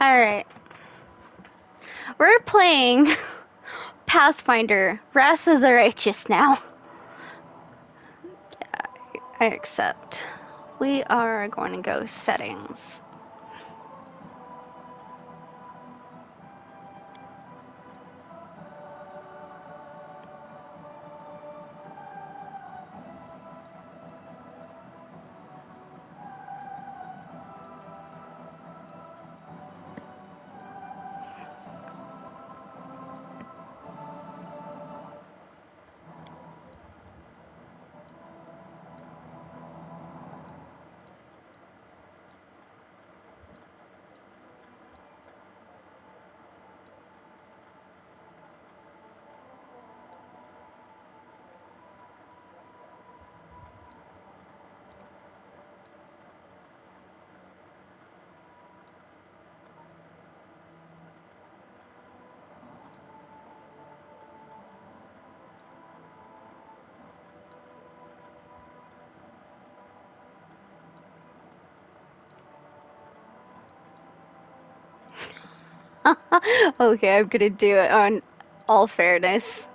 Alright. We're playing Pathfinder, Wrath of the Righteous now. I accept. We are going to go settings. Okay, I'm gonna do it on all fairness.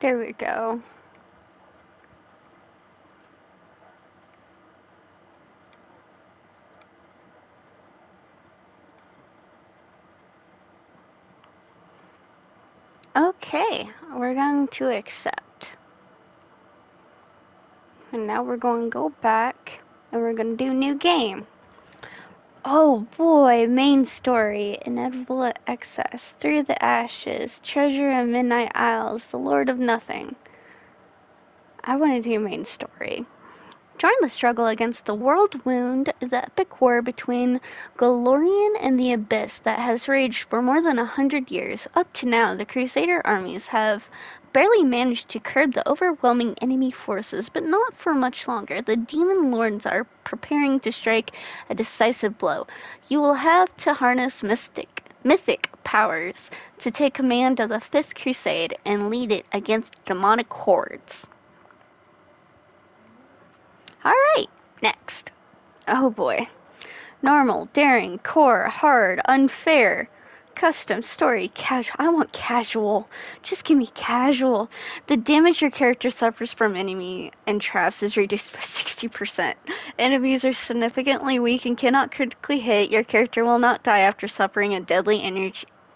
There we go. Okay, we're going to accept. And now we're going to go back and we're going to do new game. Oh boy, main story, inevitable excess, through the ashes, treasure in midnight isles, the lord of nothing. I want to do main story. Join the struggle against the world wound, the epic war between Golorian and the Abyss that has raged for more than 100 years. Up to now, the Crusader armies have barely managed to curb the overwhelming enemy forces, but not for much longer. The demon lords are preparing to strike a decisive blow. You will have to harness mythic powers to take command of the Fifth Crusade and lead it against demonic hordes. Alright, next. Oh boy. Normal, daring, core, hard, unfair, custom, story, casual. I want casual. Just give me casual. The damage your character suffers from enemy and traps is reduced by 60%. Enemies are significantly weak and cannot critically hit. Your character will not die after suffering a deadly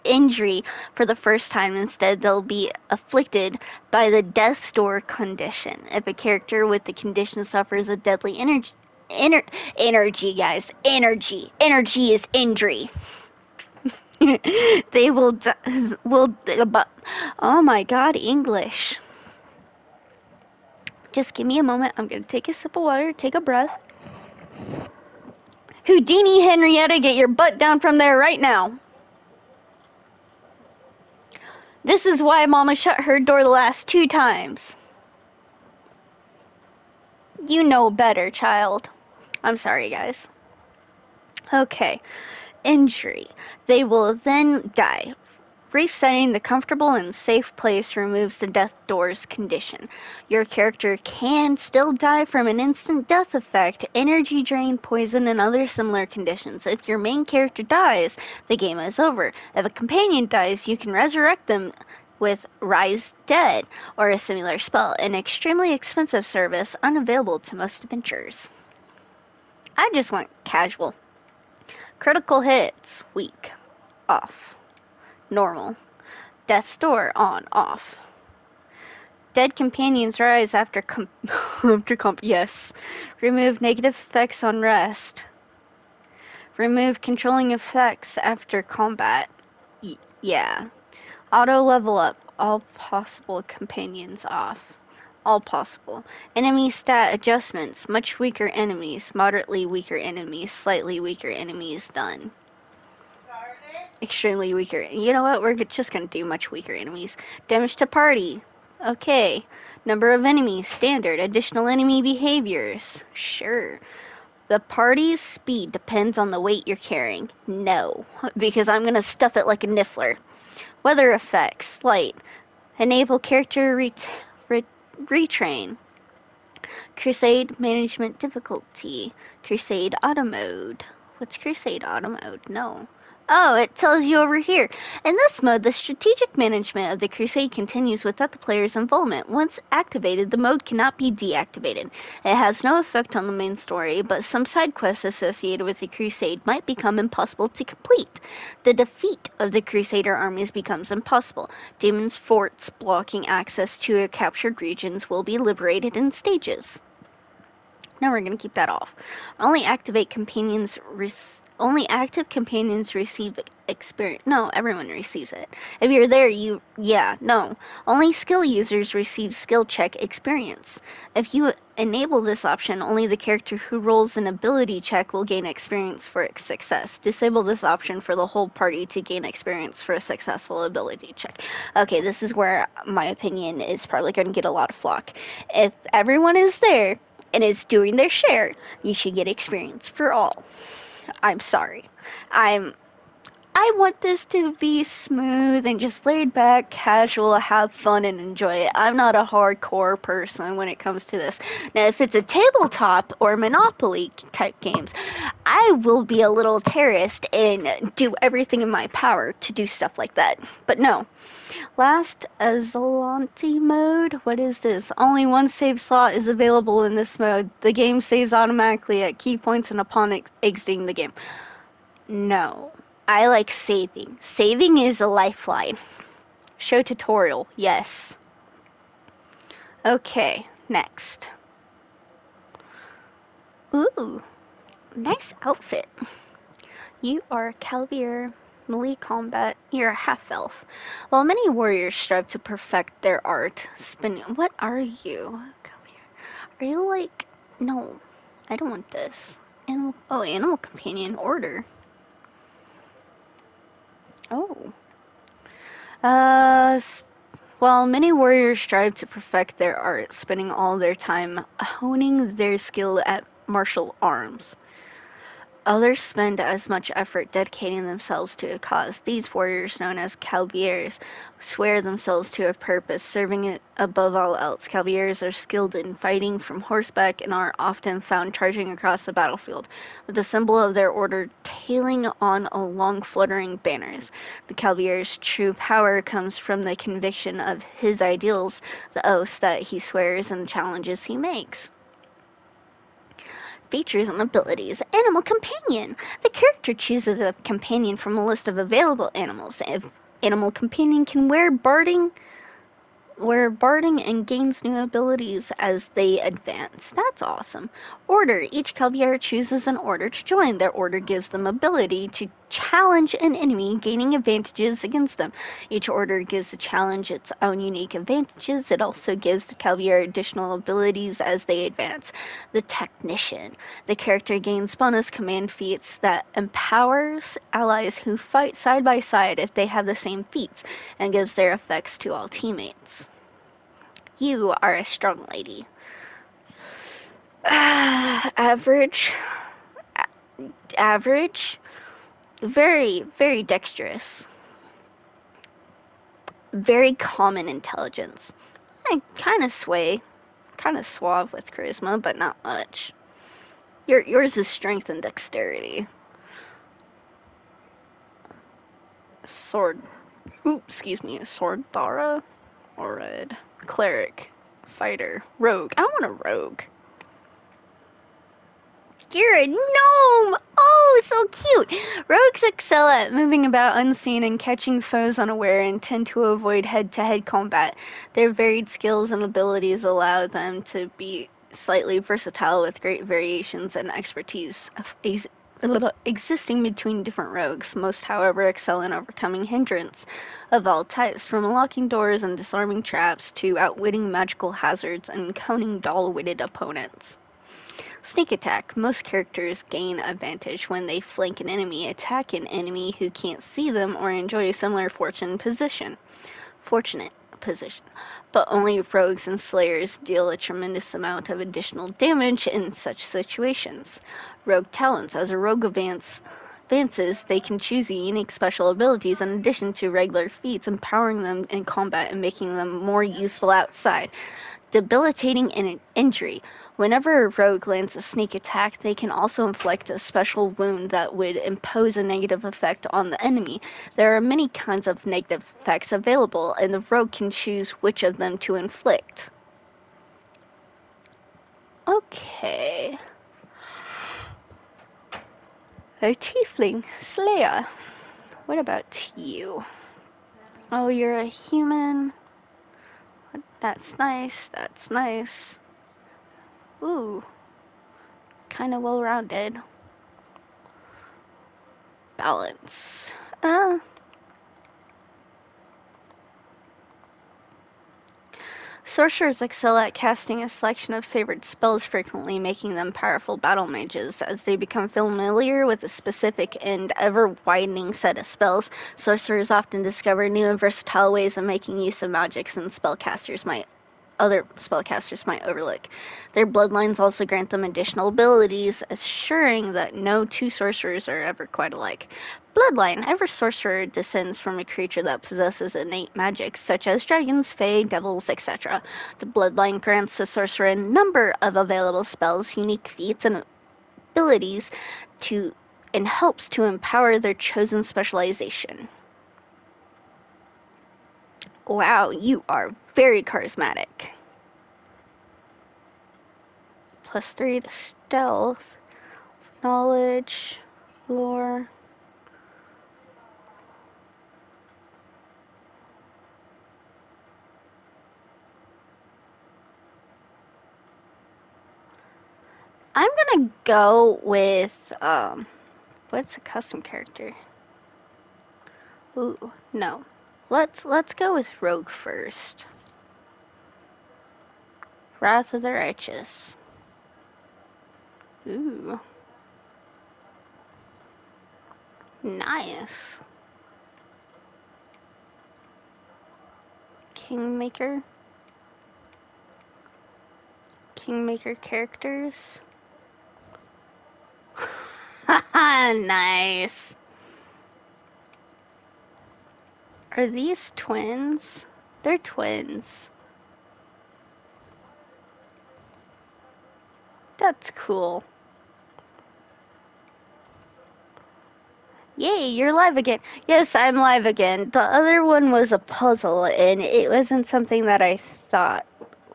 injury for the first time. Instead, they'll be afflicted by the death's door condition. If a character with the condition suffers a deadly energy, guys, energy is injury. They will oh my god, English. Just give me a moment. I'm gonna take a sip of water, take a breath. Houdini, Henrietta, get your butt down from there right now. This is why Mama shut her door the last 2 times. You know better, child. I'm sorry, guys. Okay. Injury. They will then die. Resetting the comfortable and safe place removes the death door's condition. Your character can still die from an instant death effect, energy drain, poison, and other similar conditions. If your main character dies, the game is over. If a companion dies, you can resurrect them with Rise Dead or a similar spell, an extremely expensive service unavailable to most adventurers. I just want casual. Critical hits, weak, off. Normal. Death's door, on, off. Dead companions rise after yes. Remove negative effects on rest. Remove controlling effects after combat. Yeah. Auto level up. All possible companions off. All possible. Enemy stat adjustments. Much weaker enemies. Moderately weaker enemies. Slightly weaker enemies done. Extremely weaker. You know what? We're just going to do much weaker enemies. Damage to party. Okay. Number of enemies. Standard. Additional enemy behaviors. Sure. The party's speed depends on the weight you're carrying. No. Because I'm going to stuff it like a niffler. Weather effects. Light. Enable character retrain. Crusade management difficulty. Crusade auto mode. What's Crusade auto mode? No. Oh, it tells you over here. In this mode, the strategic management of the Crusade continues without the player's involvement. Once activated, the mode cannot be deactivated. It has no effect on the main story, but some side quests associated with the Crusade might become impossible to complete. The defeat of the Crusader armies becomes impossible. Demons' forts blocking access to captured regions will be liberated in stages. Now we're going to keep that off. Only active companions receive experience. No, everyone receives it. If you're there, no. Only skill users receive skill check experience. If you enable this option, only the character who rolls an ability check will gain experience for success. Disable this option for the whole party to gain experience for a successful ability check. Okay, this is where my opinion is probably going to get a lot of flack. If everyone is there and is doing their share, you should get experience for all. I'm sorry. I want this to be smooth and just laid back, casual, have fun, and enjoy it. I'm not a hardcore person when it comes to this. Now, if it's a tabletop or Monopoly type games, I will be a little terrorist and do everything in my power to do stuff like that. But no. Last Azalante mode. What is this? Only one save slot is available in this mode. The game saves automatically at key points and upon exiting the game. No. I like saving. Saving is a lifeline. Show tutorial. Yes. Okay. Next. Ooh. Nice outfit. You are Calvier. Melee combat, you're a half-elf. While many warriors strive to perfect their art, what are you? Are you like... No, I don't want this. Animal companion order. Oh. While many warriors strive to perfect their art, spending all their time honing their skill at martial arts. Others spend as much effort dedicating themselves to a cause. These warriors, known as Calviers, swear themselves to a purpose, serving it above all else. Calviers are skilled in fighting from horseback and are often found charging across the battlefield, with the symbol of their order tailing on a long fluttering banners. The Calvier's true power comes from the conviction of his ideals, the oaths that he swears, and the challenges he makes. Features and abilities. Animal companion. The character chooses a companion from a list of available animals. If animal companion can wear barding and gains new abilities as they advance. That's awesome. Order. Each Cavalier chooses an order to join. Their order gives them ability to challenge an enemy, gaining advantages against them. Each order gives the challenge its own unique advantages. It also gives the Cavalier additional abilities as they advance. The Technician. The character gains bonus command feats that empowers allies who fight side by side if they have the same feats, and gives their effects to all teammates. You are a strong lady. Average. Average. Very, very dexterous. Very common intelligence. Kind of suave with charisma, but not much. Yours is strength and dexterity. Sword Dara? Or red. Cleric. Fighter. Rogue. I want a rogue. You're a gnome! Oh, so cute! Rogues excel at moving about unseen and catching foes unaware and tend to avoid head-to-head combat. Their varied skills and abilities allow them to be slightly versatile with great variations and expertise existing between different rogues. Most, however, excel in overcoming hindrance of all types, from unlocking doors and disarming traps to outwitting magical hazards and counting dull-witted opponents. Sneak attack. Most characters gain advantage when they flank an enemy, attack an enemy who can't see them, or enjoy a similar fortunate position. But only rogues and slayers deal a tremendous amount of additional damage in such situations. Rogue talents. As a rogue advances, they can choose unique special abilities in addition to regular feats, empowering them in combat and making them more useful outside. Debilitating injury. Whenever a rogue lands a sneak attack, they can also inflict a special wound that would impose a negative effect on the enemy. There are many kinds of negative effects available, and the rogue can choose which of them to inflict. Okay. A tiefling slayer. What about you? Oh, you're a human. That's nice. Ooh. Kind of well-rounded. Balance. Sorcerers excel at casting a selection of favored spells, frequently making them powerful battle mages. As they become familiar with a specific and ever-widening set of spells, sorcerers often discover new and versatile ways of making use of magics and other spellcasters might overlook. Their bloodlines also grant them additional abilities, assuring that no two sorcerers are ever quite alike. Bloodline. Every sorcerer descends from a creature that possesses innate magic, such as dragons, fae, devils, etc. The bloodline grants the sorcerer a number of available spells, unique feats, and abilities and helps to empower their chosen specialization. Wow, you are very charismatic. +3 to stealth, knowledge, lore. I'm gonna go with, what's a custom character? Ooh, no. Let's go with Rogue first. Wrath of the Righteous. Ooh. Nice. Kingmaker. Kingmaker characters. Haha, nice. Are these twins? They're twins. That's cool. Yay, you're live again. Yes, I'm live again. The other one was a puzzle, and it wasn't something that I thought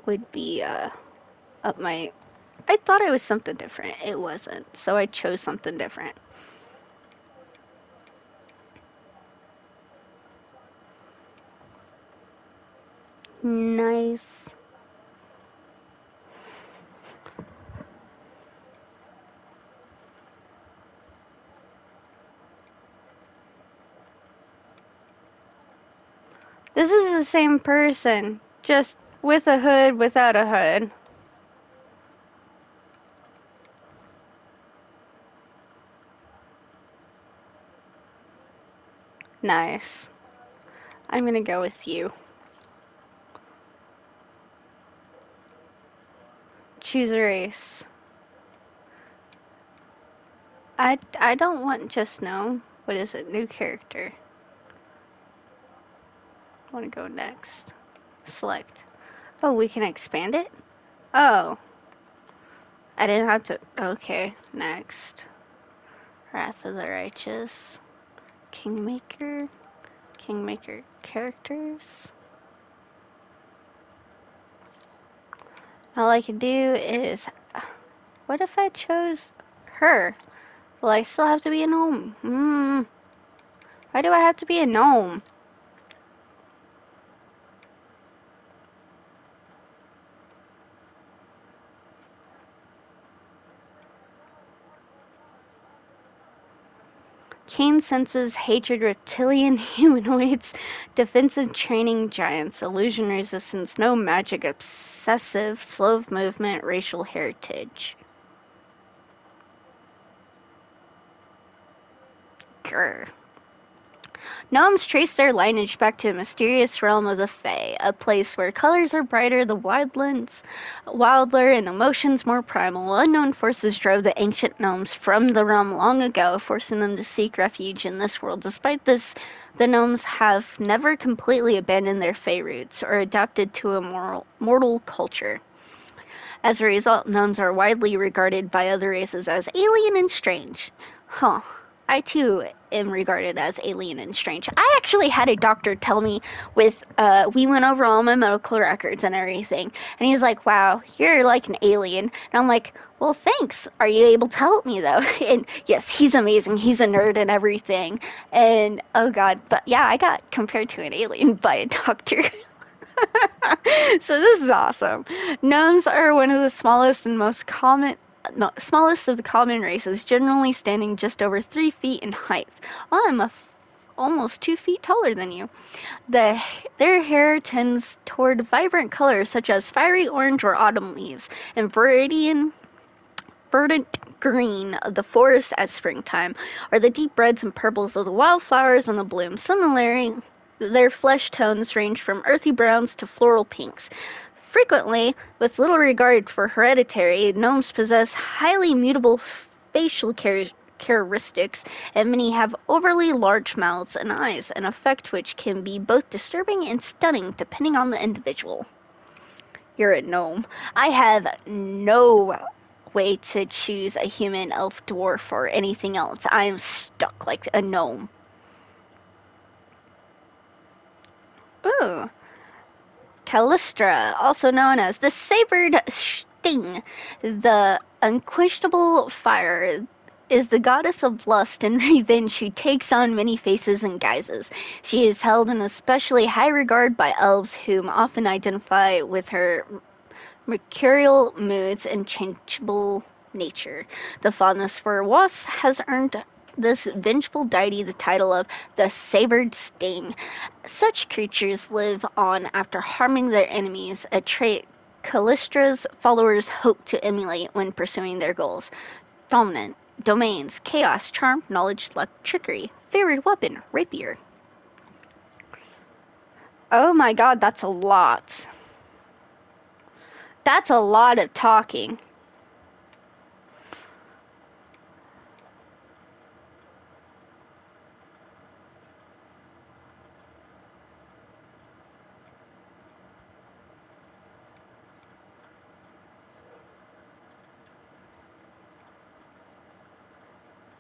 would be up my I thought it was something different. It wasn't, so I chose something different. Nice. This is the same person, just with a hood without a hood. Nice. I'm gonna go with you. Choose a race. I don't want just gnome. What is it? New character. I want to go next. Select. Oh, we can expand it? Oh. I didn't have to. Okay, next. Wrath of the Righteous. Kingmaker. Kingmaker characters. All I can do is. What if I chose her? Will I still have to be a gnome? Why do I have to be a gnome? Keen senses, hatred, reptilian humanoids, defensive training giants, illusion resistance, no magic, obsessive, slow movement, racial heritage. Grr. Gnomes trace their lineage back to a mysterious realm of the Fae, a place where colors are brighter, the wildlands wilder, and emotions more primal. Unknown forces drove the ancient gnomes from the realm long ago, forcing them to seek refuge in this world. Despite this, the gnomes have never completely abandoned their Fae roots or adapted to a mortal culture. As a result, gnomes are widely regarded by other races as alien and strange. Huh. I too am regarded as alien and strange. I actually had a doctor tell me we went over all my medical records and everything, and he's like, wow, you're like an alien. And I'm like, well, thanks. Are you able to help me though? And yes, he's amazing. He's a nerd and everything. And oh god, but yeah, I got compared to an alien by a doctor. So this is awesome. Gnomes are one of the smallest and smallest of the common races, generally standing just over 3 feet in height. I'm almost 2 feet taller than you. Their hair tends toward vibrant colors such as fiery orange or autumn leaves, and verdant green of the forest at springtime, or the deep reds and purples of the wildflowers and the bloom. Similarly, their flesh tones range from earthy browns to floral pinks. Frequently, with little regard for hereditary, gnomes possess highly mutable facial characteristics, and many have overly large mouths and eyes, an effect which can be both disturbing and stunning depending on the individual. You're a gnome. I have no way to choose a human, elf, dwarf, or anything else. I am stuck like a gnome. Ooh. Callistra, also known as the Sabered Sting, the unquenchable fire, is the goddess of lust and revenge who takes on many faces and guises. She is held in especially high regard by elves, whom often identify with her mercurial moods and changeable nature. The fondness for wasps has earned this vengeful deity the title of the Sabered Sting. Such creatures live on after harming their enemies, a trait Callistra's followers hope to emulate when pursuing their goals. Dominant, domains, chaos, charm, knowledge, luck, trickery. Favorite weapon, rapier. Oh my god, that's a lot. That's a lot of talking.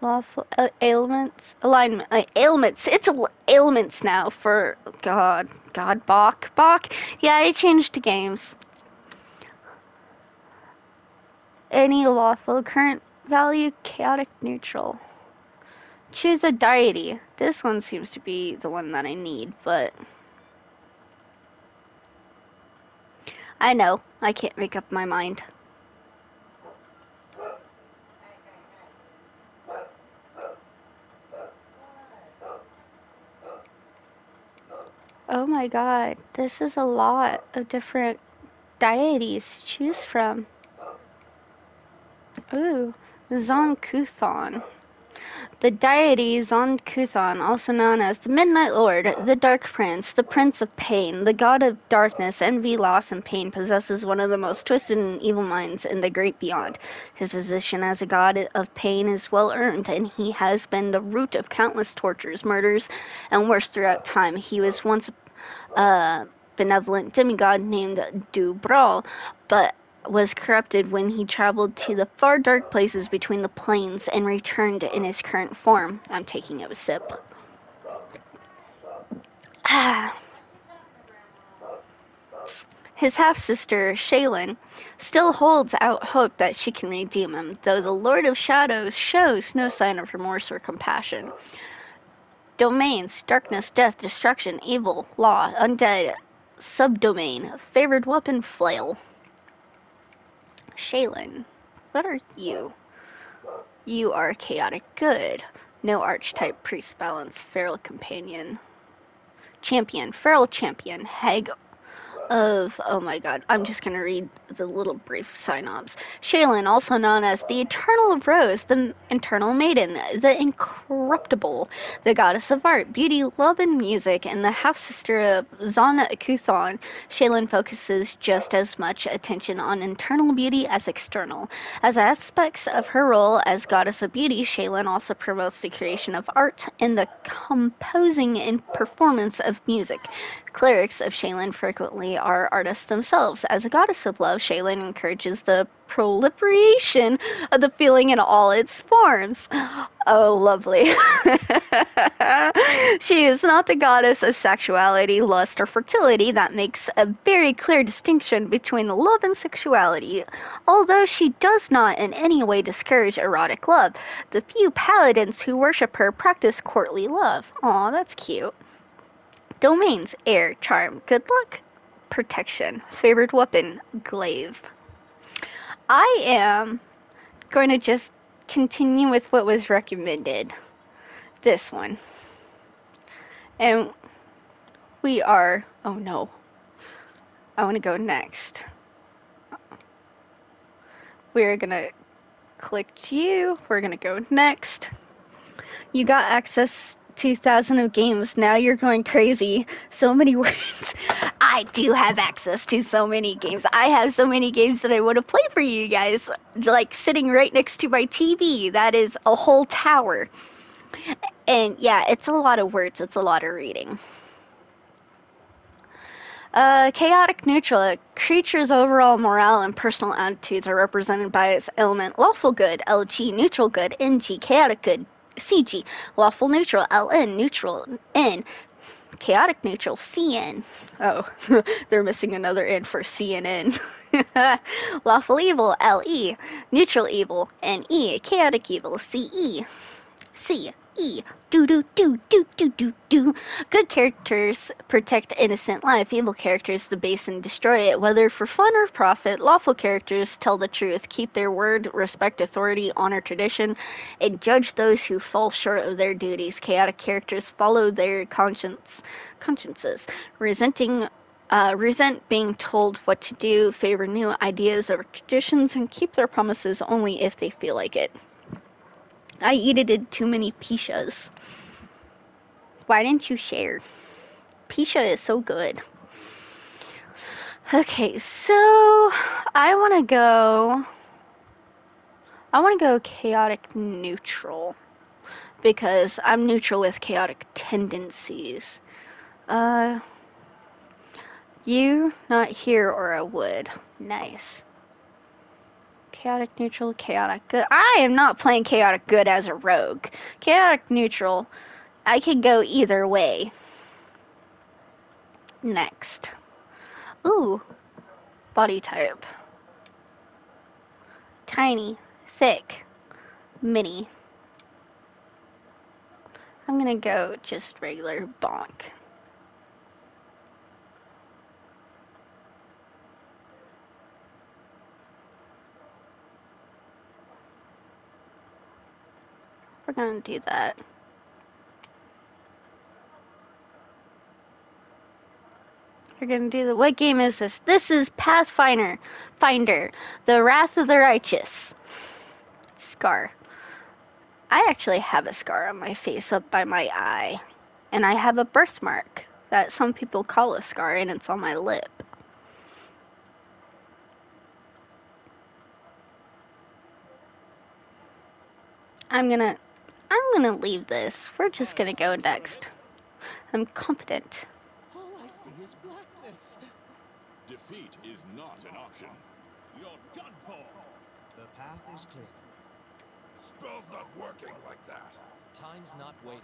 Lawful ailments, alignment, ailments. It's ailments now for God, Bach. Yeah, I changed to games. any lawful current value, chaotic neutral. Choose a deity. This one seems to be the one that I need, but I know, I can't make up my mind. Oh my god, this is a lot of different deities to choose from. Ooh, Zon-Kuthon. The deity Zon-Kuthon, also known as the Midnight Lord, the Dark Prince, the Prince of Pain, the god of darkness, envy, loss, and pain, possesses one of the most twisted and evil minds in the great beyond. His position as a god of pain is well earned, and he has been the root of countless tortures, murders, and worse throughout time. He was once a benevolent demigod named Dubral, but was corrupted when he traveled to the far dark places between the plains and returned in his current form. I'm taking a sip. His half-sister, Shaylin, still holds out hope that she can redeem him, though the Lord of Shadows shows no sign of remorse or compassion. Domains: darkness, death, destruction, evil, law, undead. Subdomain: favored weapon, flail. Shaylin, what are you? You are chaotic good. No archetype, priest balance, feral companion. Champion, feral champion, hag of, oh my god, I'm just gonna read the little brief synopsis. Shaylin, also known as the Eternal Rose, the Eternal Maiden, the Incorruptible, the Goddess of Art, Beauty, Love, and Music, and the half-sister of Zon-Kuthon, Shaylin focuses just as much attention on internal beauty as external. As aspects of her role as Goddess of Beauty, Shaylin also promotes the creation of art and the composing and performance of music. Clerics of Shaylin frequently are artists themselves. As a goddess of love, Shaylin encourages the proliferation of the feeling in all its forms. Oh, lovely. She is not the goddess of sexuality, lust, or fertility. That makes a very clear distinction between love and sexuality, although she does not in any way discourage erotic love. The few paladins who worship her practice courtly love. Aw, that's cute. Domains: air, charm, good luck, protection. Favored weapon: glaive. I am going to just continue with what was recommended. This one. And we are, oh no, I want to go next. We're going to click you. We're going to go next. You got access to 1,000 of games. Now you're going crazy. So many words. I do have access to so many games. I have so many games that I want to play for you guys. Like sitting right next to my TV. That is a whole tower. And yeah, it's a lot of words. It's a lot of reading. Chaotic neutral. A creature's overall morale and personal attitudes are represented by its element lawful good, LG, neutral good, NG, chaotic good, CG, lawful neutral, LN, neutral, N, chaotic neutral, CN. Oh, they're missing another N for CNN. Lawful evil, LE, neutral evil, NE, chaotic evil, CE, C, E, do do do do do do do. Good characters protect innocent life. Evil characters debase and destroy it, whether for fun or profit. Lawful characters tell the truth, keep their word, respect authority, honor tradition, and judge those who fall short of their duties. Chaotic characters follow their consciences, resent being told what to do, favor new ideas over traditions, and keep their promises only if they feel like it. I edited too many Pishas. Why didn't you share? Pisha is so good. Okay, so I want to go chaotic neutral because I'm neutral with chaotic tendencies. You not here or I would. Nice. Chaotic neutral, chaotic good. I am not playing chaotic good as a rogue. Chaotic neutral, I can go either way. Next. Ooh. Body type. tiny, thick, mini. I'm gonna go just regular bonk. We're gonna do that. We're gonna do the. What game is this? This is Pathfinder. The Wrath of the Righteous. Scar. I actually have a scar on my face up by my eye. And I have a birthmark that some people call a scar, and it's on my lip. I'm gonna leave this. We're just gonna go next. I'm confident. All I see is blackness. Defeat is not an option. You're done for. The path is clear. Spell's not working like that. Time's not waiting.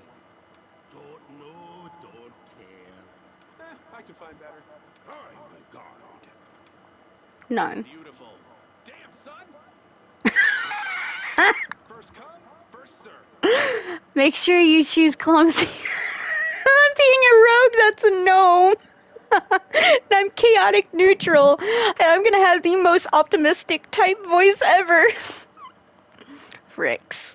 Don't know, don't care. I can find better. Oh my God. No. Beautiful. Damn, son. First come, first serve. Make sure you choose clumsy. Being a rogue, that's a gnome. And I'm chaotic neutral. And I'm gonna have the most optimistic type voice ever. Ricks.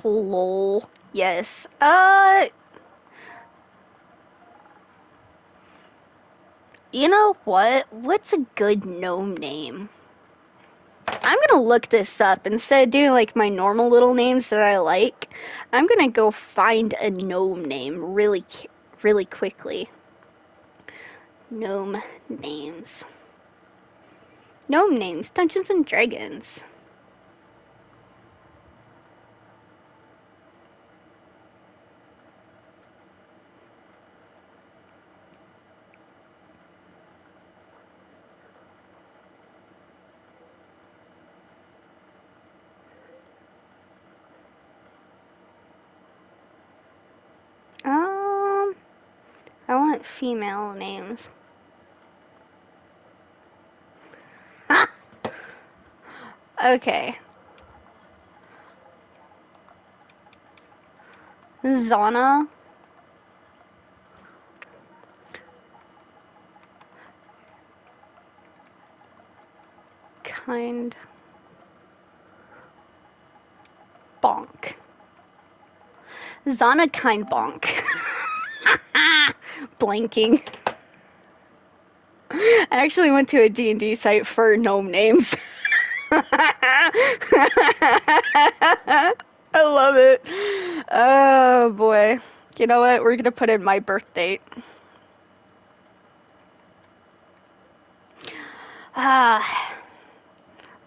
Lol. Yes. You know what? What's a good gnome name? I'm gonna look this up instead of doing like my normal little names that I like. I'm gonna go find a gnome name really quickly. Gnome names. Gnome names. Dungeons and Dragons. I want female names. Okay. Zana. Kind. Bonk. Zana kind bonk. Blanking. I actually went to a D&D site for gnome names. I love it. Oh boy. You know what? We're gonna put in my birth date.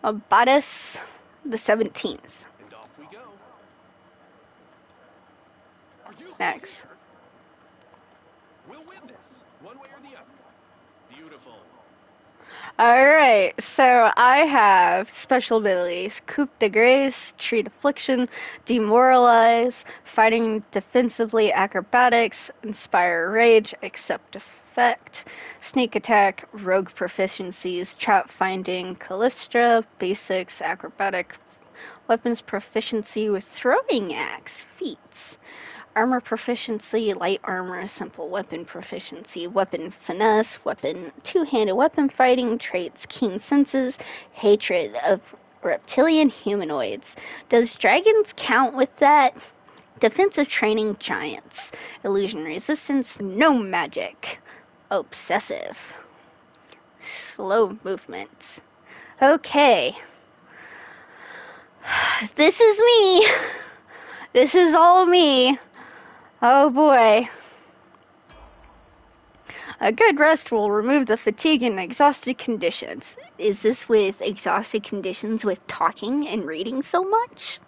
Abatis the 17th. And off we go. Are you Next. Here? We'll win this, one way or the other. Beautiful. Alright, so I have special abilities. Coup de Grace, Treat Affliction, Demoralize, Fighting Defensively, Acrobatics, Inspire Rage, Accept Effect, Sneak Attack, Rogue Proficiencies, Trap Finding, Callistra, Basics, Acrobatic, Weapons Proficiency with Throwing Axe, Feats. Armor proficiency, light armor, simple weapon proficiency, weapon finesse, weapon two-handed weapon fighting, traits, keen senses, hatred of reptilian humanoids. Does dragons count with that? Defensive training, giants. Illusion resistance, no magic. Obsessive. Slow movement. Okay. This is me. This is all me. Oh boy. A good rest will remove the fatigue and exhausted conditions. Is this with exhausted conditions with talking and reading so much?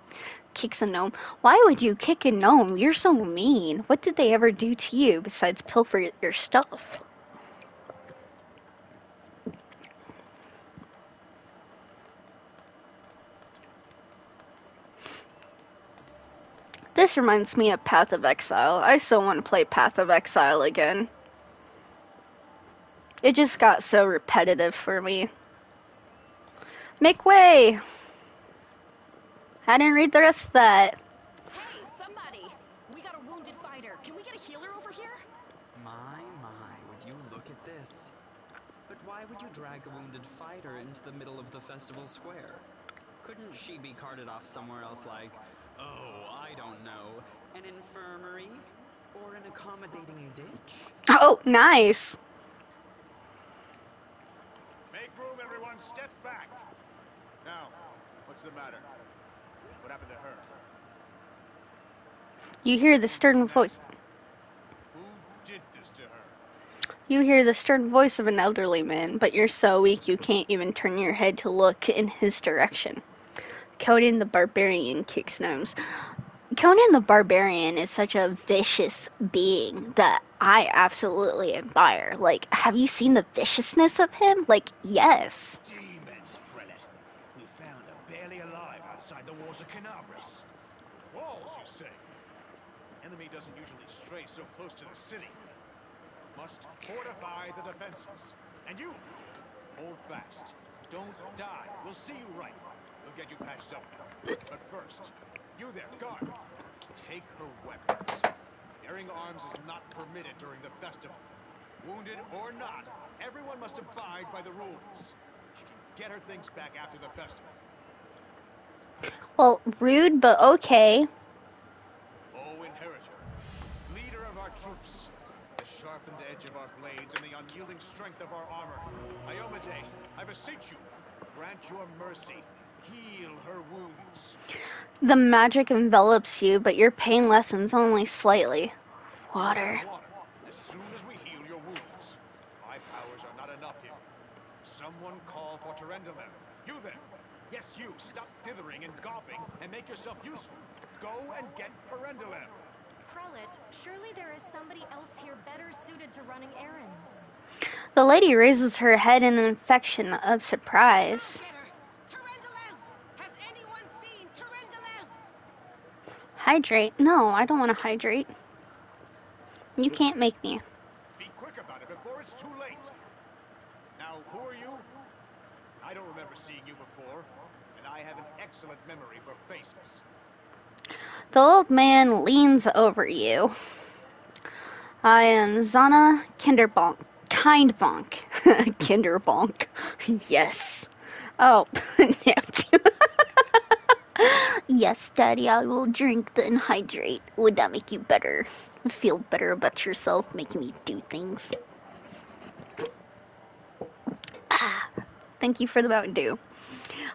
Kicks a gnome. Why would you kick a gnome? You're so mean. What did they ever do to you besides pilfer your stuff? This reminds me of Path of Exile. I still want to play Path of Exile again. It just got so repetitive for me. Make way! I didn't read the rest of that. Hey, somebody! We got a wounded fighter. Can we get a healer over here? My, would you look at this? But why would you drag a wounded fighter into the middle of the festival square? Couldn't she be carted off somewhere else like, oh, I don't know, an infirmary? Or an accommodating ditch? Oh, nice. Make room, everyone. Step back. Now, what's the matter? What happened to her? You hear the stern voice. Who did this to her? You hear the stern voice of an elderly man, but you're so weak you can't even turn your head to look in his direction. Conan the Barbarian kicks gnomes. Conan the Barbarian is such a vicious being that I absolutely admire. Like, have you seen the viciousness of him? Like, yes. Demons, Prelate. We found her barely alive outside the walls of Canabris. Walls, you say? Enemy doesn't usually stray so close to the city. Must fortify the defenses. And you, hold fast. Don't die. We'll see you right. We'll get you patched up. But first, you there, guard. Take her weapons. Bearing arms is not permitted during the festival. Wounded or not, everyone must abide by the rules. She can get her things back after the festival. Well, rude, but okay. O Inheritor, leader of our troops, the sharpened edge of our blades and the unyielding strength of our armor, Iomade, I beseech you, grant your mercy. Heal her wounds. The magic envelops you, but your pain lessens only slightly. Water. As soon as we heal your wounds. My powers are not enough here. Someone call for Terendelev. You there. Yes, you. Stop dithering and gawping and make yourself useful. Go and get Terendelev. Prelate, surely there is somebody else here better suited to running errands. The lady raises her head in an infection of surprise. Terendelev! Has anyone seen Terendelev? Hydrate? No, I don't want to hydrate. You can't make me. Be quick about it before it's too late. Now, who are you? I don't remember seeing you before, and I have an excellent memory for faces. The old man leans over you. I am Zana Kinderbonk. Kindbonk. Kinderbonk. Yes. Oh, no. Yes, Daddy, I will drink then hydrate. Would that make you better? Feel better about yourself, making me do things? Thank you for the Mountain Dew.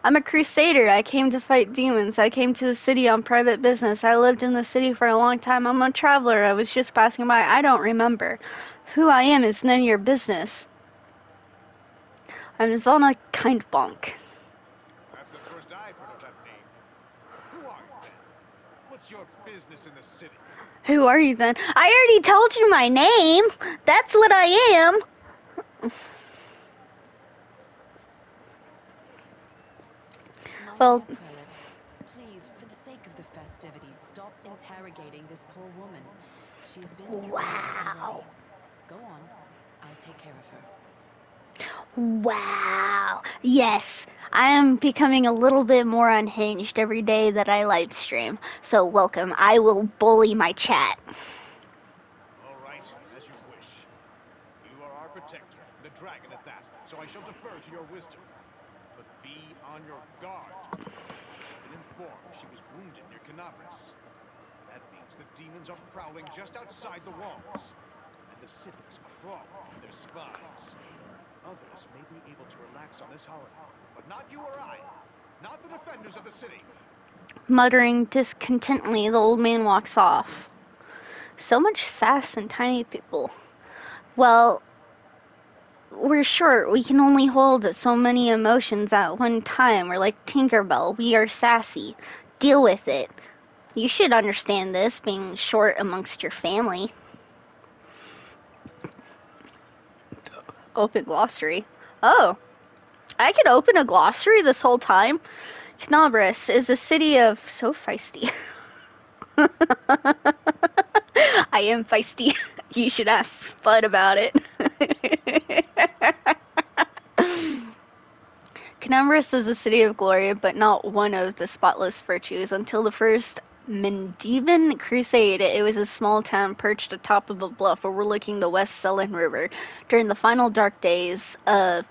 I'm a crusader. I came to fight demons. I came to the city on private business. I lived in the city for a long time. I'm a traveler. I was just passing by. I don't remember. Who I am is none of your business. I'm Zana Kindbonk. That's the first I've heard of that name. Who are you then? What's your business in the city? Who are you then? I already told you my name. That's what I am. Well, Prelate, please, for the sake of the festivities, stop interrogating this poor woman. She's been through enough already. Go on. I'll take care of her. wow. Yes, I am becoming a little bit more unhinged every day that I live stream. So welcome. I will bully my chat. All right, as you wish. You are our protector, the dragon at that, so I shall defer to your wisdom. But be on your guard. I've been informed she was wounded near Canabris. That means the demons are prowling just outside the walls. And the city is crawling with their spies. Others may be able to relax on this holiday, but not you or I. Not the defenders of the city. Muttering discontently, the old man walks off. So much sass in tiny people. Well, we're short. We can only hold so many emotions at one time. We're like Tinkerbell. We are sassy. Deal with it. You should understand this, being short amongst your family. Open glossary. Oh, I could open a glossary this whole time. Canabris is a city of... So feisty. I am feisty. You should ask Spud about it. Conembras is a city of glory, but not one of the spotless virtues. Until the first Mendevan Crusade, it was a small town perched atop of a bluff overlooking the West Selin River. During the final dark days of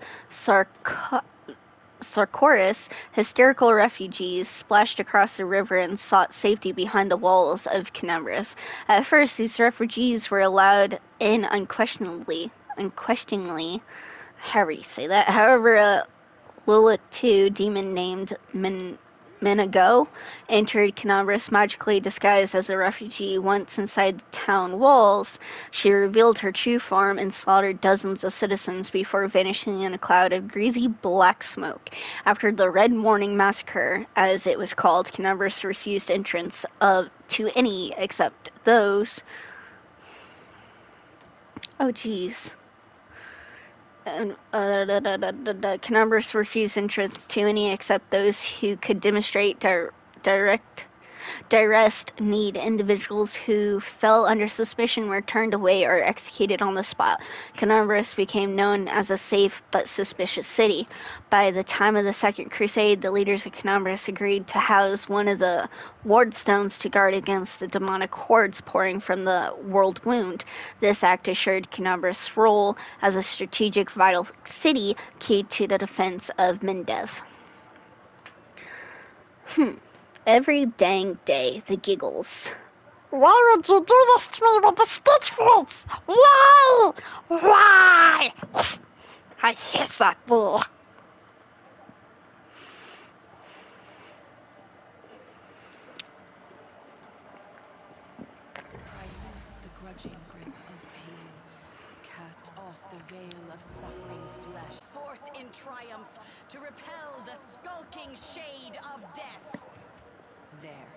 Sarkoris, hysterical refugees splashed across the river and sought safety behind the walls of Conembras. At first, these refugees were allowed in unquestioningly. However you say that. However, a Lilith-2 demon named Menago entered Conembras magically disguised as a refugee. Once inside the town walls, she revealed her true form and slaughtered dozens of citizens before vanishing in a cloud of greasy black smoke. After the Red Morning Massacre, as it was called, Conembras refused entrance to any except those. Oh, jeez. Conembras refused entrance to any except those who could demonstrate direst need. Individuals who fell under suspicion were turned away or executed on the spot. Conembras became known as a safe but suspicious city. By the time of the Second Crusade, the leaders of Conembras agreed to house one of the ward stones to guard against the demonic hordes pouring from the World Wound. This act assured Conembras' role as a strategic vital city key to the defense of Mendev. Every dang day, the giggles. Why would you do this to me with the stitch face? Why? Why? I hiss at thee. Pry loose the grudging grip of pain. Cast off the veil of suffering flesh. Forth in triumph to repel the skulking shade of death. There.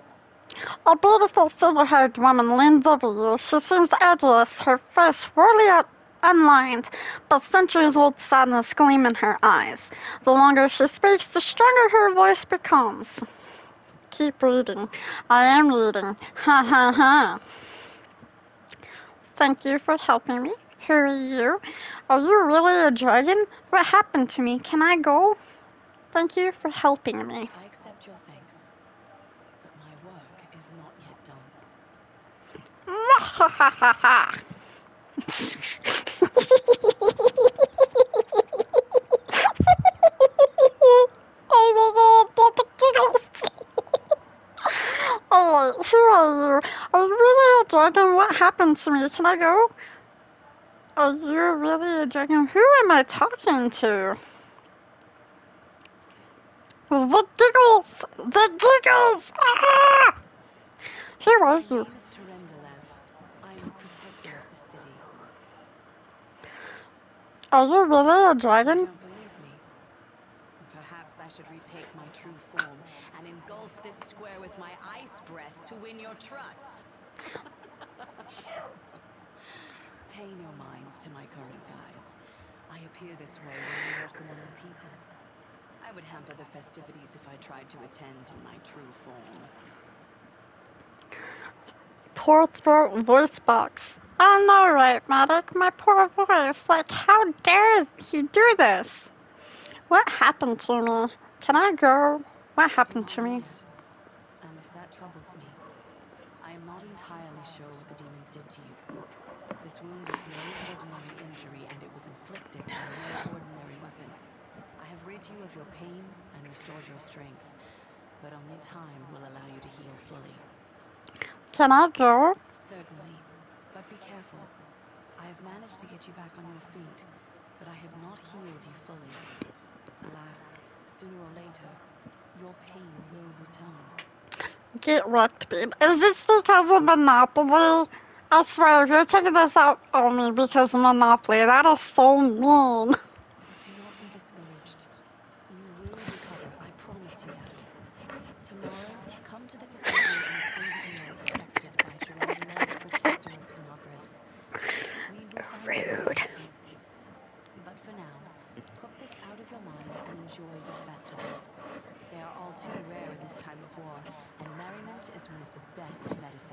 A beautiful silver-haired woman leans over you. She seems ageless, her face wholly unlined, but centuries-old sadness gleam in her eyes. The longer she speaks, the stronger her voice becomes. Keep reading. I am reading. Ha ha ha. Thank you for helping me. Who are you? Are you really a dragon? What happened to me? Can I go? Thank you for helping me. I accept your thanks, but my work is not yet done. Ha ha ha ha. Oh my god, the giggles. Oh, who are you? Are you really a dragon? What happened to me? Can I go? Are you really a dragon? Who am I talking to? The giggles! The giggles! Ah! Who are My you? name is Terendelev. I am the protector of the city. Are you really a You dragon? don't believe me? Perhaps I should retake my true form and engulf this square with my ice breath to win your trust. Pay no mind to my current guise. I appear this way when I walk among the people. I would hamper the festivities if I tried to attend in my true form. Poor throat voice box. Oh no, right, Medic? My poor voice. Like, how dare he do this? What happened to me? Can I go? What I do happened not to know me? yet, and that troubles me. I am not entirely sure what the demons did to you. This wound is no ordinary injury, and it was inflicted by no ordinary weapon. I have rid you of your pain and restored your strength, but only time will allow you to heal fully. Can I go? Certainly, but be careful. I have managed to get you back on your feet, but I have not healed you fully. Alas, sooner or later, your pain will return. Get wrecked, babe. Is this because of Monopoly? I swear, if you're taking this out on me because of Monopoly, that is so mean. But do not be discouraged. You will recover, I promise you that. Tomorrow, come to the cathedral and say that you are expected by Terendelev, protector of Conobras. We will find a way to Rude. help you. But for now, put this out of your mind and enjoy the festival. They are all too rare in this time of war, and merriment is one of the best medicines.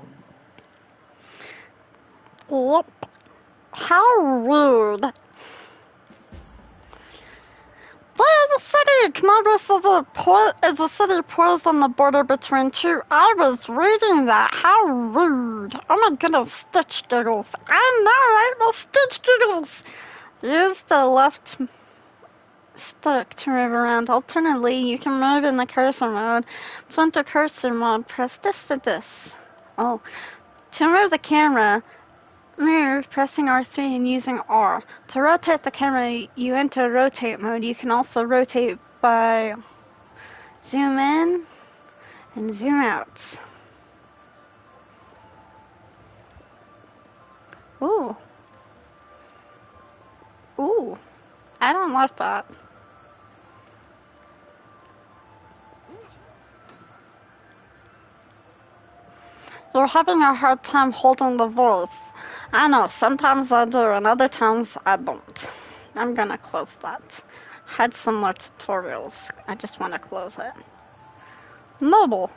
Yep. How rude. The city! Columbus is a city poised on the border between two. I was reading that. How rude. Oh my goodness, Stitch Giggles. I know, right? Well, Stitch Giggles. Use the left stick to move around. Alternately, you can move in the cursor mode. To enter cursor mode, press this to this. Oh. To move the camera, move pressing R3 and using R. To rotate the camera, you enter rotate mode. You can also rotate by zoom in and zoom out. Ooh. Ooh. I don't like that. You're having a hard time holding the voice. I know, sometimes I do and other times I don't. I'm gonna close that. Had some more tutorials. I just want to close it. Noble.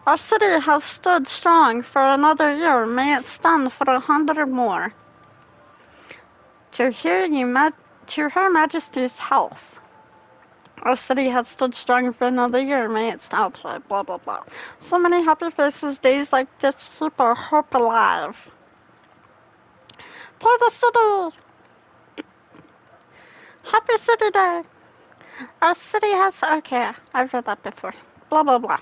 Our city has stood strong for another year. May it stand for 100 more. To Her Majesty's health. Our city has stood strong for another year. May it stand for blah blah blah. So many happy faces. Days like this keep our hope alive. To the city! Happy City Day! Our city has. Okay, I've read that before. Blah blah blah.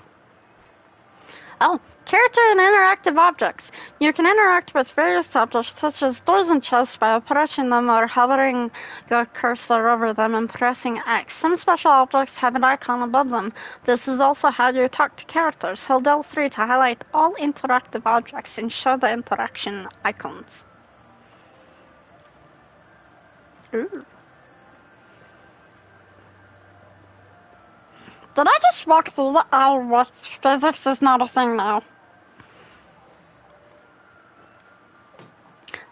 Oh, character and interactive objects. You can interact with various objects such as doors and chests by approaching them or hovering your cursor over them and pressing X. Some special objects have an icon above them. This is also how you talk to characters. Hold L3 to highlight all interactive objects and show the interaction icons. Ooh. Did I just walk through the aisle with physics is not a thing now?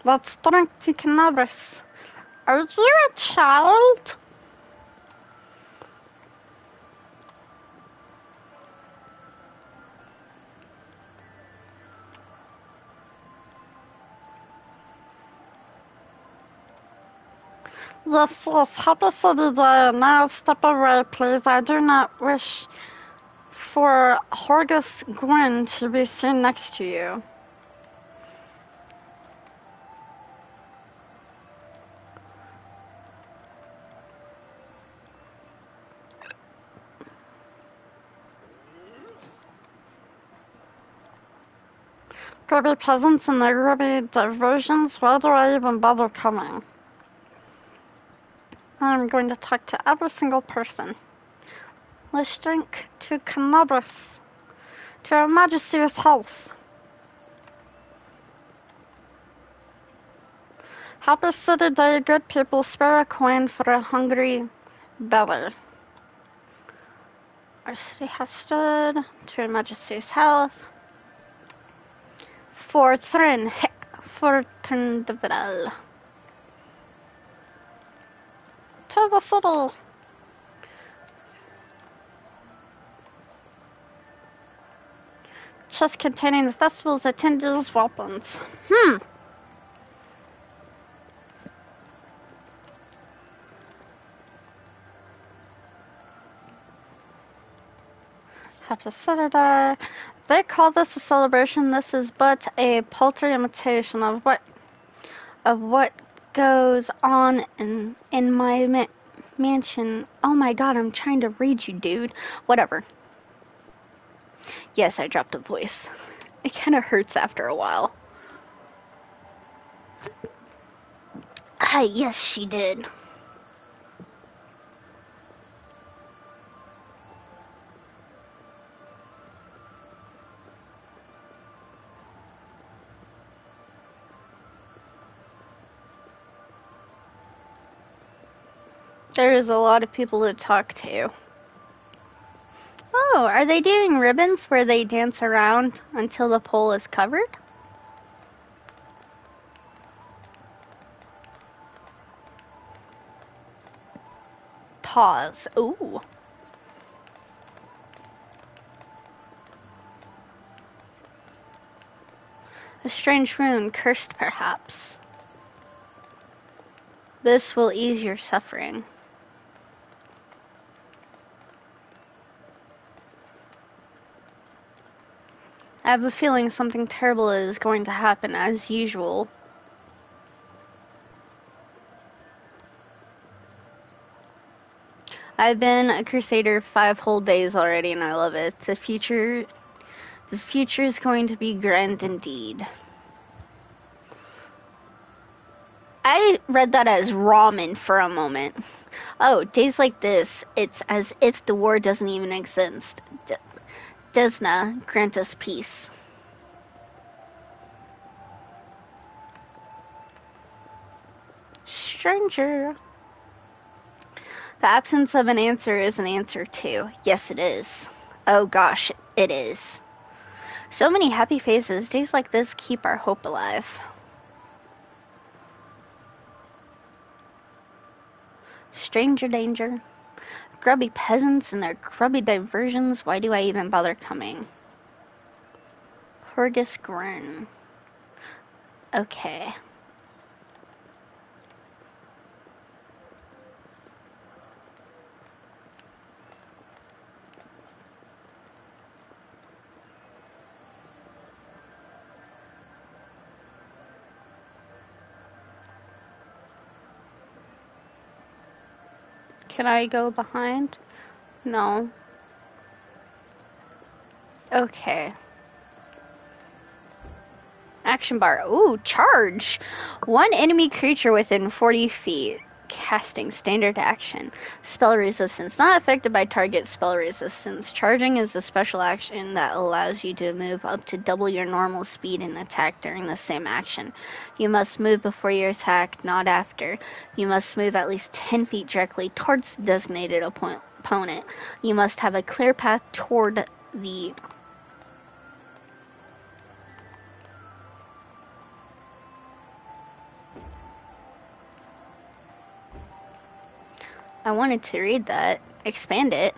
Let's drink to cannabis. Are you a child? Yes, happy city day. Now step away, please. I do not wish for Horgus Gwyn to be seen next to you. Grubby peasants and their grubby diversions, why do I even bother coming? I'm going to talk to every single person. Let's drink to cannabis. To Her Majesty's health. Happy City Day, good people. Spare a coin for a hungry belly. Our city has stood to Her Majesty's health. Fortune de Vrel. To the city. Chest containing the festival's attendees' weapons. Happy Saturday. They call this a celebration. This is but a paltry imitation of what goes on in my mansion. Oh my god, I'm trying to read you, dude. Whatever. Yes, I dropped a voice. It kind of hurts after a while. Yes, she did. There's a lot of people to talk to. Oh, are they doing ribbons where they dance around until the pole is covered? Pause. Ooh. A strange rune, cursed perhaps. This will ease your suffering. I have a feeling something terrible is going to happen as usual. I've been a crusader 5 whole days already and I love it. The future is going to be grand indeed. I read that as ramen for a moment. Oh, days like this, it's as if the war doesn't even exist. Desna, grant us peace. Stranger. The absence of an answer is an answer too. Yes, it is. Oh gosh, it is. So many happy faces. Days like this keep our hope alive. Stranger danger. Grubby peasants and their grubby diversions. Why do I even bother coming? Horgus Grin. Okay. Can I go behind? No. Okay. Action bar. Ooh, charge! One enemy creature within 40 feet. Casting standard action. Spell resistance. Not affected by target spell resistance. Charging is a special action that allows you to move up to double your normal speed and attack during the same action. You must move before your attack, not after. You must move at least 10 feet directly towards the designated opponent. You must have a clear path toward the... I wanted to read that. Expand it.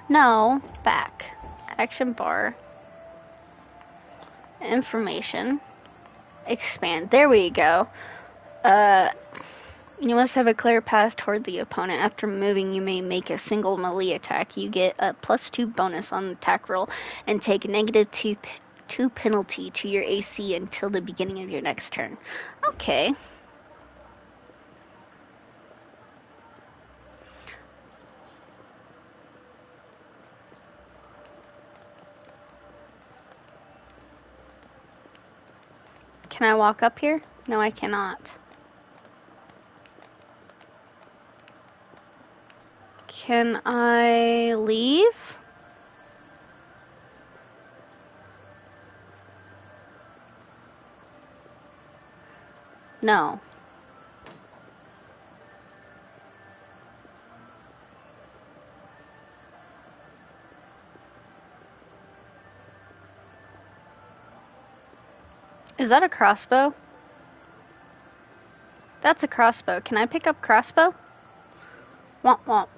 No, back. Action bar. Information. Expand. There we go. You must have a clear path toward the opponent. After moving, you may make a single melee attack. You get a +2 bonus on the attack roll and take a -2 penalty to your AC until the beginning of your next turn. Okay. Can I walk up here? No, I cannot. Can I leave? No. Is that a crossbow? That's a crossbow. Can I pick up crossbow? Womp womp.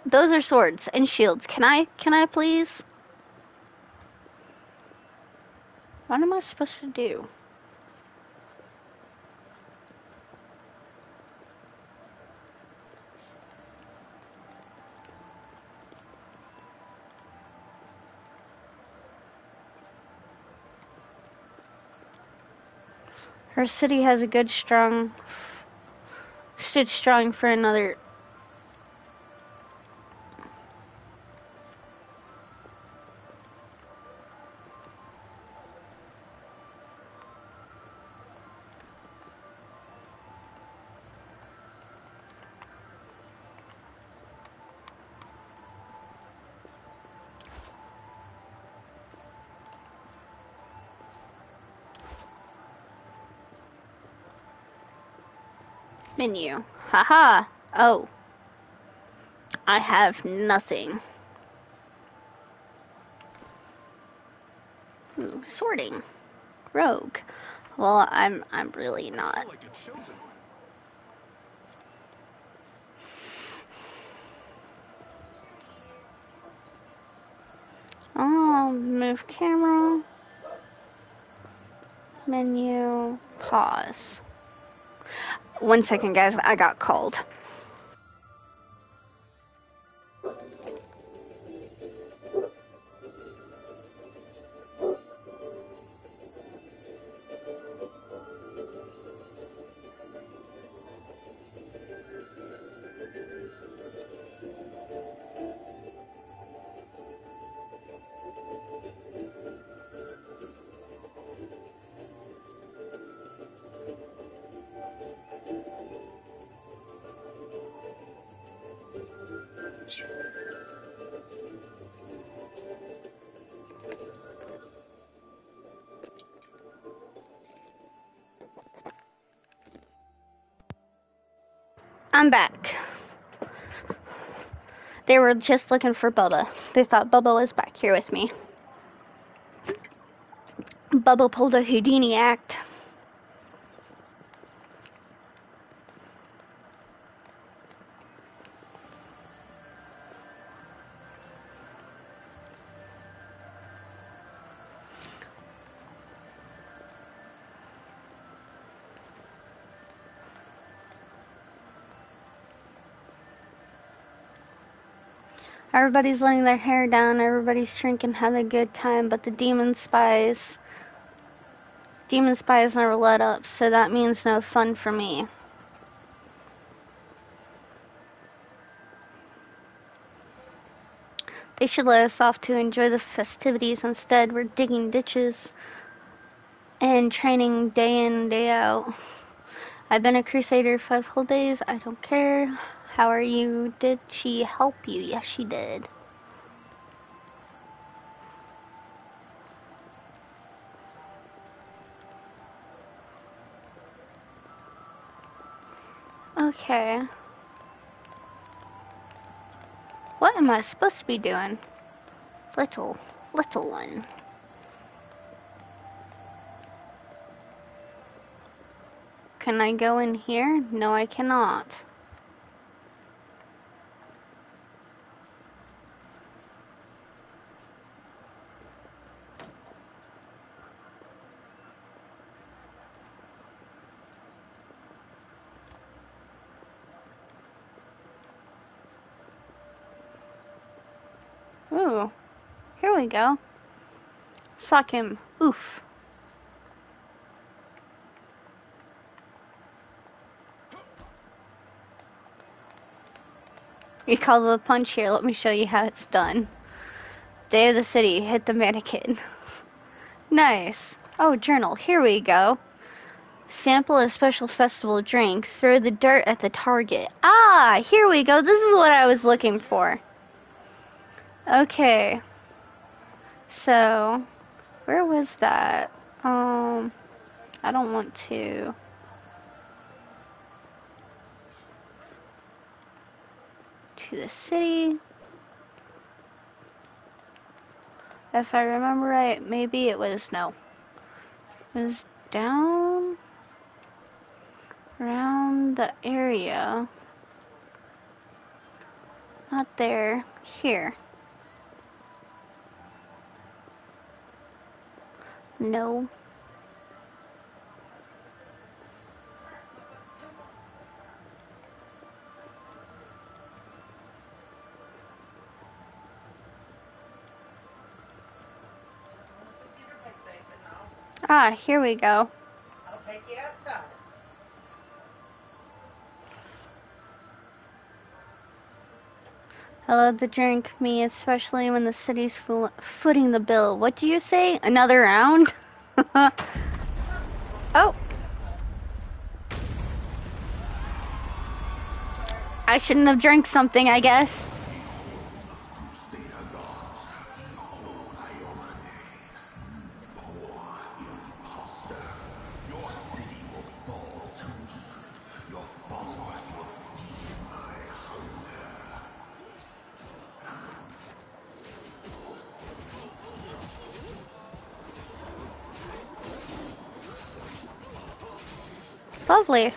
Those are swords and shields. Can I please? What am I supposed to do? Her city has a good stood strong for another. Menu. Haha. Oh. I have nothing. Sorting. Rogue. Well, I'm really not. Like a chosen one. Move camera. Menu. Pause. 1 second, guys. I got called. I'm back. They were just looking for Bubba. They thought Bubba was back here with me. Bubba pulled a Houdini act. Everybody's letting their hair down, everybody's drinking, having a good time, but the demon spies never let up, so that means no fun for me. They should let us off to enjoy the festivities. Instead, we're digging ditches and training day in, day out. I've been a crusader 5 whole days. I don't care. How are you? Did she help you? Yes, she did. Okay. What am I supposed to be doing? Little one. Can I go in here? No, I cannot. Ooh, here we go. Sock him. Oof. You call the punch here. Let me show you how it's done. Day of the city. Hit the mannequin. Nice. Oh, journal. Here we go. Sample a special festival drink. Throw the dirt at the target. Ah, here we go. This is what I was looking for. Okay. So, where was that? I don't want to. To the city. If I remember right, maybe it was, no. It was down around the area. Not there. Here. No. Ah, here we go. I'll take you outside. I love the drink, me especially when the city's footing the bill. What do you say? Another round? Oh. I shouldn't have drank something, I guess. Lovely.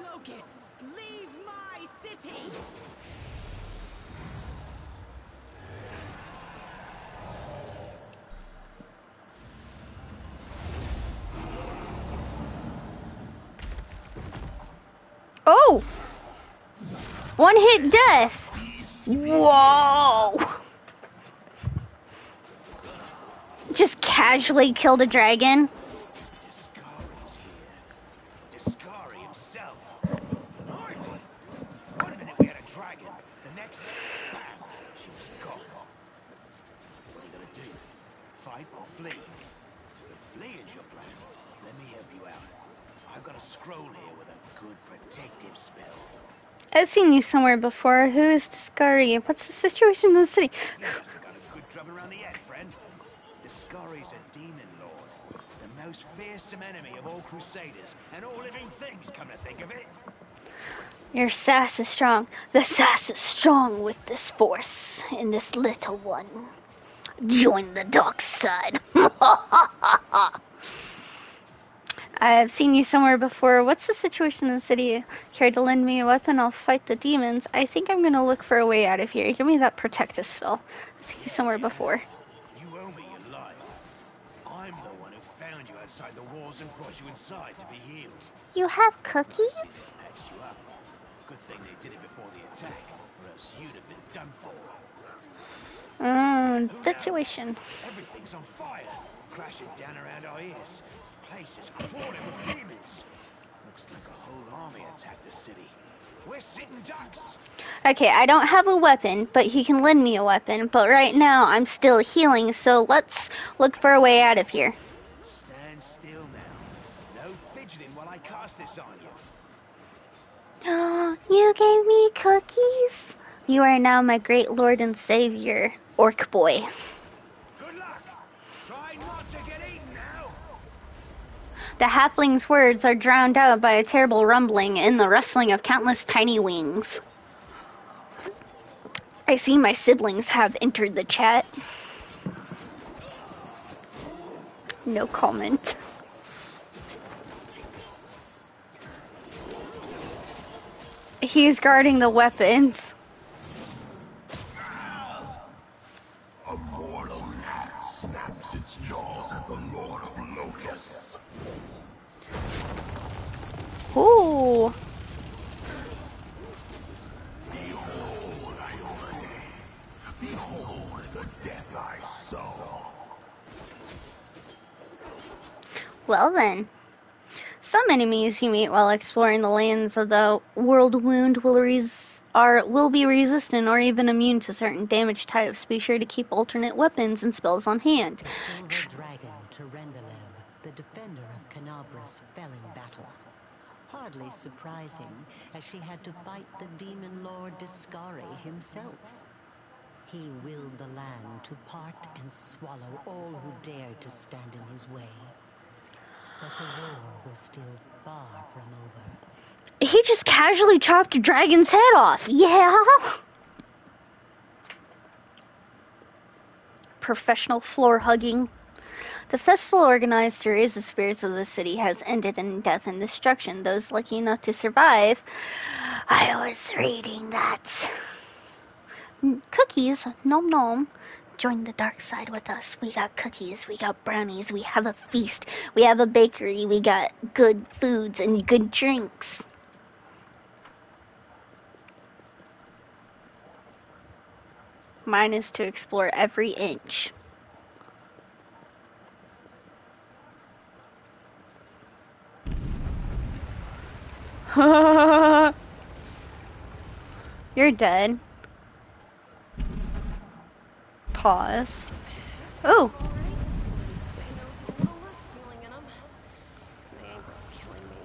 Locusts, leave my city! Oh! One hit death! Whoa! Just casually killed a dragon. Discari's here. Discari himself. Blimey. One minute we had a dragon, the next, bam, she was gone. What are you gonna do? Fight or flee? If fleeing's your plan, let me help you out. I've got a scroll here with a good protective spell. I've seen you somewhere before. Who is Discari? What's the situation in the city? You must have got a good drubbing around the head, friend. Discari's a demon lord. The most fearsome enemy of all crusaders and all living things, come to think of it. Your sass is strong. The sass is strong with this force in this little one. Join the dark side. I've seen you somewhere before. What's the situation in the city? Care to lend me a weapon? I'll fight the demons. I think I'm gonna look for a way out of here. Give me that protective spell. I've seen you somewhere before. You owe me your life. I'm the one who found you outside the walls and brought you inside to be healed. You have See, cookies? they patched you up. Good thing they did it before the attack, or else you'd have been done for. Situation. Knows? Everything's on fire, crashing down around our ears. Place is crawling with demons. Looks like a whole army attacked the city. We're sitting ducks. Okay, I don't have a weapon, but he can lend me a weapon. But right now, I'm still healing, so let's look for a way out of here. Stand still now. No fidgeting while I cast this on you. Oh, you gave me cookies? You are now my great lord and savior, Orc Boy. Good luck. Try not to get eaten now. The halfling's words are drowned out by a terrible rumbling and the rustling of countless tiny wings. I see my siblings have entered the chat. No comment. He's guarding the weapons. A mortal gnat snaps its jaws at the Lord of Locusts. Ooh. Behold, Ione. Behold the death I saw. Well then. Some enemies you meet while exploring the lands of the world wound will be resistant or even immune to certain damage types. Be sure to keep alternate weapons and spells on hand. The silver dragon, Terendaleb, the defender of Canabras, fell in battle. Hardly surprising, as she had to fight the demon lord Discari himself. He willed the land to part and swallow all who dared to stand in his way. But the war was still far from over. He just casually chopped a dragon's head off. Yeah. Professional floor hugging. The festival organized to raise the spirits of the city has ended in death and destruction. Those lucky enough to survive. I was reading that. Cookies, nom nom. Join the dark side with us. We got cookies, we got brownies, we have a feast, we have a bakery, we got good foods and good drinks. Mine is to explore every inch. You're dead. Pause. Oh. Say no to a little less feeling in 'em. My ankle's killing me,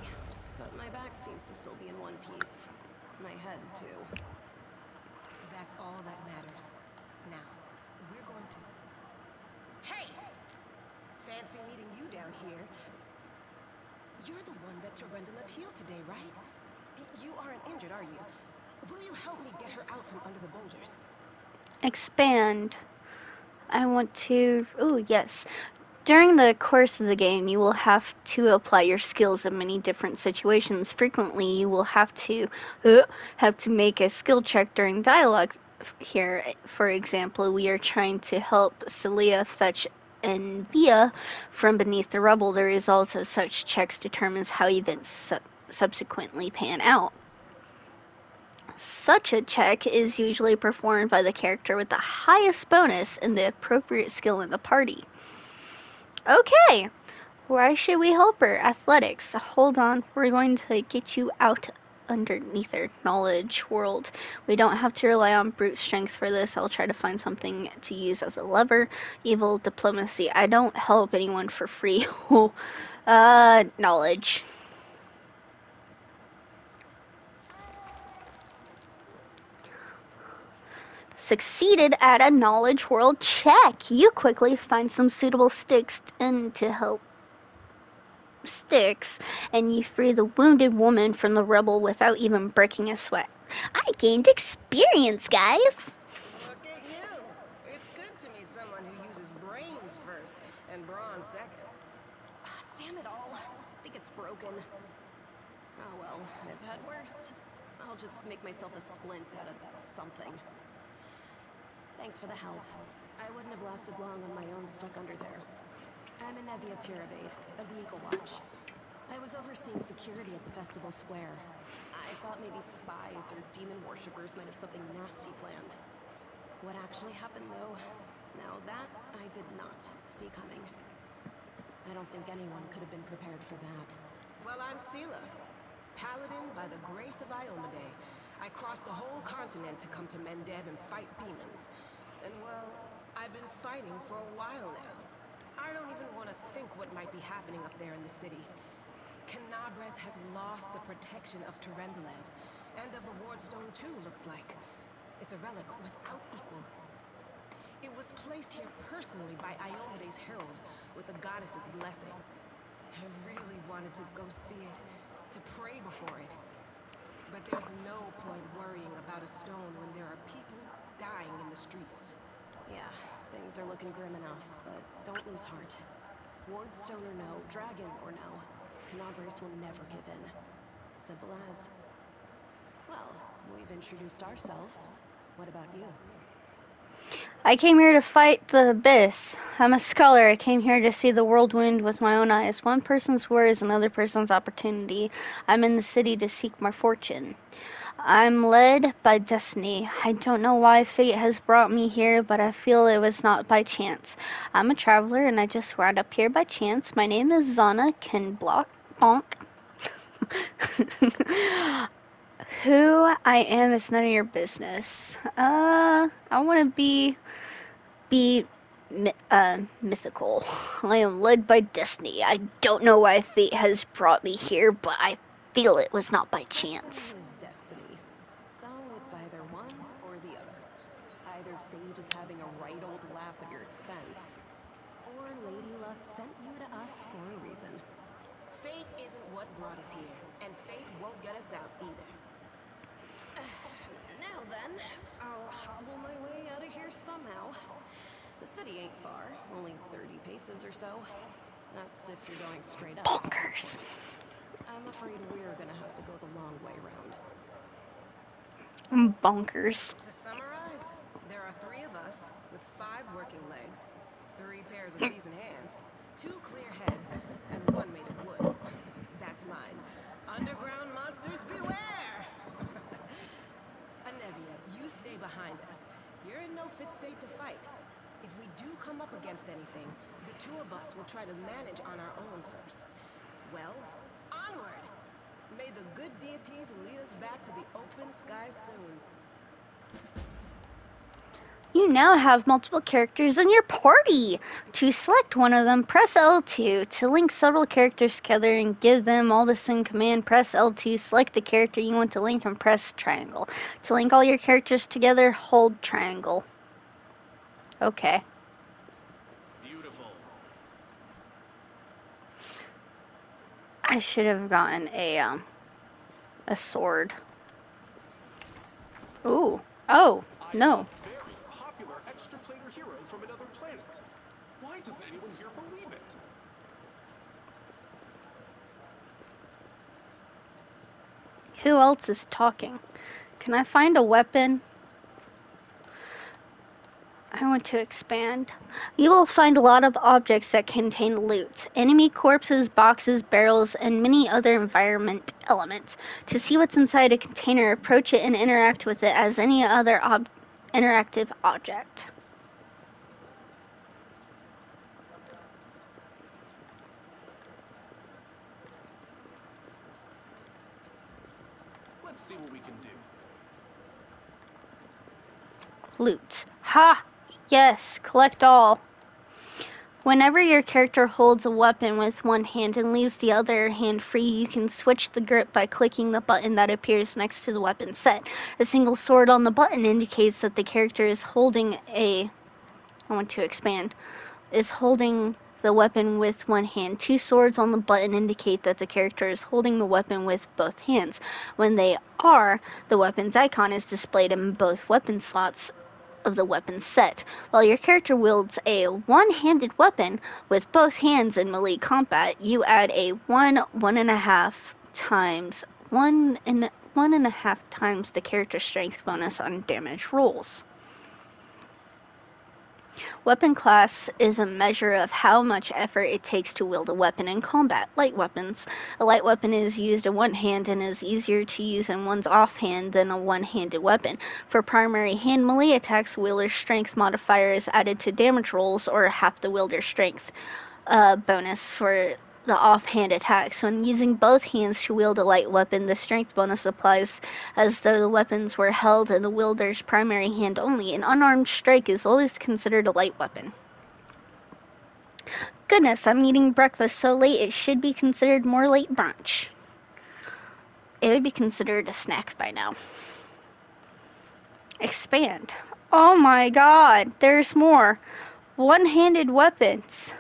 but my back seems to still be in one piece. My head, too. That's all that matters. Now, we're going to... Hey! Fancy meeting you down here. You're the one that Terendaleb healed today, right? You aren't injured, are you? Will you help me get her out from under the boulders? Expand. I want to... Ooh, yes. During the course of the game, you will have to apply your skills in many different situations. Frequently, you will have to make a skill check during dialogue. Here, for example, we are trying to help Celia fetch Envia from beneath the rubble. The results of such checks determines how events subsequently pan out. Such a check is usually performed by the character with the highest bonus and the appropriate skill in the party. Okay, why should we help her? Athletics. Hold on, we're going to get you out underneath her knowledge world. We don't have to rely on brute strength for this. I'll try to find something to use as a lever. Evil diplomacy. I don't help anyone for free. Knowledge. Succeeded at a knowledge world check. You quickly find some suitable sticks and you free the wounded woman from the rubble without even breaking a sweat. I gained experience, guys. Look at you. It's good to meet someone who uses brains first and brawn second. Damn it all. I think it's broken. Oh well, I've had worse. I'll just make myself a splint out of something. Thanks for the help. I wouldn't have lasted long on my own stuck under there. I'm Envia Tirabade, of the Eagle Watch. I was overseeing security at the festival square. I thought maybe spies or demon worshippers might have something nasty planned. What actually happened, though, now that I did not see coming. I don't think anyone could have been prepared for that. Well, I'm Sela, paladin by the grace of Iomedae. I crossed the whole continent to come to Mendev and fight demons. And well, I've been fighting for a while now. I don't even want to think what might be happening up there in the city. Canabres has lost the protection of Terendelev, and of the Wardstone too, looks like. It's a relic without equal. It was placed here personally by Iomedae's herald, with the goddess's blessing. I really wanted to go see it, to pray before it. But there's no point worrying about a stone when there are people dying in the streets. Yeah, things are looking grim enough, but don't lose heart. Wardstone or no, dragon or no, Canabres will never give in. Simple as. Well, we've introduced ourselves. What about you? I came here to fight the abyss. I'm a scholar. I came here to see the whirlwind with my own eyes. One person's word is another person's opportunity. I'm in the city to seek my fortune. I'm led by destiny. I don't know why fate has brought me here, but I feel it was not by chance. I'm a traveler, and I just wound up here by chance. My name is Zana Bonk. Who I am is none of your business. I want to be mythical. I am led by destiny. I don't know why fate has brought me here, but I feel it was not by chance. Destiny is destiny. So it's either one or the other. Either fate is having a right old laugh at your expense, or Lady Luck sent you to us for a reason. Fate isn't what brought us here, and fate won't get us out either. Now then, I'll hobble my way out of here somehow. The city ain't far, only 30 paces or so. That's if you're going straight up. Bonkers. I'm afraid we're gonna have to go the long way round. Bonkers. To summarize, there are 3 of us with 5 working legs, 3 pairs of decent hands, 2 clear heads, and 1 made of wood. That's mine. Underground monsters beware! Envia, you stay behind us. You're in no fit state to fight. If we do come up against anything, the 2 of us will try to manage on our own first. Well, onward! May the good deities lead us back to the open sky soon. You now have multiple characters in your party. To select one of them, press L2. To link several characters together and give them all the same command, press L2. Select the character you want to link and press triangle. To link all your characters together, hold triangle. Okay. Beautiful. I should have gotten a sword. Ooh. Oh, no. Very popular extraplanar hero from another planet. Why doesn't anyone here believe it? Who else is talking? Can I find a weapon? I want to expand. You will find a lot of objects that contain loot. Enemy corpses, boxes, barrels, and many other environment elements. To see what's inside a container, approach it and interact with it as any other interactive object. Let's see what we can do. Loot. Ha! Yes, collect all. Whenever your character holds a weapon with one hand and leaves the other hand free, you can switch the grip by clicking the button that appears next to the weapon set. A single sword on the button indicates that the character is holding I want to expand. Is holding the weapon with one hand. Two swords on the button indicate that the character is holding the weapon with both hands. When they are, the weapon's icon is displayed in both weapon slots of the weapon set. While your character wields a one-handed weapon with both hands in melee combat, you add a one and a half times the character's strength bonus on damage rolls. Weapon class is a measure of how much effort it takes to wield a weapon in combat. Light weapons. A light weapon is used in one hand and is easier to use in one's offhand than a one-handed weapon. For primary hand melee attacks, wielder's strength modifier is added to damage rolls or half the wielder's strength bonus for the offhand attacks. When using both hands to wield a light weapon, the strength bonus applies as though the weapons were held in the wielder's primary hand only. An unarmed strike is always considered a light weapon. Goodness, I'm eating breakfast so late it should be considered more late brunch. It would be considered a snack by now. Expand. Oh my god, there's more. One-handed weapons.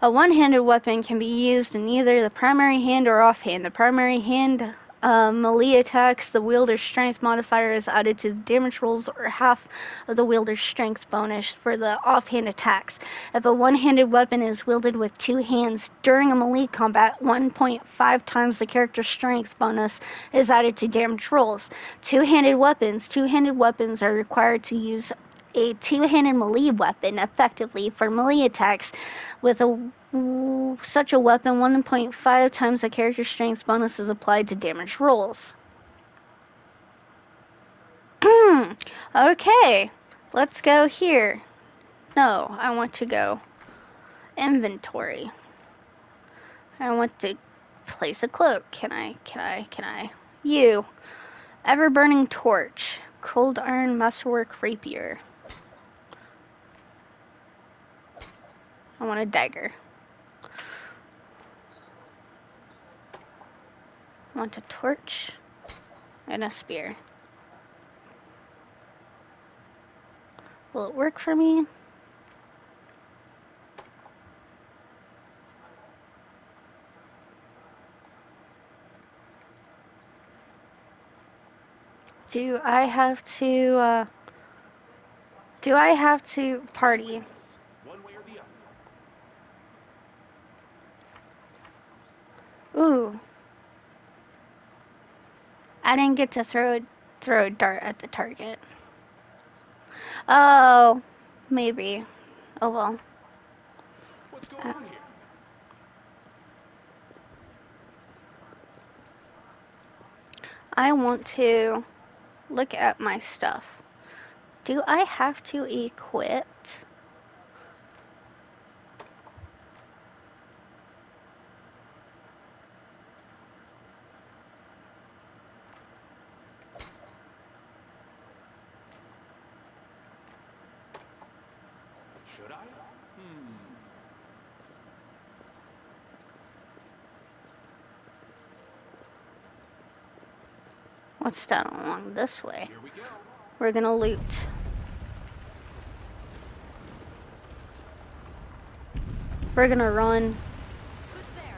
A one-handed weapon can be used in either the primary hand or offhand. The primary hand melee attacks, the wielder's strength modifier is added to the damage rolls or half of the wielder's strength bonus for the offhand attacks. If a one-handed weapon is wielded with two hands during a melee combat, 1.5 times the character's strength bonus is added to damage rolls. Two-handed weapons are required to use a two-handed melee weapon effectively for melee attacks. With such a weapon, 1.5 times the character's strength bonus is applied to damage rolls. Okay, let's go here. No, I want to go inventory. I want to place a cloak. Can I? You. Ever-burning torch. Cold iron masterwork rapier. I want a dagger. I want a torch and a spear. Will it work for me? Do I have to party? One way or the other. Ooh. I didn't get to throw a dart at the target. Oh, maybe. Oh well. What's going on here? I want to look at my stuff. Do I have to equip? Should I? What's down along this way? Here we go. We're gonna loot. We're gonna run. Who's there?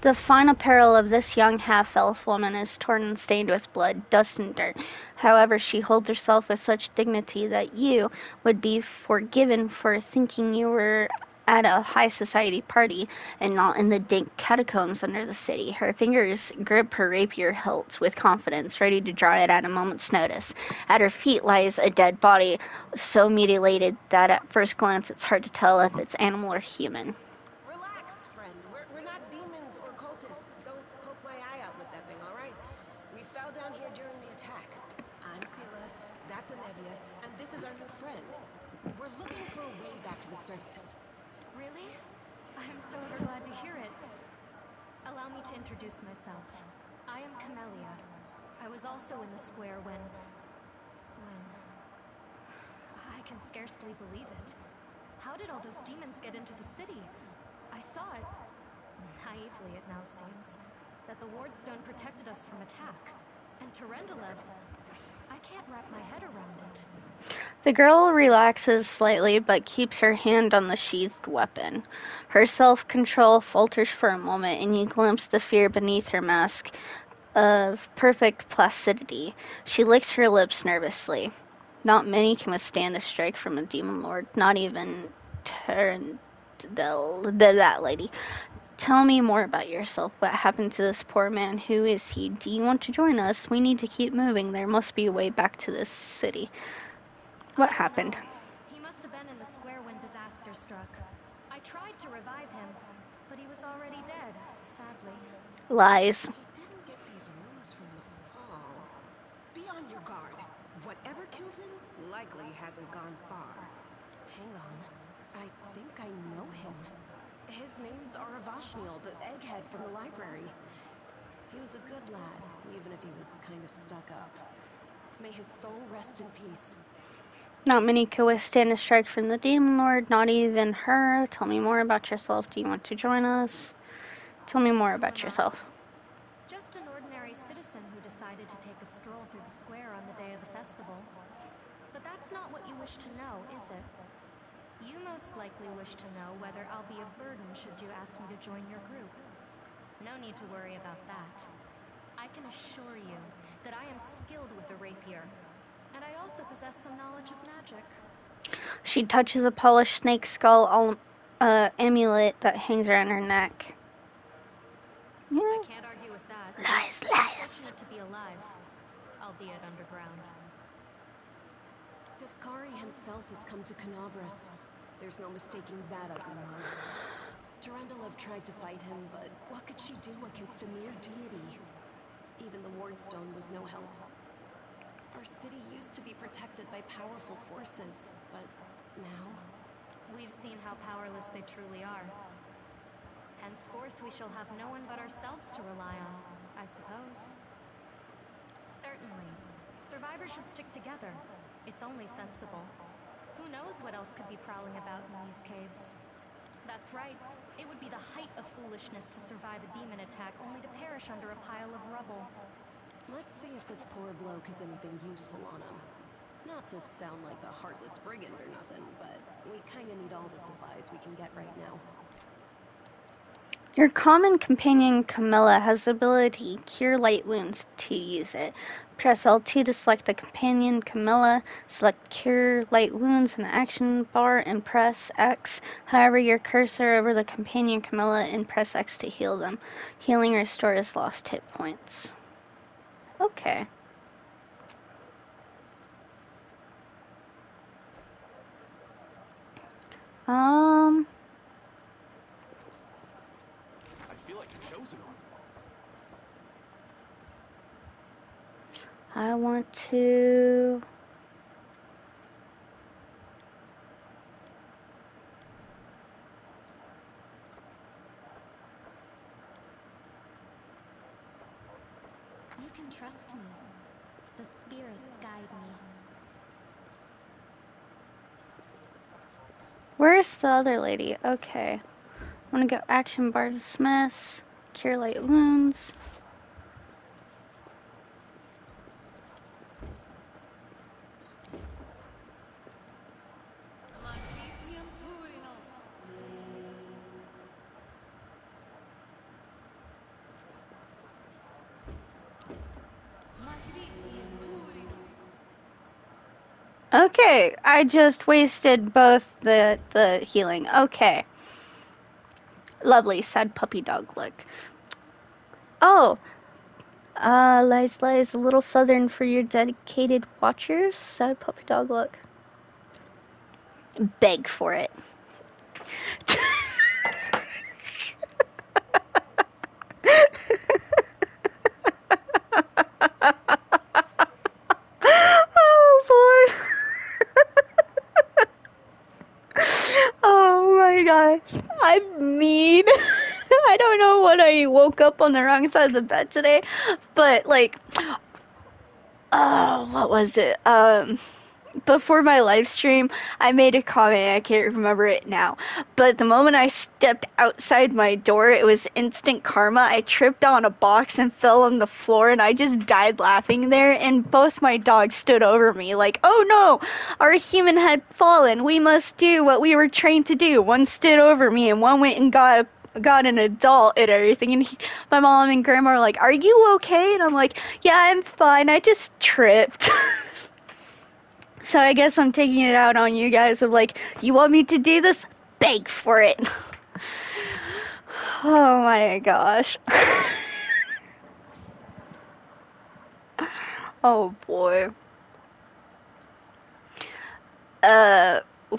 The fine apparel of this young half-elf woman is torn and stained with blood, dust, and dirt. However, she holds herself with such dignity that you would be forgiven for thinking you were at a high society party and not in the dank catacombs under the city. Her fingers grip her rapier hilt with confidence, ready to draw it at a moment's notice. At her feet lies a dead body, so mutilated that at first glance it's hard to tell if it's animal or human. Relax, friend. We're not demons or cultists. Don't poke my eye out with that thing, all right? We fell down here during the attack. I'm Sela, that's Anevia, and this is our new friend. We're looking for a way back to the surface. Really? I'm so ever glad to hear it. Allow me to introduce myself. I am Camellia. I was also in the square when... I can scarcely believe it. How did all those demons get into the city? I thought, naively it now seems, that the Wardstone protected us from attack. And Terendelev, I can't wrap my head around it. The girl relaxes slightly but keeps her hand on the sheathed weapon. Her self-control falters for a moment and you glimpse the fear beneath her mask of perfect placidity. She licks her lips nervously. Not many can withstand a strike from a demon lord, not even that lady. Tell me more about yourself. What happened to this poor man? Who is he? Do you want to join us? We need to keep moving. There must be a way back to this city. What happened? He must have been in the square when disaster struck. I tried to revive him, but he was already dead, sadly. Lies. He didn't get these wounds from the fall. Be on your guard. Whatever killed him likely hasn't gone far. Hang on. I think I know him. His name's Aravashniel, the egghead from the library. He was a good lad, even if he was kind of stuck up. May his soul rest in peace. Not many could withstand a strike from the demon lord, not even her. Tell me more about yourself. Do you want to join us? Tell me more about yourself. Just an ordinary citizen who decided to take a stroll through the square on the day of the festival. But that's not what you wish to know, is it? You most likely wish to know whether I'll be a burden should you ask me to join your group. No need to worry about that. I can assure you that I am skilled with a rapier, and I also possess some knowledge of magic. She touches a polished snake skull amulet that hangs around her neck. Yeah. I can't argue with that. Lies. I'm fortunate to be alive, albeit underground. Daskari himself has come to Canabras. There's no mistaking that ugly mug. Terendelev tried to fight him, but what could she do against a mere deity? Even the Wardstone was no help. Our city used to be protected by powerful forces, but now... We've seen how powerless they truly are. Henceforth, we shall have no one but ourselves to rely on, I suppose. Certainly. Survivors should stick together. It's only sensible. Who knows what else could be prowling about in these caves? That's right. It would be the height of foolishness to survive a demon attack only to perish under a pile of rubble. Let's see if this poor bloke has anything useful on him. Not to sound like a heartless brigand or nothing, but we kinda need all the supplies we can get right now. Your common companion Camilla has the ability Cure Light Wounds to use it. Press L2 to select the companion Camilla, select Cure Light Wounds in the action bar, and press X. However, your cursor over the companion Camilla and press X to heal them. Healing restores lost hit points. Okay. I feel like a chosen one. I want to... You can trust me. The spirits guide me. Where's the other lady? Okay. I'm gonna go action bar dismiss, Cure Light Wounds. Okay, I just wasted both the healing. Okay. Lovely, sad puppy dog look. Oh, lies, a little southern for your dedicated watchers. Sad puppy dog look. Beg for it. Oh boy. Oh my gosh. I'm mean. I don't know what I woke up on the wrong side of the bed today, but like, oh, what was it? Before my live stream, I made a comment, I can't remember it now, but the moment I stepped outside my door, it was instant karma. I tripped on a box and fell on the floor, and I just died laughing there, and both my dogs stood over me like, oh no, our human had fallen, we must do what we were trained to do. One stood over me, and one went and got an adult and everything, and my mom and grandma are like, are you okay? And I'm like, yeah, I'm fine, I just tripped. So I guess I'm taking it out on you guys of like, you want me to do this? Beg for it. Oh my gosh. Oh boy.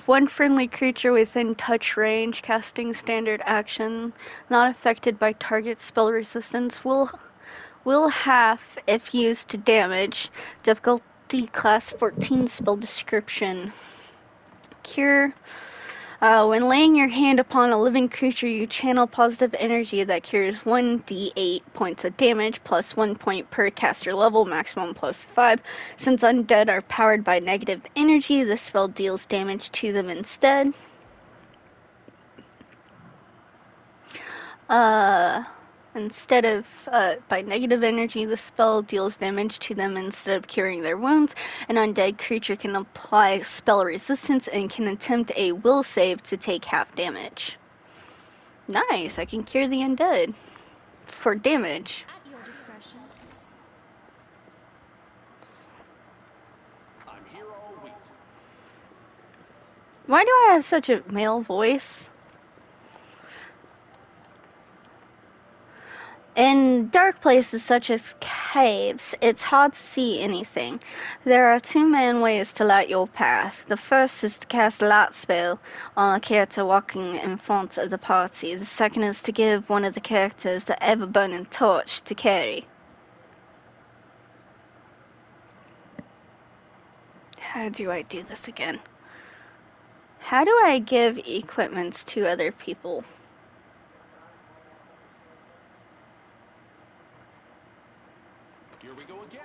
One friendly creature within touch range, casting standard action, not affected by target spell resistance, will half if used to damage. Difficulty class 14, spell description. Cure. When laying your hand upon a living creature, you channel positive energy that cures 1d8 points of damage, plus 1 point per caster level, maximum plus 5. Since undead are powered by negative energy, the spell deals damage to them instead. Instead of by negative energy, the spell deals damage to them instead of curing their wounds. An undead creature can apply spell resistance and can attempt a will save to take half damage. Nice, I can cure the undead for damage. At your discretion. I'm here all week. Why do I have such a male voice? In dark places such as caves, it's hard to see anything. There are two main ways to light your path. The first is to cast a light spell on a character walking in front of the party. The second is to give one of the characters the ever-burning torch to carry. How do I do this again? How do I give equipments to other people? Here we go again.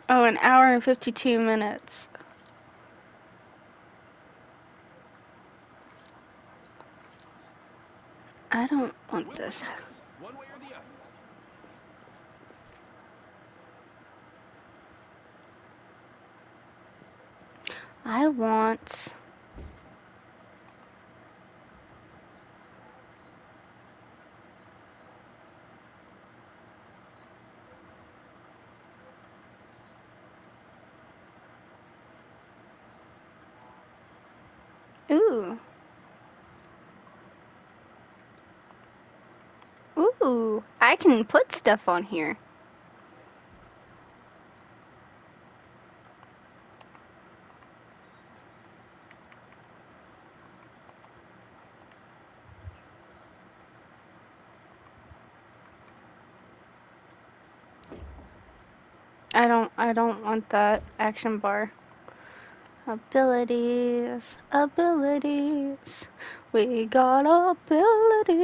Oh, an hour and 52 minutes. I don't want this. One way or the other. I want... Ooh. Ooh, I can put stuff on here. I don't want that action bar. Abilities, abilities. We got abilities.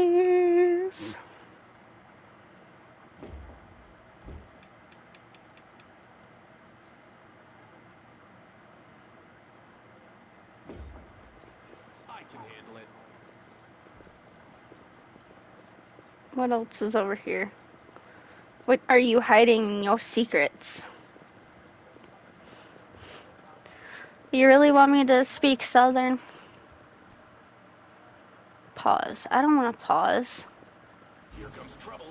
I can handle it. What else is over here? What are you hiding your secrets? You really want me to speak Southern? Pause. I don't want to pause. Here comes trouble.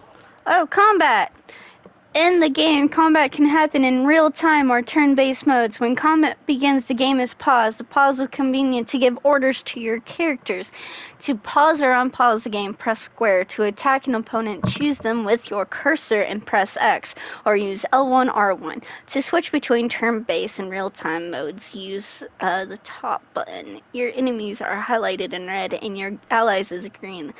Oh, combat! In the game, combat can happen in real-time or turn-based modes. When combat begins, the game is paused. The pause is convenient to give orders to your characters. To pause or unpause the game, press square. To attack an opponent, choose them with your cursor and press X, or use L1, R1. To switch between turn-based and real-time modes, use the top button. Your enemies are highlighted in red and your allies is green.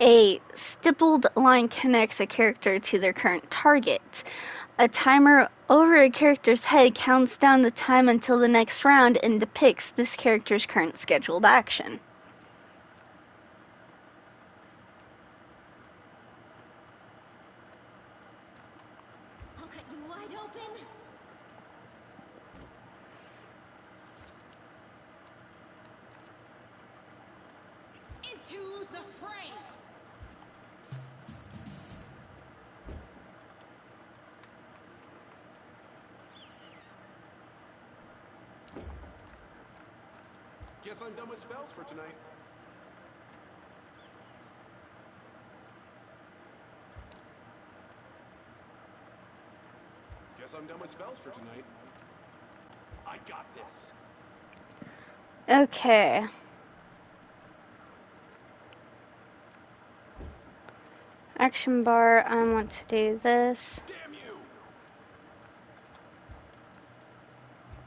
A stippled line connects a character to their current target. A timer over a character's head counts down the time until the next round and depicts this character's current scheduled action. I'll cut you wide open. Into the fray! Guess I'm done with spells for tonight. Guess I'm done with spells for tonight. I got this. Okay. Action bar, I want to do this. Damn you!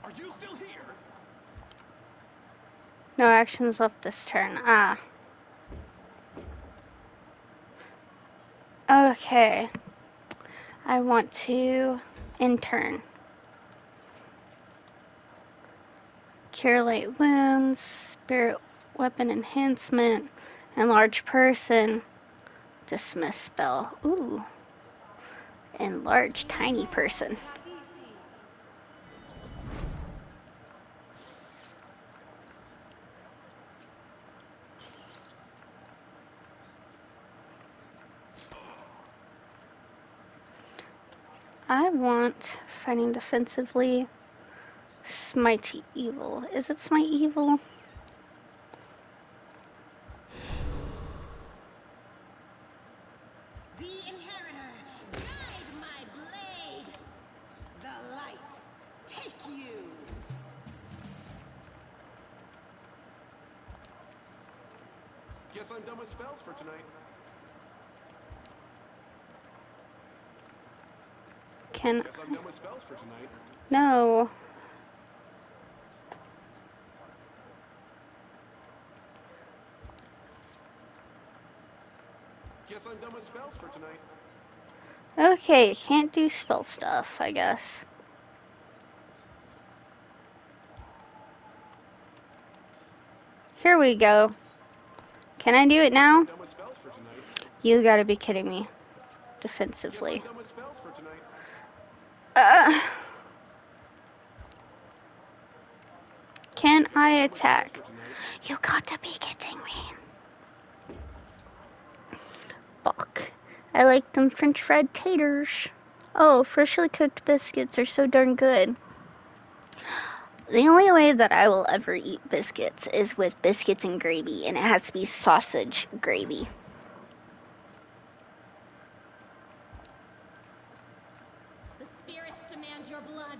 Are you still here? No actions left this turn. Ah. Okay. I want to intern. Cure light wounds, spirit weapon enhancement, enlarge person, dismiss spell. Ooh. Enlarge tiny person. I want fighting defensively. Smite evil. Is it smite evil? The inheritor, guide my blade! The light, take you! Guess I'm done with spells for tonight. Can Guess I'm done with spells for tonight. No. Guess I'm done with spells for tonight. Okay, can't do spell stuff, I guess. Here we go. Can I do it now? Done with spells for tonight. You gotta be kidding me. Guess Defensively. I'm done with spells for tonight. Can I attack? You got to be kidding me. Fuck. I like them French fried taters. Oh, freshly cooked biscuits are so darn good. The only way that I will ever eat biscuits is with biscuits and gravy, and it has to be sausage gravy. The spirits demand your blood.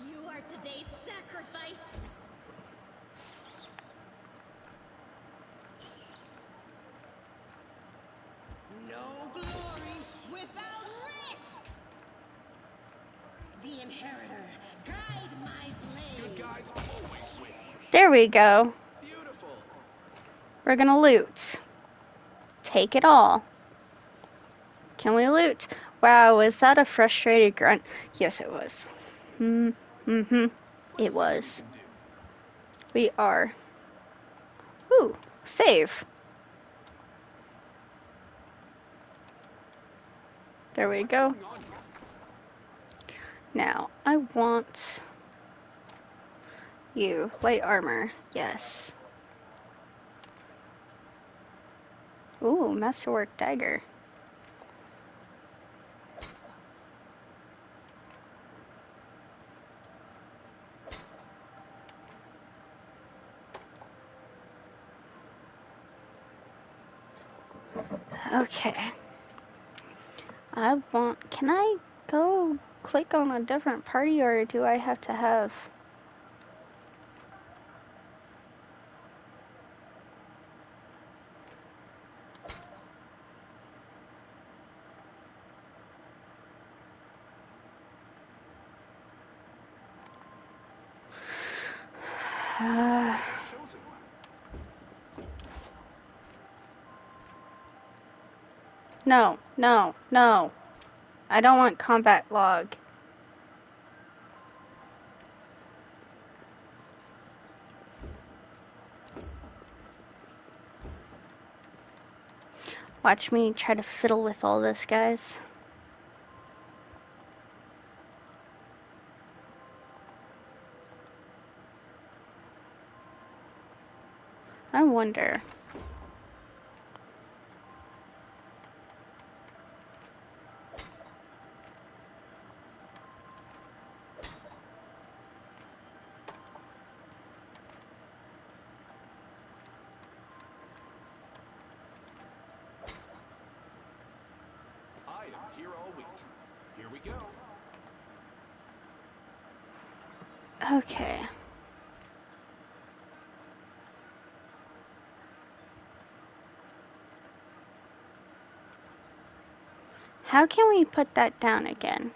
You are today's sacrifice. No glory without risk! The inheritor, guide my blade! Good guys always win. There we go. Beautiful. We're gonna loot. Take it all. Can we loot? Wow, was that a frustrated grunt? Yes, it was. It was. We are. Ooh, save. There we go. Now, I want you. Light armor. Yes. Ooh, masterwork dagger. Okay. Can I go click on a different party, or do I have to have... Chosen one. No, no, no. I don't want combat log. Watch me try to fiddle with all this, guys. I wonder. I am here all week. Here we go. Okay. How can we put that down again?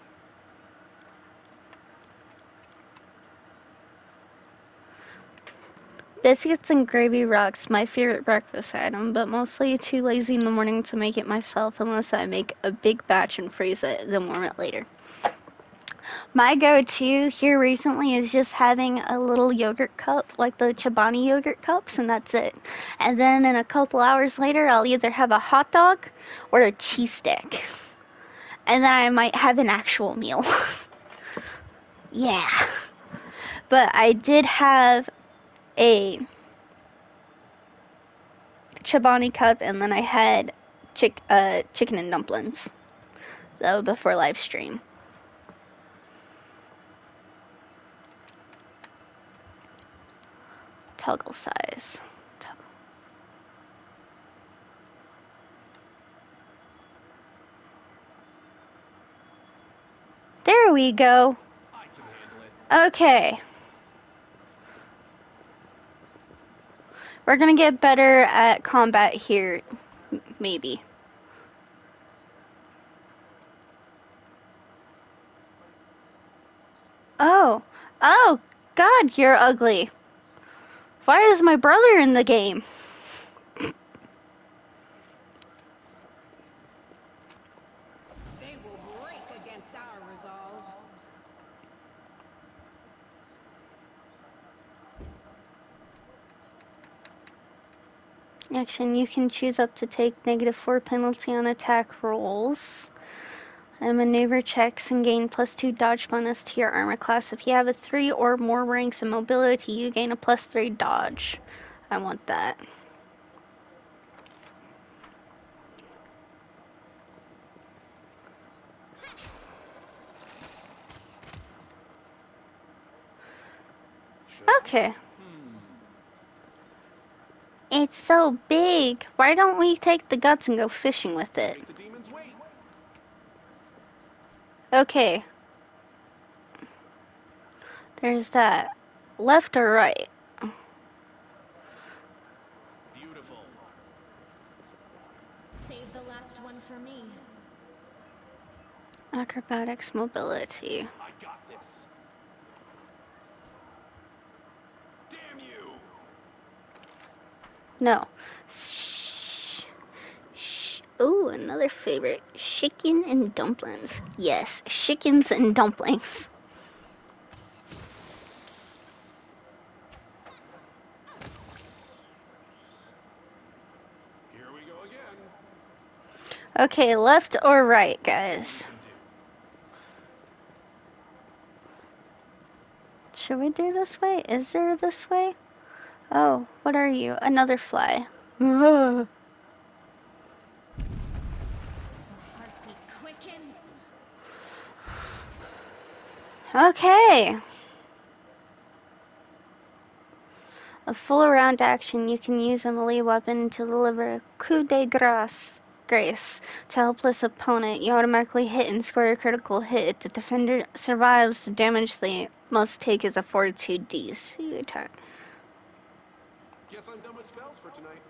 Biscuits and gravy rocks, my favorite breakfast item, but mostly too lazy in the morning to make it myself unless I make a big batch and freeze it, then warm it later. My go-to here recently is just having a little yogurt cup, like the Chobani yogurt cups, and that's it. And then in a couple hours later, I'll either have a hot dog or a cheese stick. And then I might have an actual meal. Yeah. But I did have a Chobani cup, and then I had chicken and dumplings, though, before live stream. Toggle size. Toggle. There we go. I can handle it. Okay. We're gonna get better at combat here, maybe. Oh. Oh, God, you're ugly. Why is my brother in the game? They will break against our resolve. Action, you can choose up to take -4 penalty on attack rolls. And maneuver checks and gain +2 dodge bonus to your armor class. If you have a 3 or more ranks in mobility, you gain a +3 dodge. I want that. Okay. It's so big. Why don't we take the guts and go fishing with it? Make the demons wait. Okay. There's that. Left or right? Beautiful. Save the last one for me. Acrobatics, mobility. I got this. Damn you. No. Ooh, another favorite. Chicken and dumplings. Yes, chickens and dumplings. Here we go again. Okay, left or right, guys? Should we do this way? Is there this way? Oh, what are you? Another fly. The heartbeat quickens. Okay. A full round action. You can use a melee weapon to deliver a coup de grace grace. To helpless opponent, you automatically hit and score a critical hit. If the defender survives, the damage they must take is a Fortitude DC attack. Guess I'm done with spells for tonight.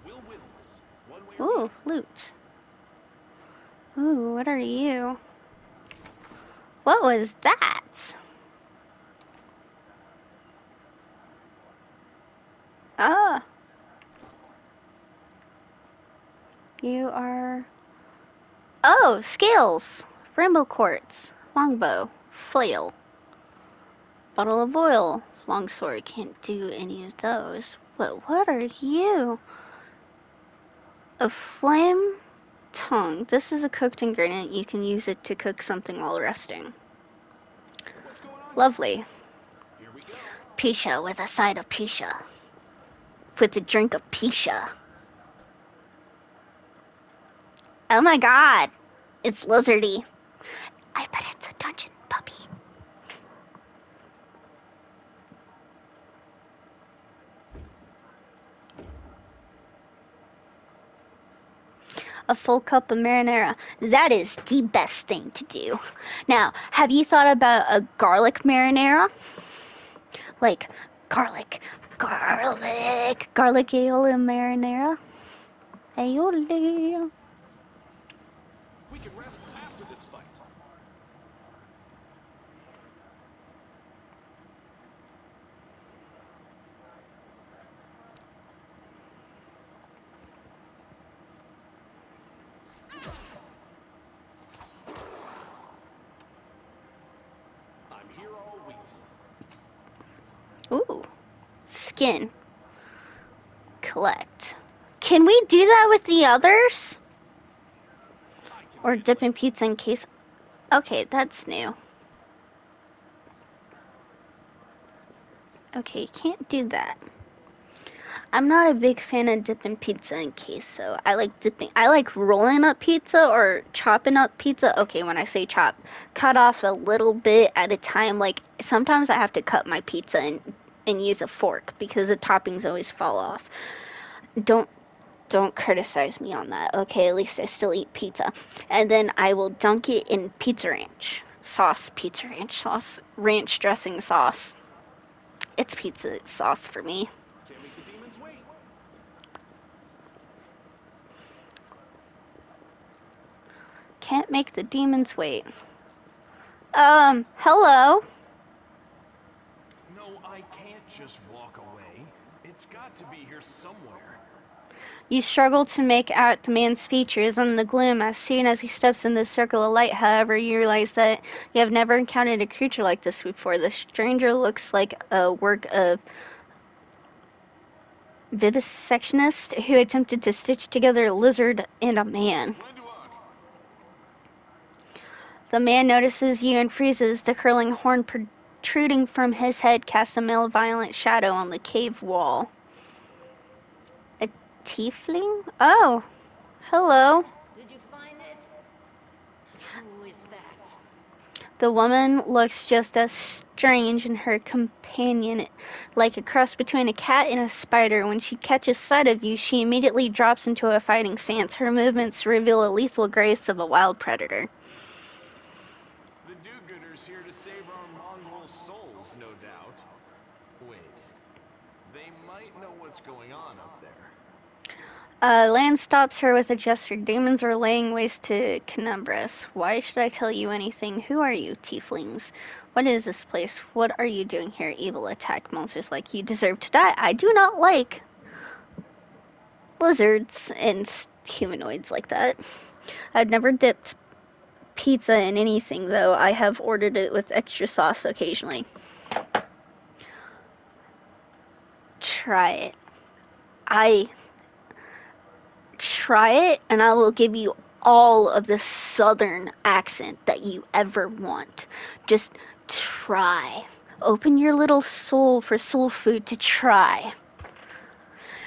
We'll win this, one way or the Ooh, other. loot. Ooh, what are you? What was that? Ah. You are... Oh, skills! Rainbow quartz, longbow, flail, bottle of oil, longsword. Can't do any of those. But what are you? A flame tongue. This is a cooked ingredient. You can use it to cook something while resting. What's going on? Lovely. Here we go. Pisha with a side of pisha. With a drink of pisha. Oh my god! It's lizardy. I bet it's a dungeon puppy. A full cup of marinara. That is the best thing to do. Now, have you thought about a garlic marinara? Like garlic aioli marinara. Aioli. We can rest after this fight. I'm here all week. Ooh, skin. Collect. Can we do that with the others? Or dipping pizza in case... Okay, that's new. Okay, can't do that. I'm not a big fan of dipping pizza in queso. I like rolling up pizza or chopping up pizza. Okay, when I say chop, cut off a little bit at a time. Like, sometimes I have to cut my pizza and use a fork because the toppings always fall off. Don't criticize me on that, okay? At least I still eat pizza. And then I will dunk it in pizza ranch sauce, ranch dressing sauce. It's pizza sauce for me. Can't make the demons wait. Can't make the demons wait. Hello? No, I can't just walk away. It's got to be here somewhere. You struggle to make out the man's features in the gloom. As soon as he steps in the circle of light, however, you realize that you have never encountered a creature like this before. The stranger looks like a work of vivisectionist who attempted to stitch together a lizard and a man. The man notices you and freezes. The curling horn protruding from his head casts a malevolent shadow on the cave wall. A tiefling? Oh, hello. Did you find it? Who is that? The woman looks just as strange and her companion, like a cross between a cat and a spider. When she catches sight of you, she immediately drops into a fighting stance. Her movements reveal a lethal grace of a wild predator. The do-gooders here to save our mongrel souls, no doubt. Wait, they might know what's going on up there. Lan stops her with a gesture. Demons are laying waste to Canumbras. Why should I tell you anything? Who are you, tieflings? What is this place? What are you doing here? Evil attack monsters like you deserve to die. I do not like lizards and humanoids like that. I've never dipped pizza in anything, though. I have ordered it with extra sauce occasionally. Try it. Try it, and I will give you all of the southern accent that you ever want. Just try. Open your little soul for soul food to try.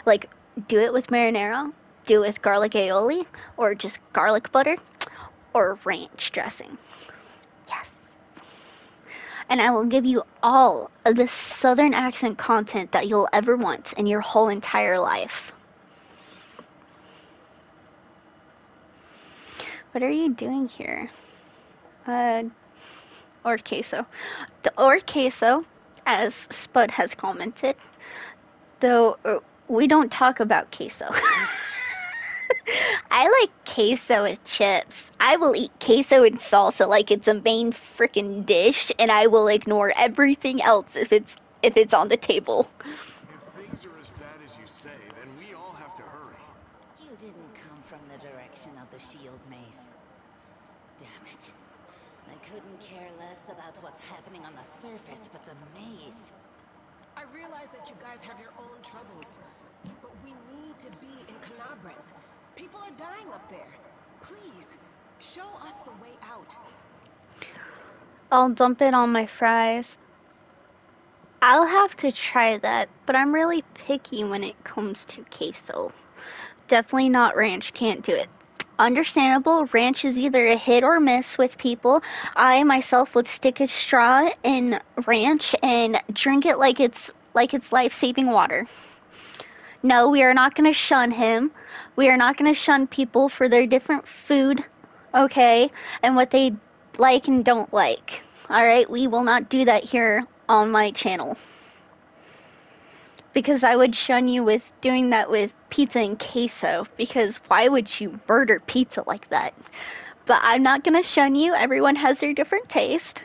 Like, do it with marinara. do with garlic aioli, or just garlic butter, or ranch dressing. Yes. And I will give you all of the southern accent content that you'll ever want in your whole entire life. What are you doing here? Or queso. The or queso, as Spud has commented, though we don't talk about queso. I like queso with chips. I will eat queso and salsa like it's a main freaking dish, and I will ignore everything else if it's on the table. If things are as bad as you say, then we all have to hurry. You didn't come from the direction of the shield maze. Damn it. I couldn't care less about what's happening on the surface, but the maze. I realize that you guys have your own troubles, but we need to be in Canabres. People are dying up there. Please, show us the way out. I'll dump it on my fries. I'll have to try that, but I'm really picky when it comes to queso. Definitely not ranch, can't do it. Understandable, ranch is either a hit or miss with people. I myself would stick a straw in ranch and drink it like it's life-saving water. No, we are not going to shun him. We are not going to shun people for their different food, okay, and what they like and don't like. Alright, we will not do that here on my channel. Because I would shun you with doing that with pizza and queso, because why would you murder pizza like that? But I'm not going to shun you. Everyone has their different taste.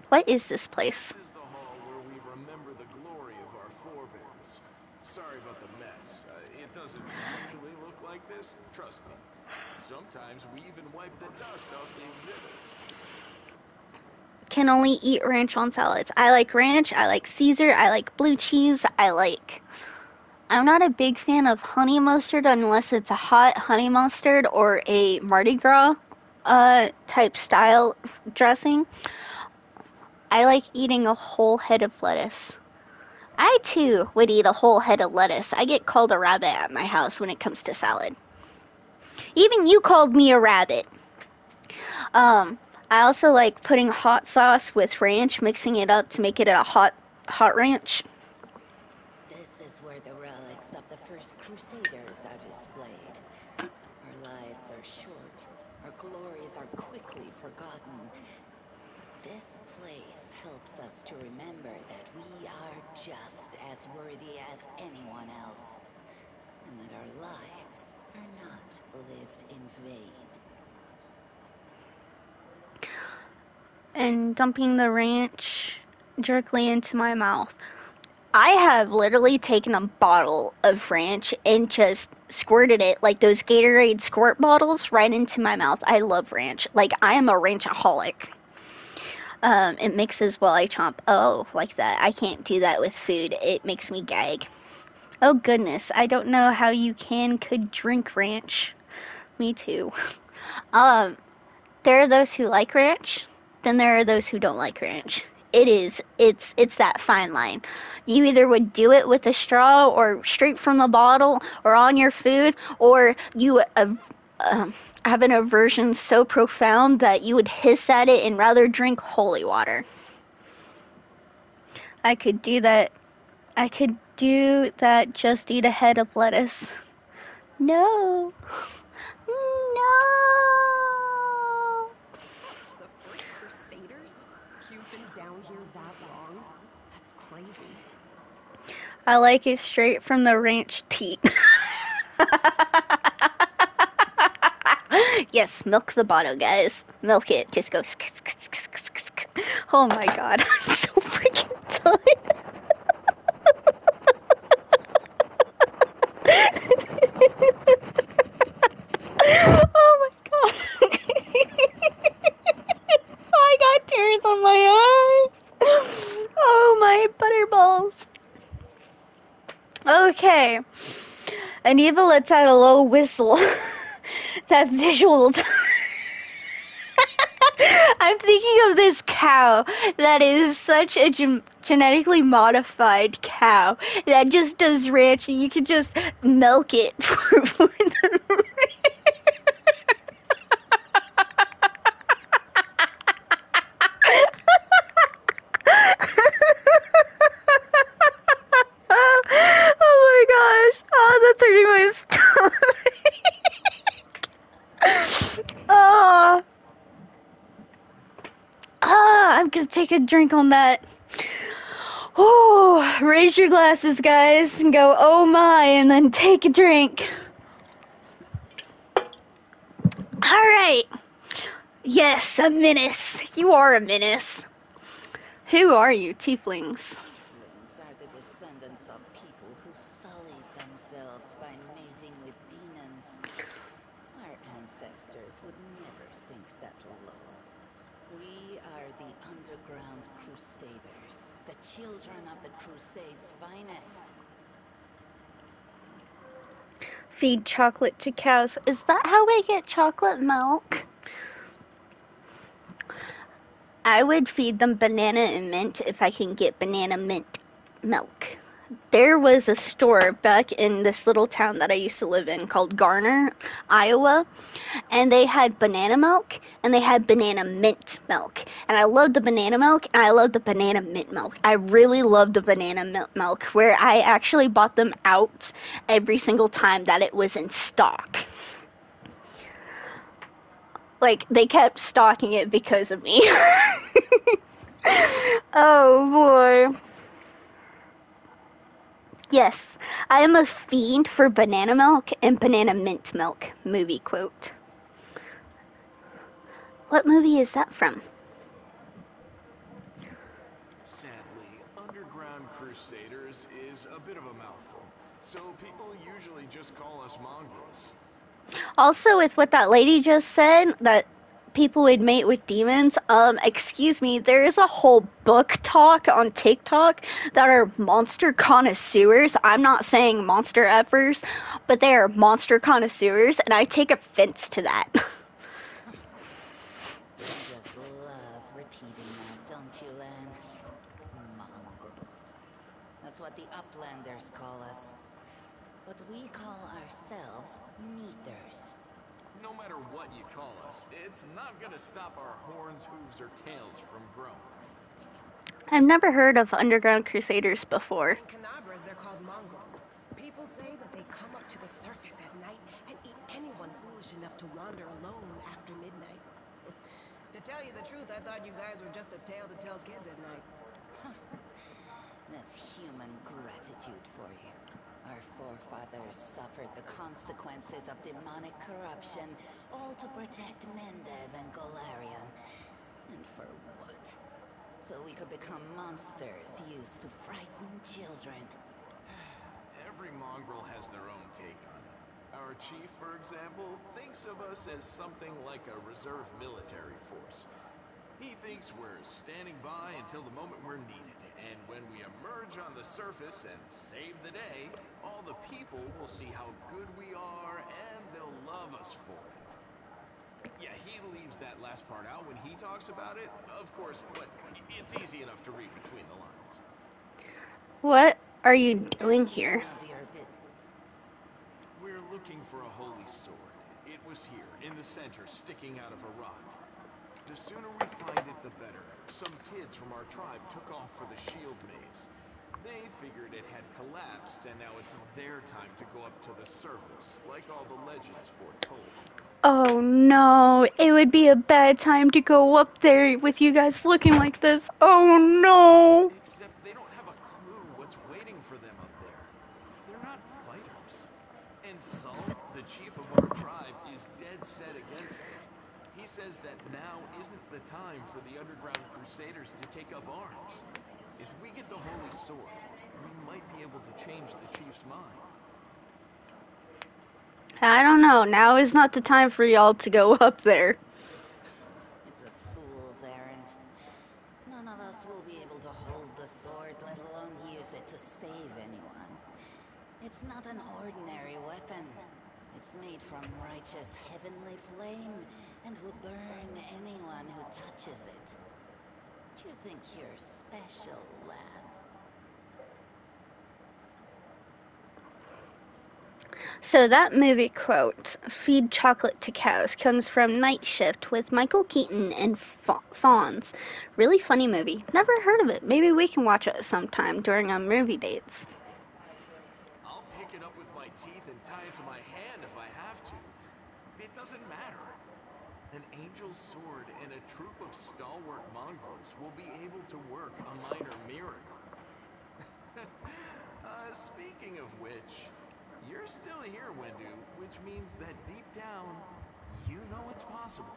What is this place? This is the hall where we remember the glory of our forebears. Sorry about the mess. It doesn't usually look like this, trust me. Sometimes we even wipe the dust off the exhibits. Can only eat ranch on salads. I like ranch, I like Caesar, I like blue cheese, I'm not a big fan of honey mustard unless it's a hot honey mustard or a Mardi Gras type style dressing. I like eating a whole head of lettuce. I too would eat a whole head of lettuce. I get called a rabbit at my house when it comes to salad. Even you called me a rabbit. I also like putting hot sauce with ranch, mixing it up to make it a hot ranch. This is where the relics of the first Crusaders are displayed. Our lives are short. Our glories are quickly forgotten. This place helps us to remember that we are just as worthy as anyone else, and that our lives are not lived in vain. And dumping the ranch directly into my mouth. I have literally taken a bottle of ranch and just squirted it, like those Gatorade squirt bottles, right into my mouth. I love ranch. Like, I am a ranchaholic. It mixes while I chomp. Oh, like that. I can't do that with food. It makes me gag. Oh goodness, I don't know how you could drink ranch. Me too. There are those who like ranch, then there are those who don't like ranch. It's that fine line. You either would do it with a straw or straight from the bottle or on your food, or you have an aversion so profound that you would hiss at it and rather drink holy water. I could do that. Just eat a head of lettuce. No. No. The first Crusaders? You've been down here that long? That's crazy. I like it straight from the ranch teat. Yes, milk the bottle, guys. Milk it. Just go. Oh my god, I'm so freaking tired. Oh my god. I got tears on my eyes. Oh my butterballs. Okay. Aniva lets out a low whistle. That visual. I'm thinking of this cow that is such a genetically modified cow that just does ranch, and you can just milk it for the oh my gosh. Oh, that's hurting my stomach. Oh. I'm gonna take a drink on that. Oh, raise your glasses, guys, and go, oh my, and then take a drink. Alright. Yes, a menace. You are a menace. Who are you, tieflings? Tieflings are the descendants of people who sullied themselves by mating with demons. Our ancestors would never sink that low. We are the underground crusaders, the children of the Crusade's finest. Feed chocolate to cows. Is that how we get chocolate milk? I would feed them banana and mint if I can get banana mint milk. There was a store back in this little town that I used to live in called Garner, Iowa, and they had banana milk and they had banana mint milk. And I loved the banana milk and I loved the banana mint milk. I really loved the banana milk, where I actually bought them out every single time that it was in stock. Like, they kept stocking it because of me. Oh boy. Yes, I am a fiend for banana milk and banana mint milk. Movie quote. What movie is that from? Sadly, Underground Crusaders is a bit of a mouthful, so people usually just call us mongrels. Also, with what that lady just said, that people would mate with demons, excuse me, there is a whole book talk on TikTok that are monster connoisseurs. I'm not saying monster effers, but they are monster connoisseurs, and I take offense to that. You just love repeating that, don't you, Lan? Mongrels. That's what the Uplanders call us. But we call ourselves Neathers. No matter what you call us, it's not gonna stop our horns, hooves, or tails from growing. I've never heard of Underground Crusaders before. In Canabras, they're called mongrels. People say that they come up to the surface at night and eat anyone foolish enough to wander alone after midnight. To tell you the truth, I thought you guys were just a tale to tell kids at night. That's human gratitude for you. Our forefathers suffered the consequences of demonic corruption, all to protect Mendev and Golarion. And for what? So we could become monsters used to frighten children. Every mongrel has their own take on it. Our chief, for example, thinks of us as something like a reserve military force. He thinks we're standing by until the moment we're needed, and when we emerge on the surface and save the day, all the people will see how good we are, and they'll love us for it. Yeah, he leaves that last part out when he talks about it, of course, but it's easy enough to read between the lines. What are you doing here? We're looking for a holy sword. It was here, in the center, sticking out of a rock. The sooner we find it, the better. Some kids from our tribe took off for the shield maze. They figured it had collapsed, and now it's their time to go up to the surface, like all the legends foretold. Oh no, it would be a bad time to go up there with you guys looking like this. Oh no. Except they don't have a clue what's waiting for them up there. They're not fighters. And Saul, the chief of our tribe, is dead set against it. He says that now isn't the time for the Underground Crusaders to take up arms. If we get the Holy Sword, we might be able to change the chief's mind. I don't know. Now is not the time for y'all to go up there. It's a fool's errand. None of us will be able to hold the sword, let alone use it to save anyone. It's not an ordinary weapon. It's made from righteous heavenly flame and will burn anyone who touches it. Do you think you're special, lad? So that movie quote, "Feed chocolate to cows," comes from Night Shift with Michael Keaton and Fonz. Really funny movie. Never heard of it. Maybe we can watch it sometime during our movie dates. I'll pick it up with my teeth and tie it to my hand if I have to. It doesn't matter. An angel's sword and a troop of stalwart mongrels will be able to work a minor miracle. Speaking of which, you're still here, Wendu, which means that deep down, you know it's possible.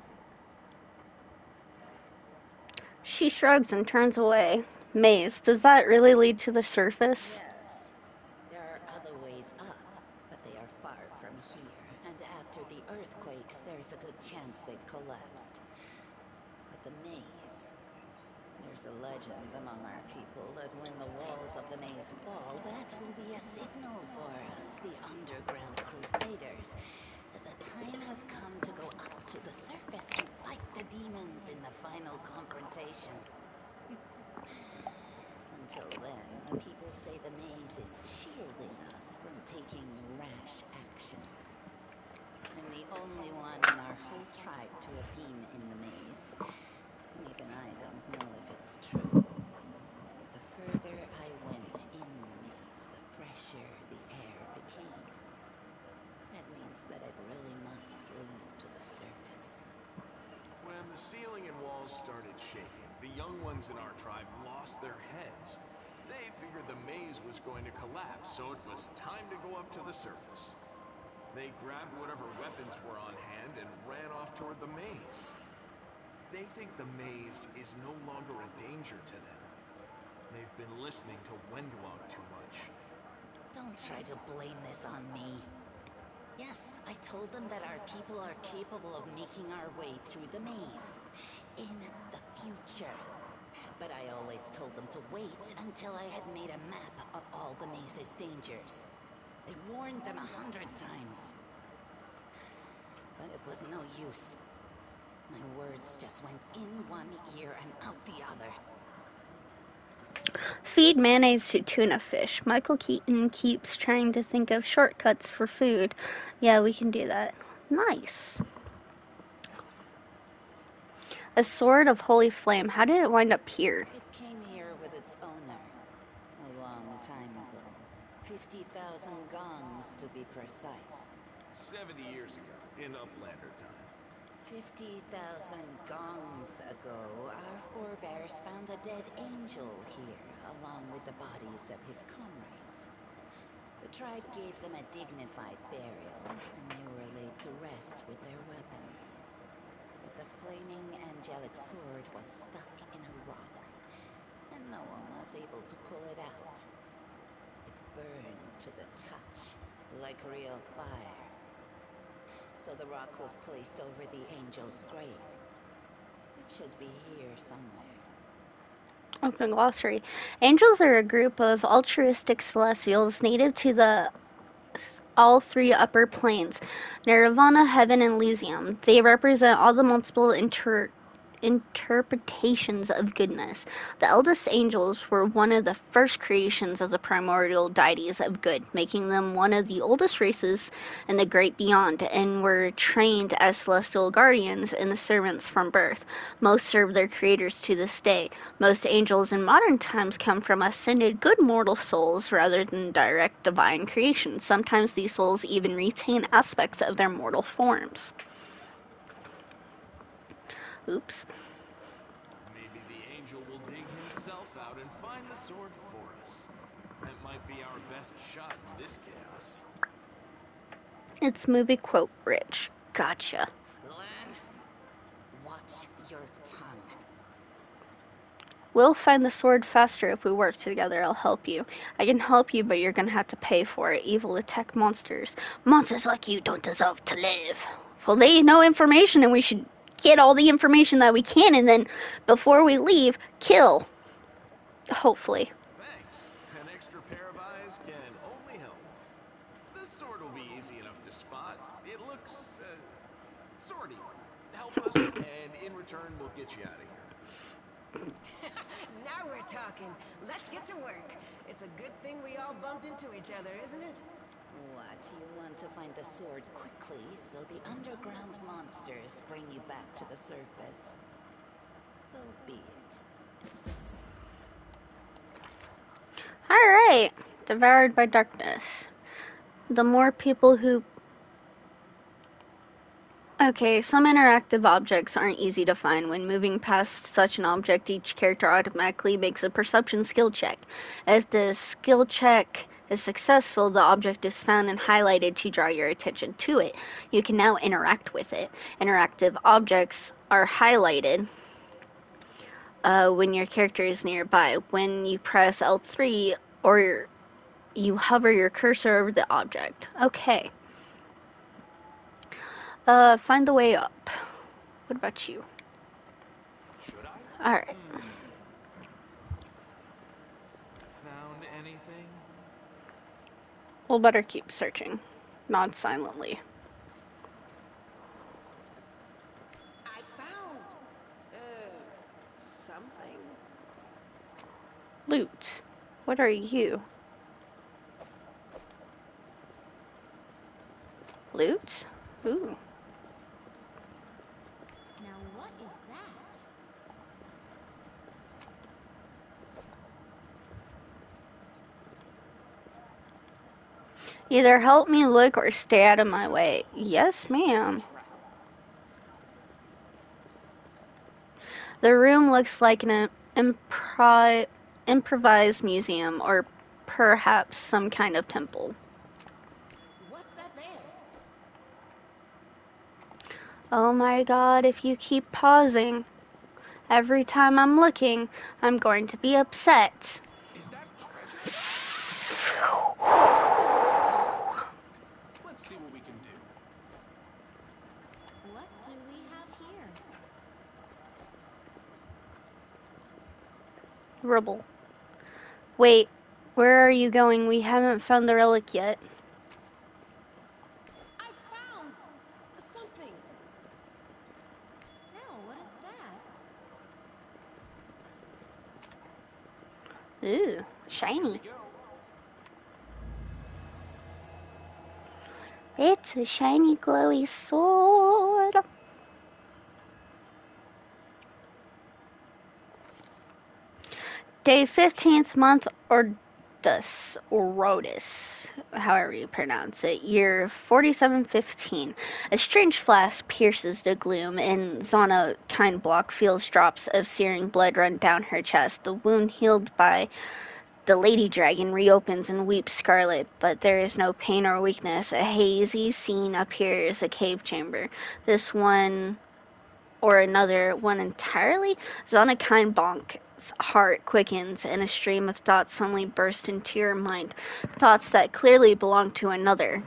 She shrugs and turns away. Maze, does that really lead to the surface? Yes. There are other ways up, but they are far from here. And after the earthquakes, there's a good chance they've collapsed. But the maze... There's a legend among our people that when the walls of the maze fall, that will be a signal for us, the underground crusaders. The time has come to go up to the surface and fight the demons in the final confrontation. Until then, the people say the maze is shielding us from taking rash actions. I'm the only one in our whole tribe to have been in the maze. And even I don't know if it's true. The further I went in the maze, the fresher the air became. That means that it really must lead to the surface. When the ceiling and walls started shaking, the young ones in our tribe lost their heads. They figured the maze was going to collapse, so it was time to go up to the surface. They grabbed whatever weapons were on hand and ran off toward the maze. They think the maze is no longer a danger to them. They've been listening to Wendwog too much. Don't try to blame this on me. Yes, I told them that our people are capable of making our way through the maze. In the future. But I always told them to wait until I had made a map of all the maze's dangers. I warned them 100 times. But it was no use. My words just went in one ear and out the other. Feed mayonnaise to tuna fish. Michael Keaton keeps trying to think of shortcuts for food. Yeah, we can do that. Nice. A sword of holy flame. How did it wind up here? It came here with its owner. A long time ago. 50,000 gongs to be precise. 70 years ago, in Uplander time. 50,000 gongs ago, our forebears found a dead angel here, along with the bodies of his comrades. The tribe gave them a dignified burial, and they were laid to rest with their weapons. But the flaming angelic sword was stuck in a rock, and no one was able to pull it out. It burned to the touch, like real fire. So the rock was placed over the angel's grave. It should be here somewhere. Open glossary. Angels are a group of altruistic celestials native to all three upper planes, Nirvana, Heaven, and Elysium. They represent all the multiple interpretations of goodness. The eldest angels were one of the first creations of the primordial deities of good, making them one of the oldest races in the great beyond, and were trained as celestial guardians and the servants from birth. Most serve their creators to this day. Most angels in modern times come from ascended good mortal souls rather than direct divine creation. Sometimes these souls even retain aspects of their mortal forms. Oops. Maybe the angel will dig himself out and find the sword for us. That might be our best shot in this chaos. It's movie quote rich. Gotcha. Lan, watch your tongue. We'll find the sword faster if we work together. I'll help you. I can help you, but you're gonna have to pay for it. Evil attack monsters. Monsters like you don't deserve to live. Well, they know information, and we should get all the information that we can, and then, before we leave, kill. Hopefully. Thanks. An extra pair of eyes can only help. This sword will be easy enough to spot. It looks, swordy. Help us, and in return, we'll get you out of here. Now we're talking. Let's get to work. It's a good thing we all bumped into each other, isn't it? What? you want to find the sword quickly so the underground monsters bring you back to the surface. So be it. Alright. Devoured by darkness. The more people who... Okay, some interactive objects aren't easy to find. When moving past such an object, each character automatically makes a perception skill check. If the skill check is successful, the object is found and highlighted to draw your attention to it. You can now interact with it. Interactive objects are highlighted when your character is nearby. When you press L3 or you hover your cursor over the object. Okay. Find the way up. What about you? Should I? Alright. Found anything? We'll better keep searching. Nod silently. I found, something. Loot. What are you? Loot? Ooh. Now what is that? Either help me look or stay out of my way. Yes, ma'am. The room looks like an improvised museum or perhaps some kind of temple. What's that there? Oh my god, if you keep pausing every time I'm looking, I'm going to be upset. Is that treasure? Let's see what we can do. What do we have here? Rubble. Wait, where are you going? We haven't found the relic yet. I found something. No, what is that? Ooh, shiny. It's a shiny, glowy sword. Day 15th, month Rodus, however you pronounce it, year 4715. A strange flash pierces the gloom, and Zana Kindblock feels drops of searing blood run down her chest. The wound healed by the lady dragon reopens and weeps scarlet, but there is no pain or weakness. A hazy scene appears, a cave chamber. This one or another one entirely? Zana Kindbonk's heart quickens, and a stream of thoughts suddenly bursts into your mind. Thoughts that clearly belong to another.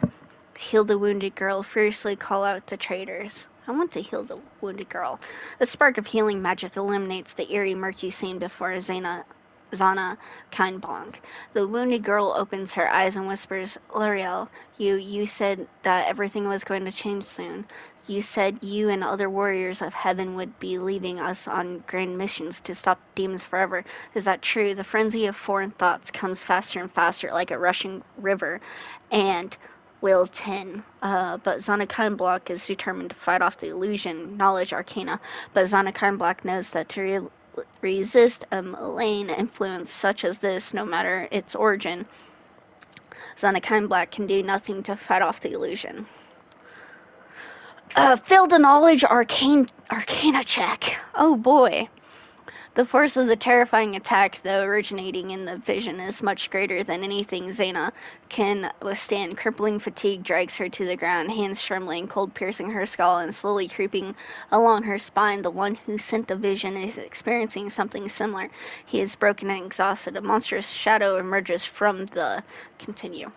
Heal the wounded girl, fiercely call out the traitors. I want to heal the wounded girl. A spark of healing magic illuminates the eerie, murky scene before Zana Kindbonk. The wounded girl opens her eyes and whispers, L'Oreal, you said that everything was going to change soon. You said you and other warriors of heaven would be leaving us on grand missions to stop demons forever. Is that true? The frenzy of foreign thoughts comes faster and faster like a rushing river, and will 10. But Zana Kindblock is determined to fight off the illusion, knowledge, arcana. But Zana Kindblock knows that to resist a malign influence such as this, no matter its origin, Zana Kindblock can do nothing to fight off the illusion. Fail the knowledge arcana check. Oh boy. The force of the terrifying attack, though originating in the vision, is much greater than anything Zana can withstand. Crippling fatigue drags her to the ground, hands trembling, cold piercing her skull and slowly creeping along her spine. The one who sent the vision is experiencing something similar. He is broken and exhausted. A monstrous shadow emerges from the... Continue.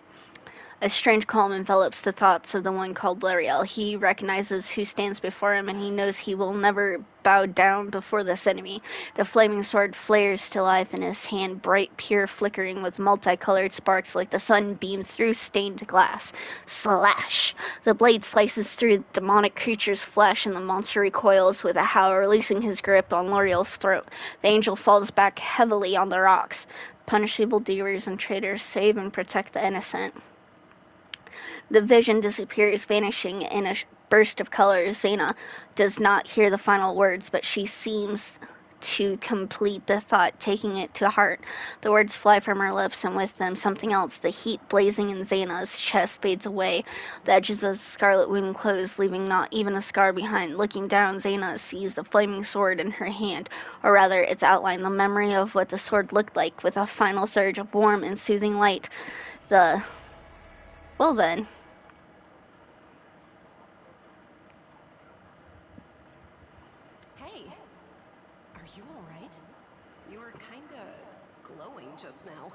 A strange calm envelops the thoughts of the one called L'Oreal. He recognizes who stands before him, and he knows he will never bow down before this enemy. The flaming sword flares to life in his hand, bright, pure, flickering with multicolored sparks like the sun beamed through stained glass. Slash! The blade slices through the demonic creature's flesh, and the monster recoils with a howl, releasing his grip on L'Oreal's throat. The angel falls back heavily on the rocks. Punish evildoers and traitors, save and protect the innocent. The vision disappears, vanishing in a burst of color. Zaina does not hear the final words, but she seems to complete the thought, taking it to heart. The words fly from her lips, and with them something else. The heat blazing in Zaina's chest fades away. The edges of the scarlet wound close, leaving not even a scar behind. Looking down, Zaina sees the flaming sword in her hand, or rather its outline, the memory of what the sword looked like, with a final surge of warm and soothing light. Well then. Hey, are you alright? You were kinda glowing just now.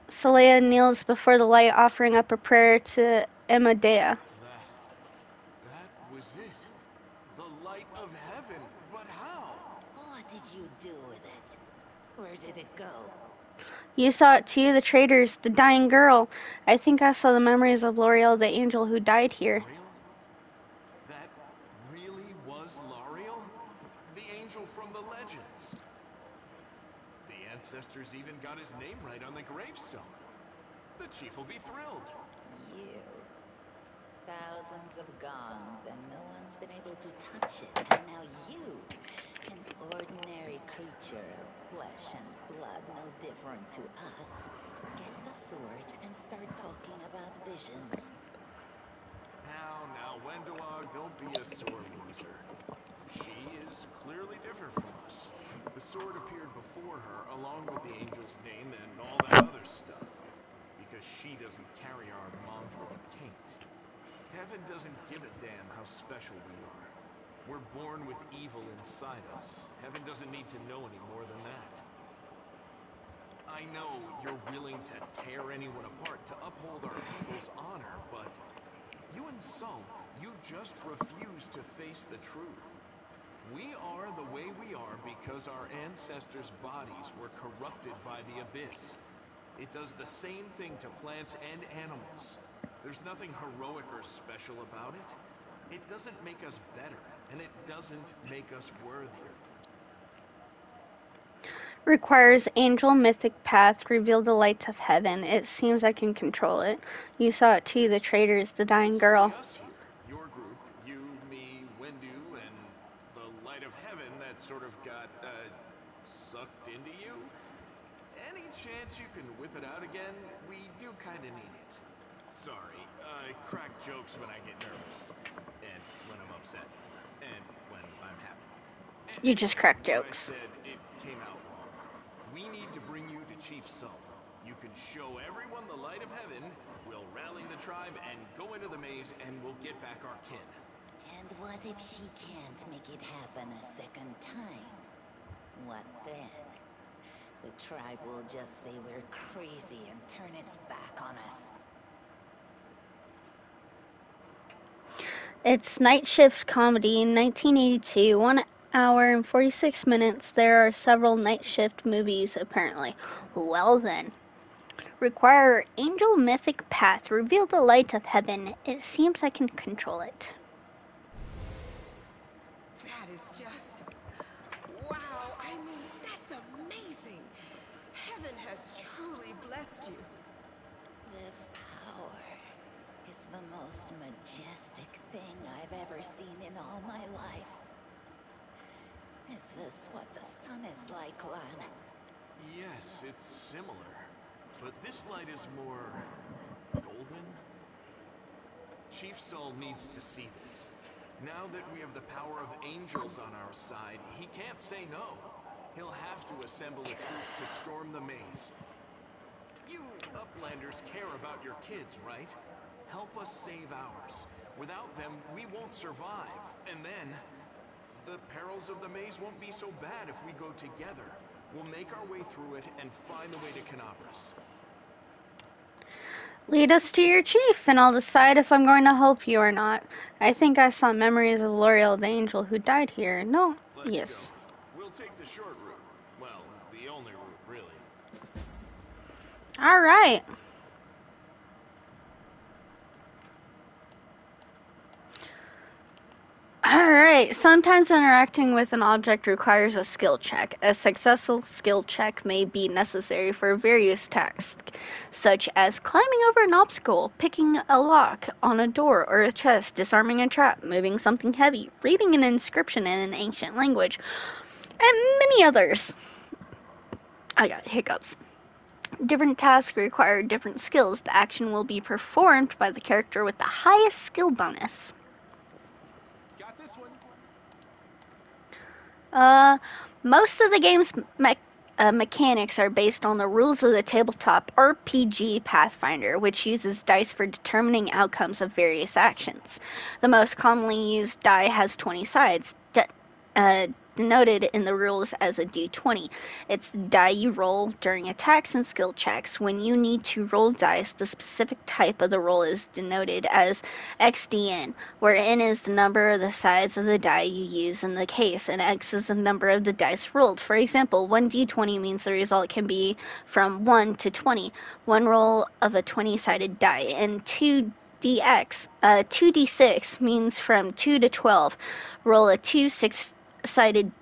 Saleya kneels before the light, offering up a prayer to Amadea. That was it. The light of heaven. But how? What did you do with it? Where did it go? You saw it too, the traitors, the dying girl. I think I saw the memories of L'Oreal, the angel who died here. L'Oreal? That really was L'Oreal? The angel from the legends. The ancestors even got his name right on the gravestone. The chief will be thrilled. You. Thousands of gongs and no one's been able to touch it. And now you, an ordinary creature of flesh and blood, no different to us, get the sword and start talking about visions. Now, Wendowog, don't be a sore loser. She is clearly different from us. The sword appeared before her, along with the angel's name and all that other stuff. Because she doesn't carry our mongrel taint. Heaven doesn't give a damn how special we are. We're born with evil inside us. Heaven doesn't need to know any more than that. I know you're willing to tear anyone apart to uphold our people's honor, but you and Sol, you just refuse to face the truth. We are the way we are because our ancestors' bodies were corrupted by the abyss. It does the same thing to plants and animals. There's nothing heroic or special about it. It doesn't make us better, and it doesn't make us worthier. Requires angel mythic path, reveal the lights of heaven. It seems I can control it. You saw it too, the traitors, the dying girl. It's only us here. Your group, you, me, Wendu, and the light of heaven that sort of got, sucked into you. Any chance you can whip it out again? We do kinda need it. Sorry, I crack jokes when I get nervous. And when I'm upset. And when I'm happy. You just crack What I jokes. said, it came out wrong. We need to bring you to Chief Sol. You can show everyone the light of heaven, we'll rally the tribe and go into the maze, and we'll get back our kin. And what if she can't make it happen a second time? What then? The tribe will just say we're crazy and turn its back on us. It's Night Shift Comedy in 1982, 1 hour and 46 minutes. There are several Night Shift movies, apparently. Well then. Require angel mythic path, reveal the light of heaven. It seems I can control it. That is just... wow, I mean, that's amazing. Heaven has truly blessed you. This power is the most majestic thing I've ever seen in all my life. Is this what the sun is like, Lan? Yes, it's similar. But this light is more... golden? Chief Sol needs to see this. Now that we have the power of angels on our side, he can't say no. He'll have to assemble a troop to storm the maze. You Uplanders care about your kids, right? Help us save ours. Without them, we won't survive. And then, the perils of the maze won't be so bad if we go together. We'll make our way through it and find the way to Canopus. Lead us to your chief, and I'll decide if I'm going to help you or not. I think I saw memories of L'Oreal, the angel who died here. No? Let's Yes. go. We'll take the short route. Well, the only route, really. Alright. Alright. Okay, sometimes interacting with an object requires a skill check. A successful skill check may be necessary for various tasks, such as climbing over an obstacle, picking a lock on a door or a chest, disarming a trap, moving something heavy, reading an inscription in an ancient language, and many others. I got hiccups. Different tasks require different skills. The action will be performed by the character with the highest skill bonus. Got this one. Most of the game's mechanics are based on the rules of the tabletop RPG Pathfinder, which uses dice for determining outcomes of various actions. The most commonly used die has 20 sides, denoted in the rules as a d20. It's the die you roll during attacks and skill checks. When you need to roll dice, the specific type of the roll is denoted as XDN, where N is the number of the sides of the die you use in the case, and X is the number of the dice rolled. For example, 1d20 means the result can be from 1 to 20, one roll of a 20-sided die, and 2d6 means from 2 to 12. Roll a 2 6-sided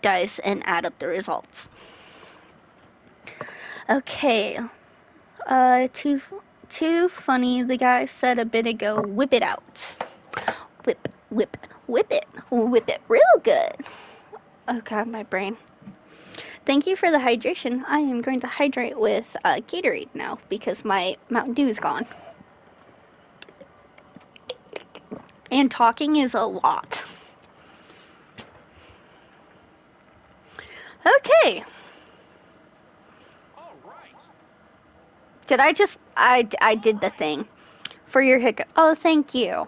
dice and add up the results. Okay. Too funny, the guy said a bit ago, whip it out. Whip it real good. Oh god, my brain. Thank you for the hydration. I am going to hydrate with Gatorade now because my Mountain Dew is gone. And talking is a lot. Okay. All right. Did I just... I did the thing. For your hiccup. Oh, thank you.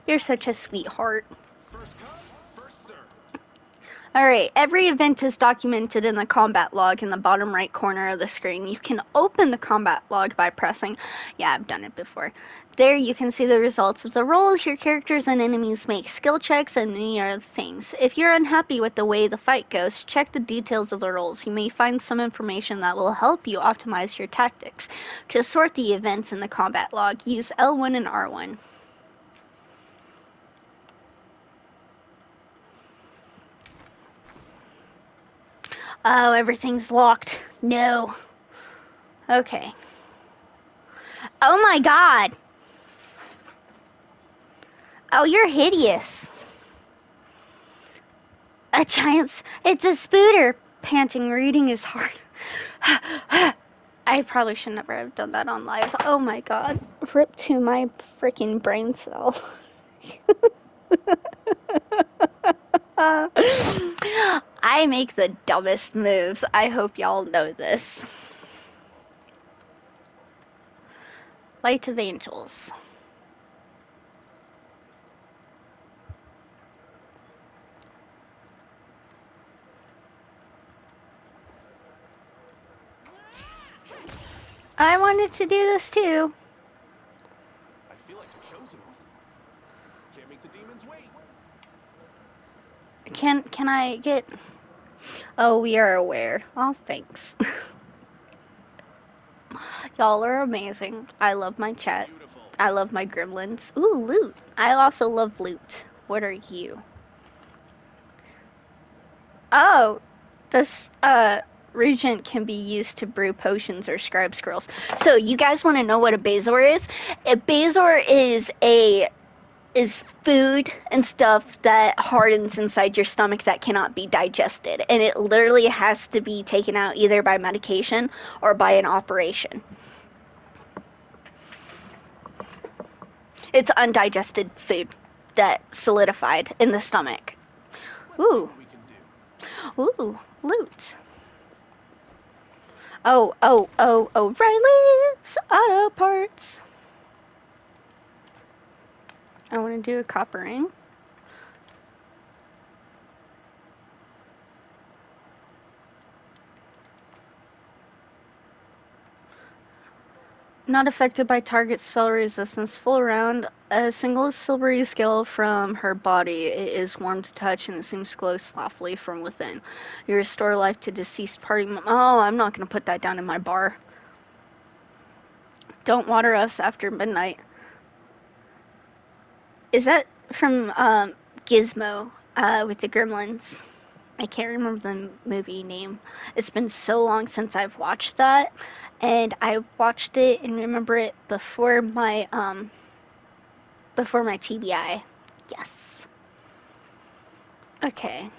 You're such a sweetheart. First come, first served. Alright, every event is documented in the combat log in the bottom right corner of the screen. You can open the combat log by pressing... Yeah, I've done it before. There you can see the results of the rolls your characters and enemies make, skill checks, and many other things. If you're unhappy with the way the fight goes, check the details of the rolls. You may find some information that will help you optimize your tactics. To sort the events in the combat log, use L1 and R1. Oh, everything's locked. No. Okay. Oh my god! Oh, you're hideous. It's a spooter. Panting, reading is hard. I probably should never have done that on live. Oh my god. Rip to my freaking brain cell. I make the dumbest moves. I hope y'all know this. Light of Angels. I wanted to do this too. I feel like a chosen one. Can't make the demons wait. Can I get... Oh, we are aware. Oh, thanks. Y'all are amazing. I love my chat. Beautiful. I love my gremlins. Ooh, loot. I also love loot. What are you? Oh, this regent can be used to brew potions or scribe scrolls. So you guys want to know what a Bazor is? A Bazor is food and stuff that hardens inside your stomach that cannot be digested, and it literally has to be taken out either by medication or by an operation. It's undigested food that solidified in the stomach. Ooh. Ooh, loot. Oh, O'Reilly's Auto Parts. I want to do a copper ring. Not affected by target spell resistance. Full round. A single silvery scale from her body. It is warm to touch and it seems to glow softly from within. You restore life to deceased party members. Oh, I'm not going to put that down in my bar. Don't water us after midnight. Is that from Gizmo? with the gremlins. I can't remember the movie name. It's been so long since I've watched that, and I watched it and remember it before my TBI. Yes. Okay.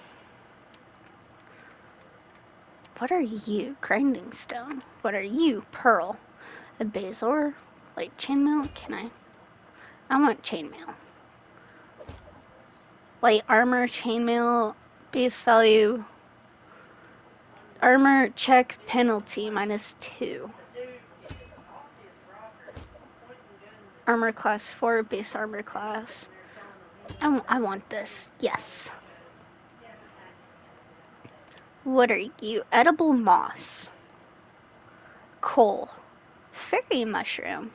What are you? Grinding stone. What are you? Pearl. A Bazor? Like chainmail? I want chainmail. Light armor, chainmail, base value. Armor check penalty -2. Armor class 4, base armor class. I want this. Yes. What are you? Edible moss. Coal. Fairy mushroom.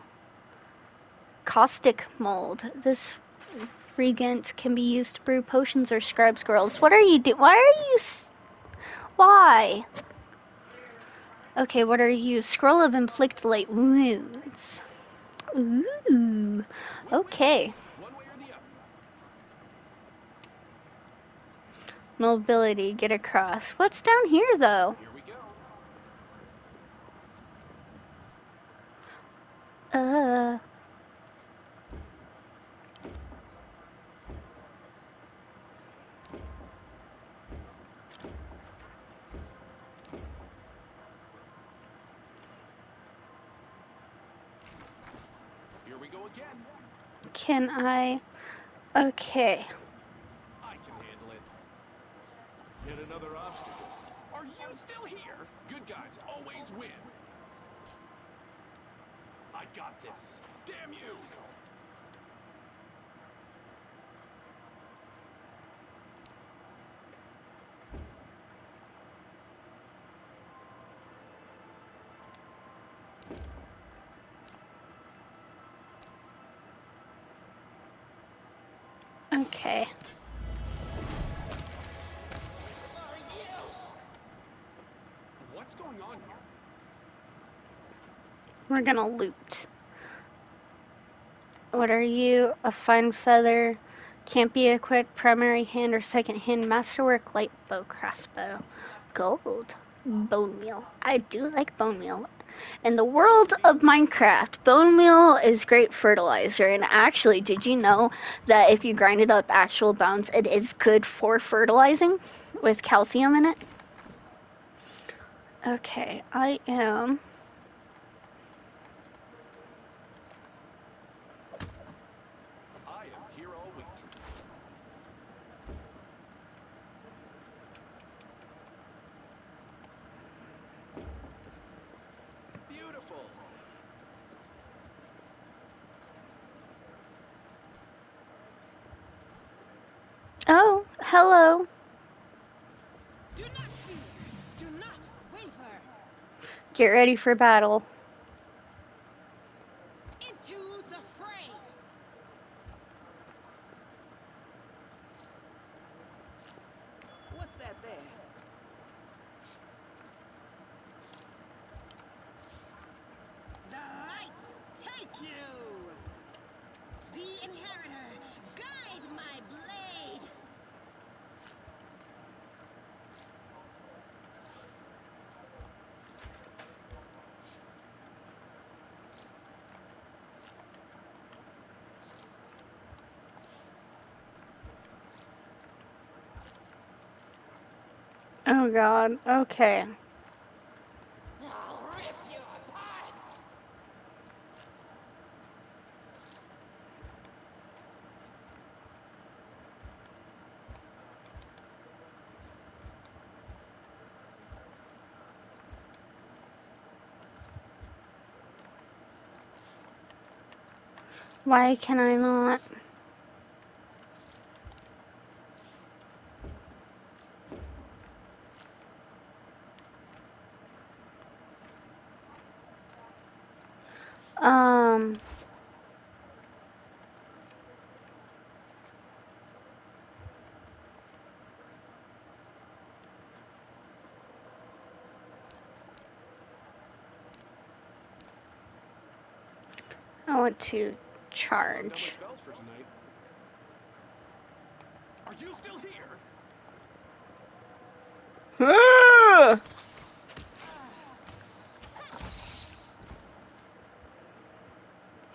Caustic mold. This regent can be used to brew potions or scribe scrolls. What are you doing? Why are you... Why? Okay, what are you? Scroll of inflict light wounds. Ooh. Okay. Mobility, get across. What's down here, though? Here we go. Here we go again. Can I? Okay. I can handle it. Yet another obstacle. Are you still here? Good guys always win. I got this. Damn you! Okay. What's going on here? We're gonna loot. What are you? A fine feather. Can't be equipped primary hand or second hand. Masterwork light bow crossbow. Gold. Bone meal. I do like bone meal. In the world of Minecraft, bone meal is great fertilizer. And actually, did you know that if you grinded up actual bones, it is good for fertilizing with calcium in it? Okay, I am... I am here all week. Beautiful. Oh, hello. Do not fear. Do not waver. Get ready for battle. Into the fray. What's that there? The light take you. The inheritor guide my blade. Oh god, okay. I'll rip you apart! Why can I not? I want to charge. Spells for tonight. Are you still here? Ah!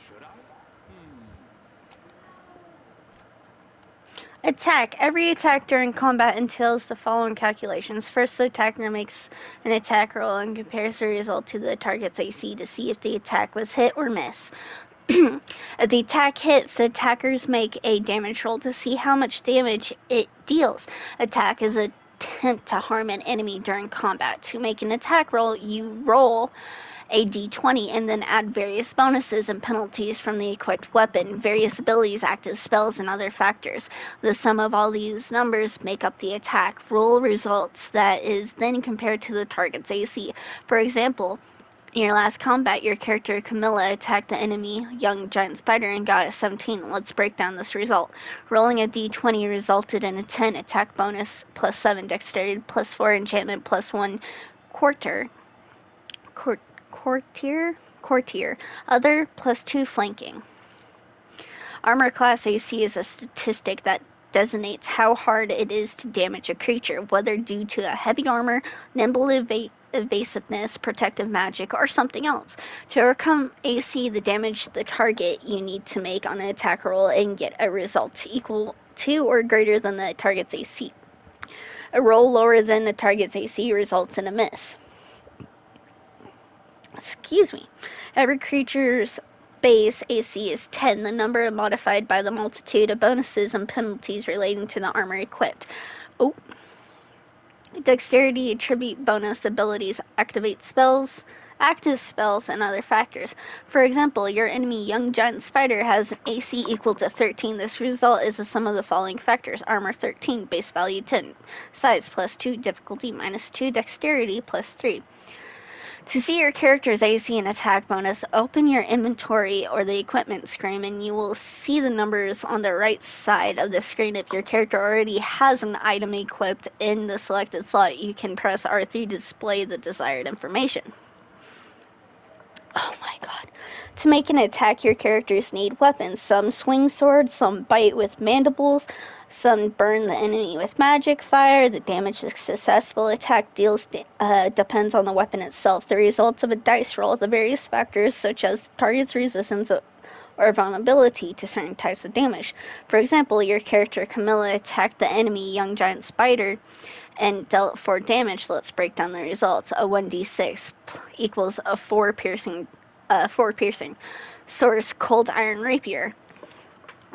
Should I? Attack. Every attack during combat entails the following calculations. First, the attacker makes an attack roll and compares the result to the target's AC to see if the attack was hit or miss. If the attack hits, the attackers make a damage roll to see how much damage it deals. Attack is an attempt to harm an enemy during combat. To make an attack roll, you roll a d20 and then add various bonuses and penalties from the equipped weapon, various abilities, active spells, and other factors. The sum of all these numbers make up the attack roll results that is then compared to the target's AC. For example, in your last combat, your character Camilla attacked the enemy young giant spider and got a 17. Let's break down this result. Rolling a d20 resulted in a 10 attack bonus, plus 7 dexterity, plus 4 enchantment, plus 1 courtier. Other, plus 2 flanking. Armor class AC is a statistic that designates how hard it is to damage a creature, whether due to a heavy armor, nimble evasiveness, protective magic, or something else. To overcome AC, the damage the target you need to make on an attack roll and get a result equal to or greater than the target's AC. A roll lower than the target's AC results in a miss. Excuse me. Every creature's base AC is 10, the number modified by the multitude of bonuses and penalties relating to the armor equipped. Oh. Dexterity attribute bonus abilities activate spells, active spells, and other factors. For example, your enemy young giant spider has an AC equal to 13. This result is the sum of the following factors: armor 13, base value 10, size plus 2, difficulty minus 2, dexterity plus 3. To see your character's AC and attack bonus, open your inventory or the equipment screen and you will see the numbers on the right side of the screen. If your character already has an item equipped in the selected slot, you can press R3 to display the desired information. Oh my god. To make an attack, your characters need weapons. Some swing swords, some bite with mandibles, some burn the enemy with magic fire. The damage a successful attack deals depends on the weapon itself. The results of a dice roll, the various factors such as target's resistance or vulnerability to certain types of damage. For example, your character Camilla attacked the enemy young giant spider and dealt 4 damage. Let's break down the results. A 1d6 equals a 4 piercing. Source: cold iron rapier.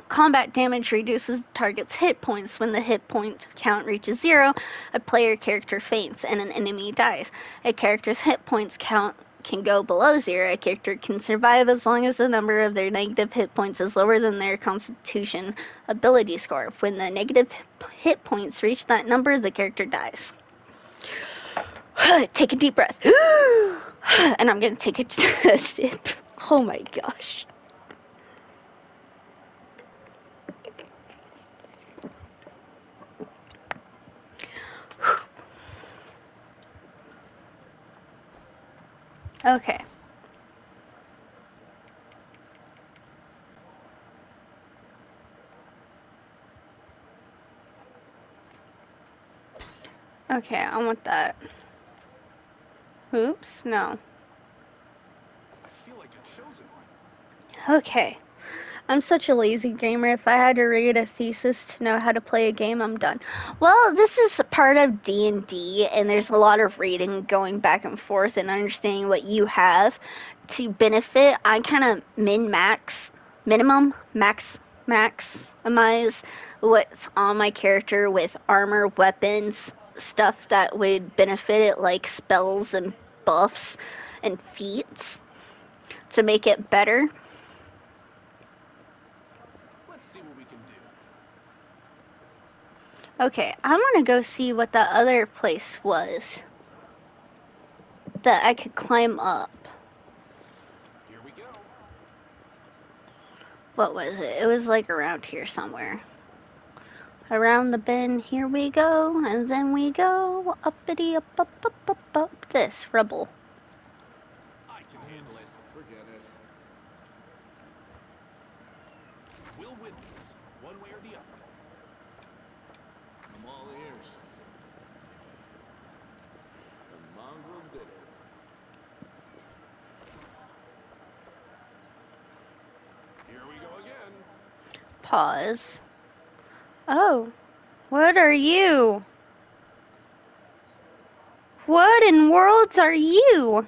Combat damage reduces the target's hit points. When the hit point count reaches 0, a player character faints and an enemy dies. A character's hit points count can go below 0. A character can survive as long as the number of their negative hit points is lower than their constitution ability score. When the negative hit points reach that number, the character dies. Take a deep breath. And I'm going to take a sip. Oh my gosh. Okay. Okay, I want that. Oops, no. I feel like a chosen one. Okay. I'm such a lazy gamer. If I had to read a thesis to know how to play a game, I'm done. Well, this is part of D&D, and there's a lot of reading going back and forth and understanding what you have to benefit. I kind of maximize what's on my character with armor, weapons, stuff that would benefit it, like spells and buffs and feats to make it better. Let's see what we can do. Okay, I want to go see what the other place was that I could climb up. Here we go. What was it? It was like around here somewhere. Around the bend, here we go, and then we go uppity up, up, up, up, up this rubble. I can handle it. Forget it. We'll win this, one way or the other. I'm all ears. The mongrel did it. Here we go again. Pause. Oh, what are you? What in worlds are you?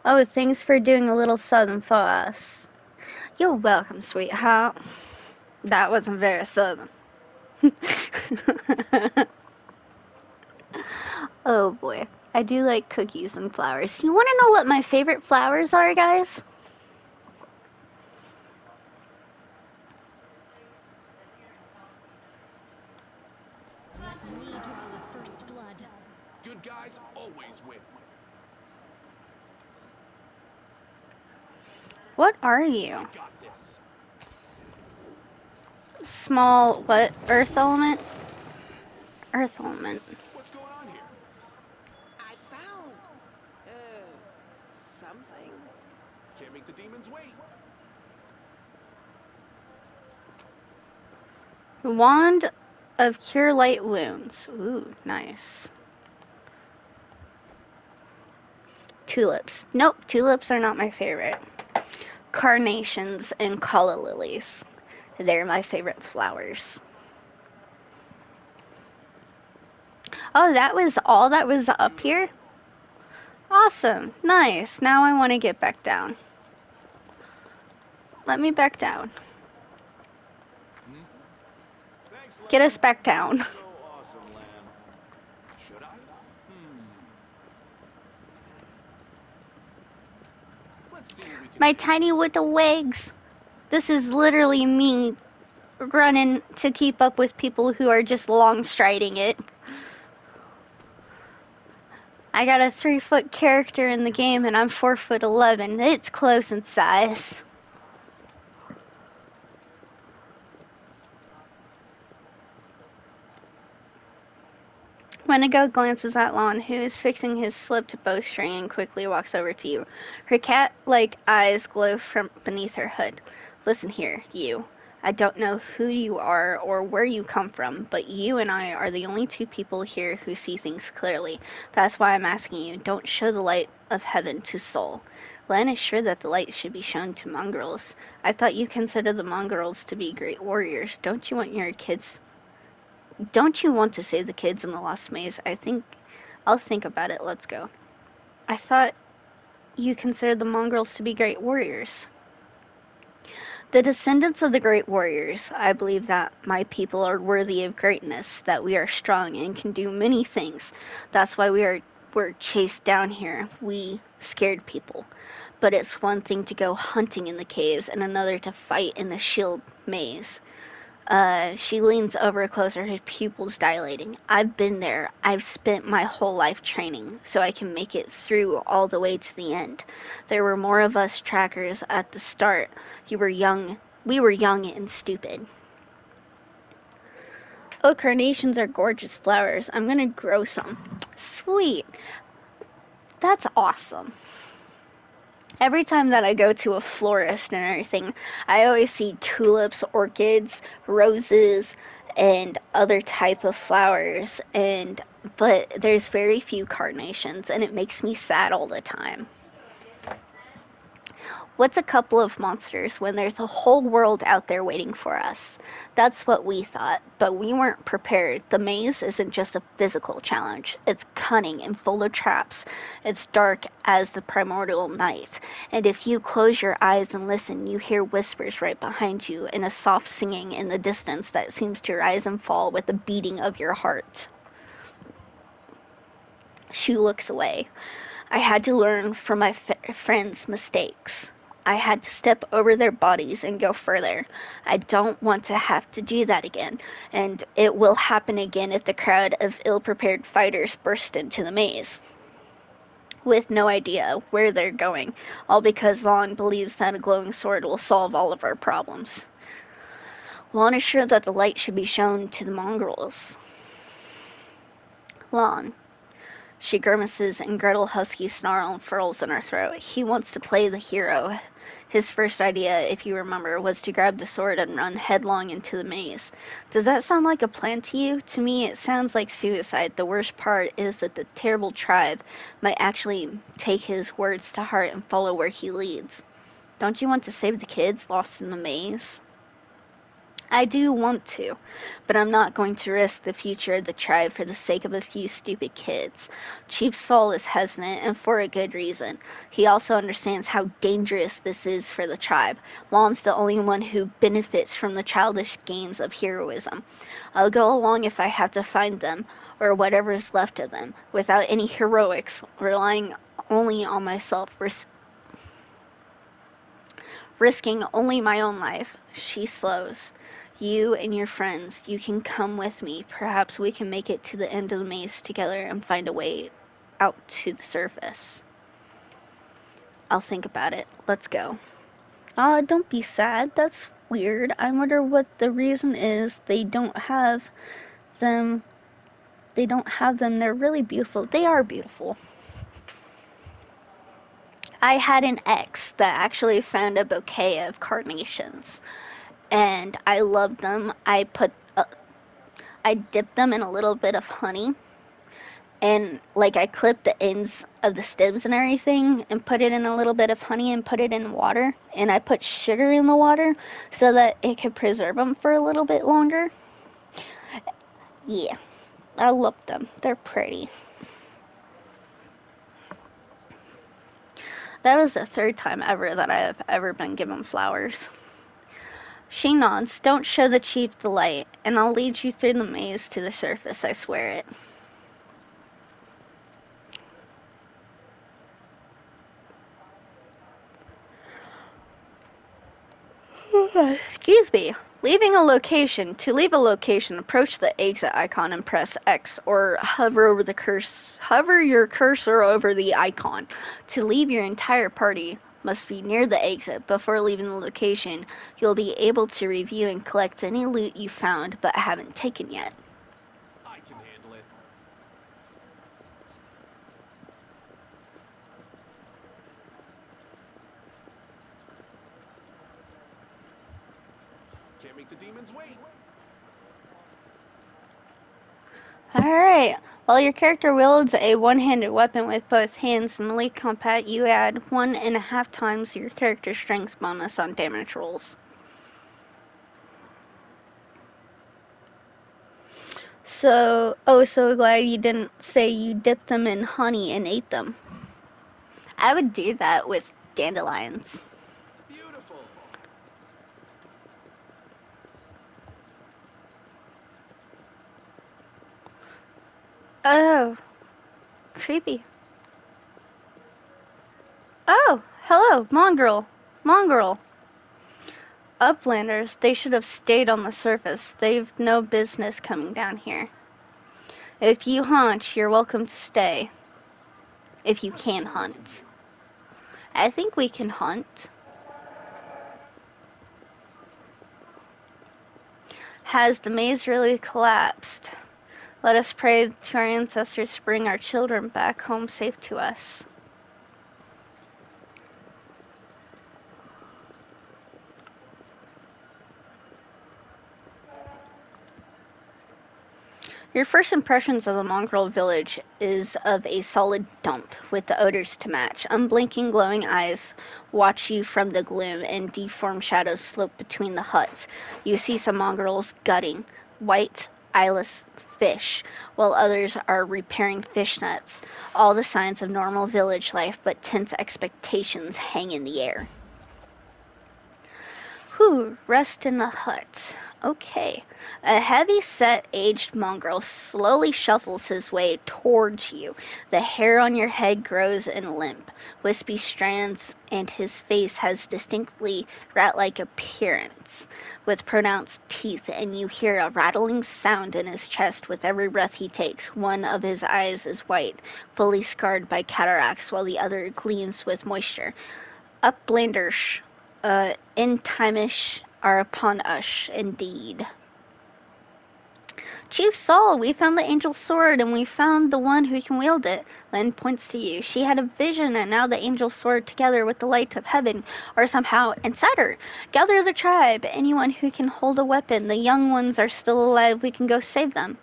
Oh, thanks for doing a little southern for us. You're welcome, sweetheart. That wasn't very southern. Oh boy, I do like cookies and flowers. You want to know what my favorite flowers are, guys? Let me draw the first blood. Good guys always win. What are you? I got this. Small, what? Earth element? Earth element. What's going on here? I found, something. Can't make the demons wait. Wand of Cure Light Wounds. Ooh, nice. Tulips. Nope, tulips are not my favorite. Carnations and calla lilies. They're my favorite flowers. Oh, that was all that was up here? Awesome. Nice. Now I want to get back down. Let me back down. Thanks, Get Lamb. us back down. So awesome, Lamb. Should I? Let's see what we can My do. tiny little legs. This is literally me running to keep up with people who are just long striding it. I got a 3-foot character in the game and I'm 4'11". It's close in size. Wendigo glances at Lon, who is fixing his slipped bowstring, and quickly walks over to you. Her cat-like eyes glow from beneath her hood. Listen here, you. I don't know who you are or where you come from, but you and I are the only two people here who see things clearly. That's why I'm asking you, don't show the light of heaven to Soul. Lan is sure that the light should be shown to mongrels. I thought you considered the mongrels to be great warriors. Don't you want to save the kids in the Lost Maze? I'll think about it. Let's go. I thought you considered the mongrels to be great warriors. The descendants of the great warriors, I believe that my people are worthy of greatness, that we are strong and can do many things. That's why we're chased down here. We scared people. But it's one thing to go hunting in the caves and another to fight in the shield maze. She leans over closer, her pupils dilating. I've been there. I've spent my whole life training, so I can make it through all the way to the end. There were more of us trackers at the start. We were young and stupid. Oh, carnations are gorgeous flowers. I'm gonna grow some. Sweet. That's awesome. Every time that I go to a florist and everything, I always see tulips, orchids, roses, and other type of flowers, but there's very few carnations, and it makes me sad all the time. What's a couple of monsters when there's a whole world out there waiting for us? That's what we thought, but we weren't prepared. The maze isn't just a physical challenge. It's cunning and full of traps. It's dark as the primordial night, and if you close your eyes and listen, you hear whispers right behind you and a soft singing in the distance that seems to rise and fall with the beating of your heart. She looks away. I had to learn from my friends' mistakes. I had to step over their bodies and go further. I don't want to have to do that again, and it will happen again if the crowd of ill-prepared fighters burst into the maze, with no idea where they're going, all because Lon believes that a glowing sword will solve all of our problems. Lon is sure that the light should be shown to the mongrels. Lon. She grimaces and Gretel Husky's snarl and furls in her throat. He wants to play the hero. His first idea, if you remember, was to grab the sword and run headlong into the maze. Does that sound like a plan to you? To me, it sounds like suicide. The worst part is that the terrible tribe might actually take his words to heart and follow where he leads. Don't you want to save the kids lost in the maze? I do want to, but I'm not going to risk the future of the tribe for the sake of a few stupid kids. Chief Saul is hesitant, and for a good reason. He also understands how dangerous this is for the tribe. Lon's the only one who benefits from the childish games of heroism. I'll go along if I have to find them, or whatever is left of them, without any heroics, relying only on myself, risking only my own life. She slows. You and your friends, you can come with me. Perhaps we can make it to the end of the maze together and find a way out to the surface. I'll think about it. Let's go. Don't be sad. That's weird. I wonder what the reason is they don't have them. They're really beautiful. They are beautiful. I had an ex that actually found a bouquet of carnations, and I loved them. I dipped them in a little bit of honey, and like I clipped the ends of the stems and everything and put it in a little bit of honey and put it in water, and I put sugar in the water so that it could preserve them for a little bit longer. Yeah, I love them. They're pretty. That was the third time ever that I have ever been given flowers. She nods. Don't show the chief the light, and I'll lead you through the maze to the surface, I swear it. Excuse me. Leaving a location. To leave a location, approach the exit icon and press X, or hover your cursor over the icon. To leave, your entire party must be near the exit. Before leaving the location, you'll be able to review and collect any loot you found but haven't taken yet. I can handle it. Can't make the demons wait. Alright, while your character wields a one-handed weapon with both hands in melee combat, you add 1.5 times your character's strength bonus on damage rolls. So glad you didn't say you dipped them in honey and ate them. I would do that with dandelions. Beautiful. Oh, creepy. Oh, hello, mongrel. Uplanders, they should have stayed on the surface. They've no business coming down here. If you hunt, you're welcome to stay. If you can hunt. I think we can hunt. Has the maze really collapsed? Let us pray to our ancestors to bring our children back home safe to us. Your first impressions of the mongrel village is of a solid dump, with the odors to match. Unblinking, glowing eyes watch you from the gloom, and deformed shadows slope between the huts. You see some mongrels gutting white, eyeless fish, while others are repairing fish nets. All the signs of normal village life, but tense expectations hang in the air. Whew, rest in the hut. Okay. A heavy-set, aged mongrel slowly shuffles his way towards you. The hair on your head grows in limp, wispy strands, and his face has distinctly rat-like appearance, with pronounced teeth, and you hear a rattling sound in his chest with every breath he takes. One of his eyes is white, fully scarred by cataracts, while the other gleams with moisture. Uplanders, in timeish are upon us, indeed. Chief Saul, we found the angel's sword, and we found the one who can wield it. Lynn points to you. She had a vision, and now the angel's sword, together with the light of heaven, are somehow inside her. Gather the tribe, anyone who can hold a weapon. The young ones are still alive. We can go save them.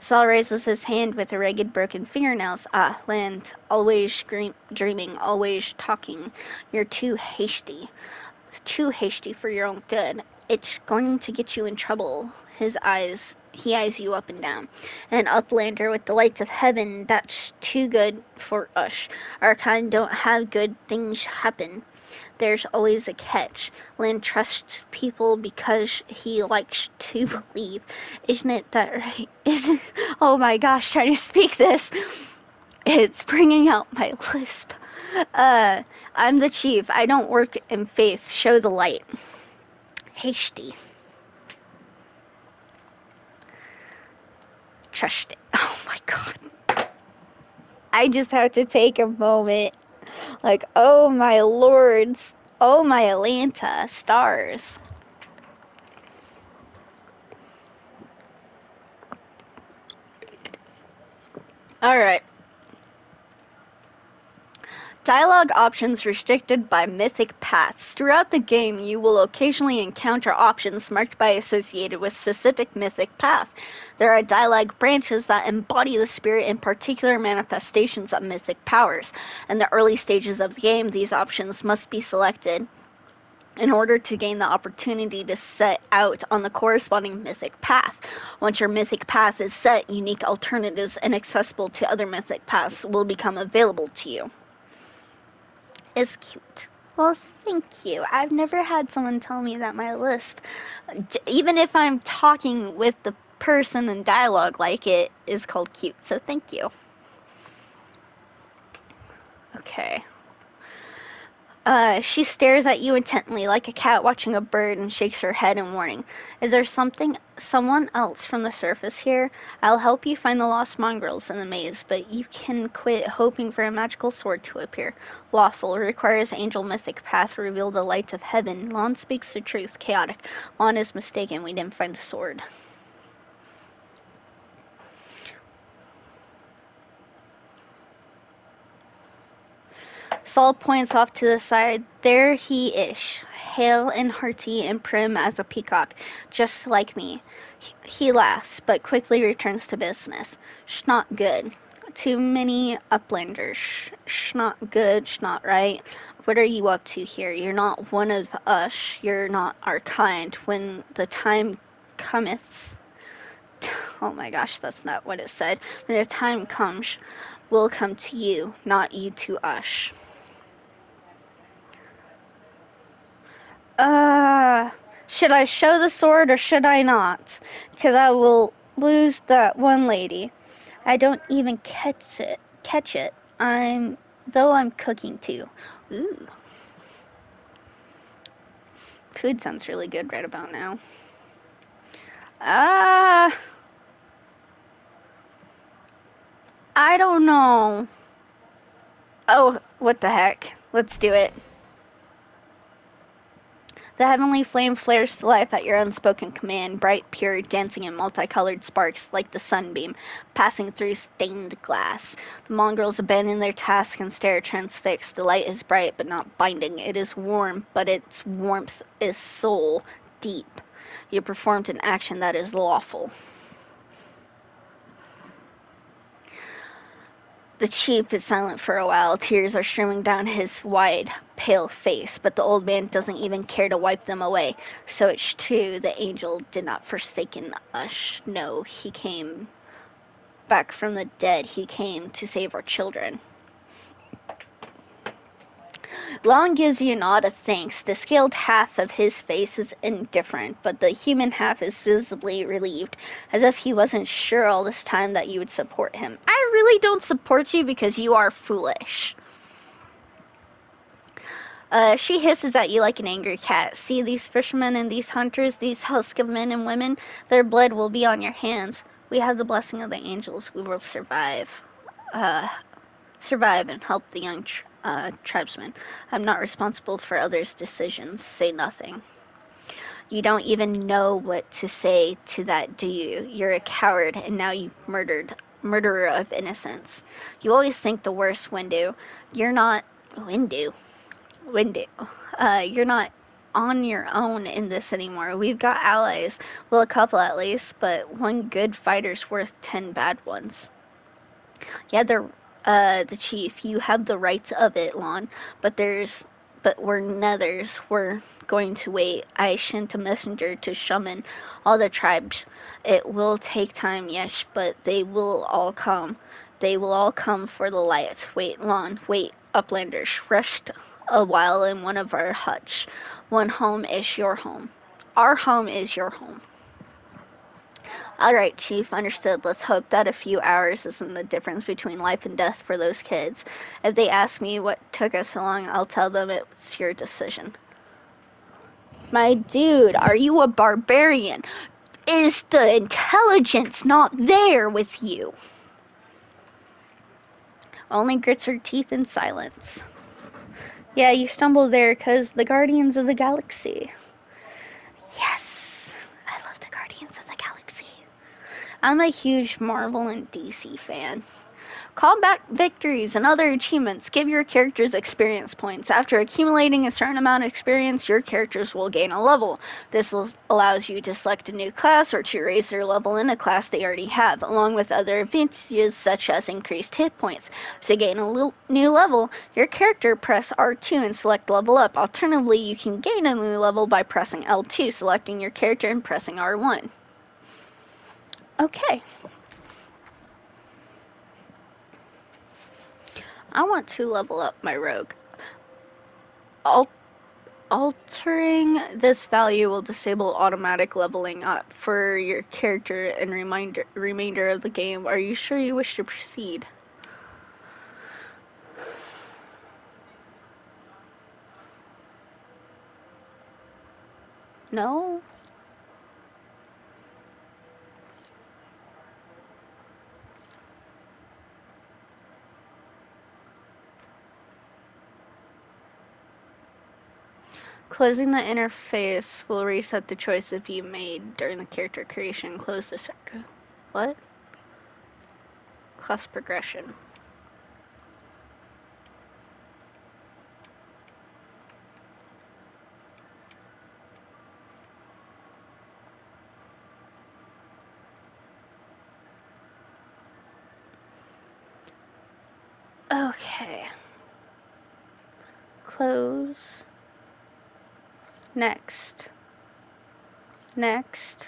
Saul raises his hand with the ragged, broken fingernails. Ah, Lynn, always dreaming, always talking. You're too hasty. Too hasty for your own good. It's going to get you in trouble. He eyes you up and down. An uplander with the lights of heaven, that's too good for us. Our kind don't have good things happen. There's always a catch. Lynn trusts people because he likes to believe. Isn't it that right? Oh my gosh, trying to speak this. It's bringing out my lisp. I'm the chief. I don't work in faith. Show the light. Hasty. Trust it. Oh my god. I just have to take a moment. Like, oh my lords. Oh my Atlanta stars. Alright. Dialogue options restricted by mythic paths. Throughout the game, you will occasionally encounter options marked by associated with specific mythic path. There are dialogue branches that embody the spirit and particular manifestations of mythic powers. In the early stages of the game, these options must be selected in order to gain the opportunity to set out on the corresponding mythic path. Once your mythic path is set, unique alternatives inaccessible to other mythic paths will become available to you. Is cute. Well, thank you. I've never had someone tell me that my lisp, even if I'm talking with the person in dialogue like it, is called cute. So thank you. Okay. She stares at you intently like a cat watching a bird and shakes her head in warning. Is there someone else from the surface here? I'll help you find the lost mongrels in the maze, but you can quit hoping for a magical sword to appear. Lawful requires angel mythic path reveal the light of heaven. Lon speaks the truth. Chaotic. Lon is mistaken. We didn't find the sword. Saul points off to the side. There he is, hale and hearty and prim as a peacock, just like me. He laughs, but quickly returns to business. Schnout good. Too many uplanders. Schnout good, schnout right. What are you up to here? You're not one of us. You're not our kind. When the time cometh... Oh my gosh, that's not what it said. When the time comes, we'll come to you, not you to us. Should I show the sword or should I not? Because I will lose that one lady. I don't even catch it. Though I'm cooking too. Ooh. Food sounds really good right about now. I don't know. Oh, what the heck. Let's do it. The heavenly flame flares to life at your unspoken command, bright, pure, dancing in multicolored sparks like the sunbeam, passing through stained glass. The mongrels abandon their task and stare transfixed. The light is bright but not binding. It is warm, but its warmth is soul deep. You performed an action that is lawful. The chief is silent for a while. Tears are streaming down his wide, pale face, but the old man doesn't even care to wipe them away. So it's true, the angel did not forsaken us. No, he came back from the dead. He came to save our children. Lon gives you a nod of thanks. The scaled half of his face is indifferent, but the human half is visibly relieved, as if he wasn't sure all this time that you would support him. I really don't support you because you are foolish. She hisses at you like an angry cat. See these fishermen and these hunters, these husk of men and women? Their blood will be on your hands. We have the blessing of the angels. We will survive. Survive and help the young tribesmen. I'm not responsible for others' decisions. Say nothing. You don't even know what to say to that, do you? You're a coward, and now you murderer of innocence. You always think the worst, Windu. You're not Windu. Windu. You're not on your own in this anymore. We've got allies. Well, a couple at least, but one good fighter's worth 10 bad ones. Yeah, the chief, you have the rights of it, Lon, but we're nethers. We're going to wait. I sent a messenger to summon all the tribes. It will take time, yes, but they will all come. They will all come for the light. Wait, Lon, wait, Uplanders. Rest a while in one of our huts. One home is your home. Our home is your home. All right, Chief, understood. Let's hope that a few hours isn't the difference between life and death for those kids. If they ask me what took us so long, I'll tell them it's your decision. My dude, are you a barbarian? Is the intelligence not there with you? Only grits her teeth in silence. Yeah, you stumbled there because the Guardians of the Galaxy. Yes, I love the Guardians of the Galaxy. I'm a huge Marvel and DC fan. Combat victories and other achievements give your characters experience points. After accumulating a certain amount of experience, your characters will gain a level. This allows you to select a new class or to raise their level in a class they already have, along with other advantages such as increased hit points. To gain a new level, your character press R2 and select level up. Alternatively, you can gain a new level by pressing L2, selecting your character and pressing R1. Okay. I want to level up my rogue. Altering this value will disable automatic leveling up for your character and remainder of the game. Are you sure you wish to proceed? No? Closing the interface will reset the choice if you made during the character creation. Close this. What? Class progression. Okay. Close. Next. Next.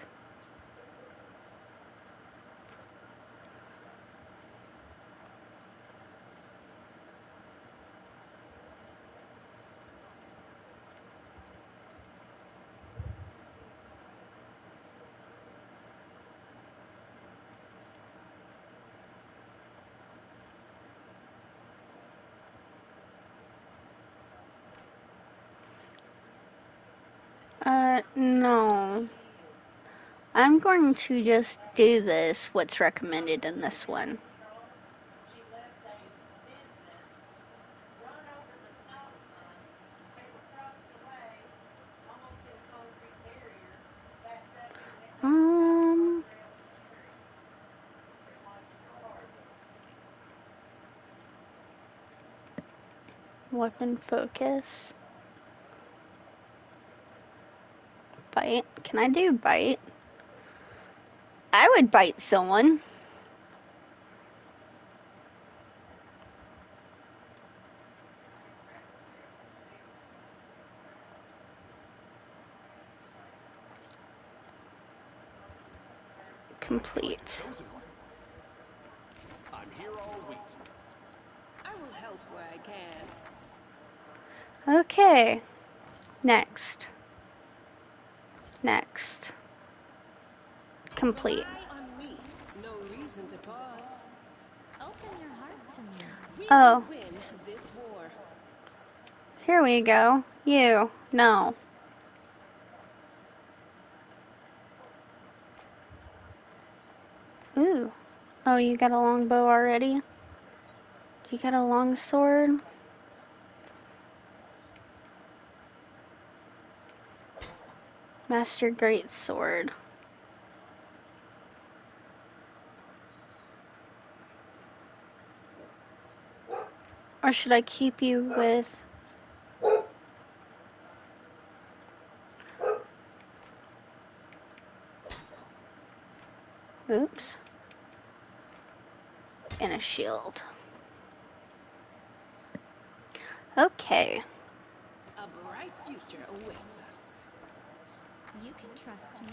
No. I'm going to just do what's recommended in this one. Weapon focus. Bite. Can I do bite? I would bite someone. Complete. I'm here all week. I will help where I can. Okay. Next. Next. Complete. Rely on me. No reason to pause. Open your heart to me. We Oh. will win this war. Here we go. You. No. Ooh. Oh, you got a long bow already? Do you got a long sword? Master Great Sword. Or should I keep you with... Oops. And a shield. Okay. A bright future awaits us. You can trust me.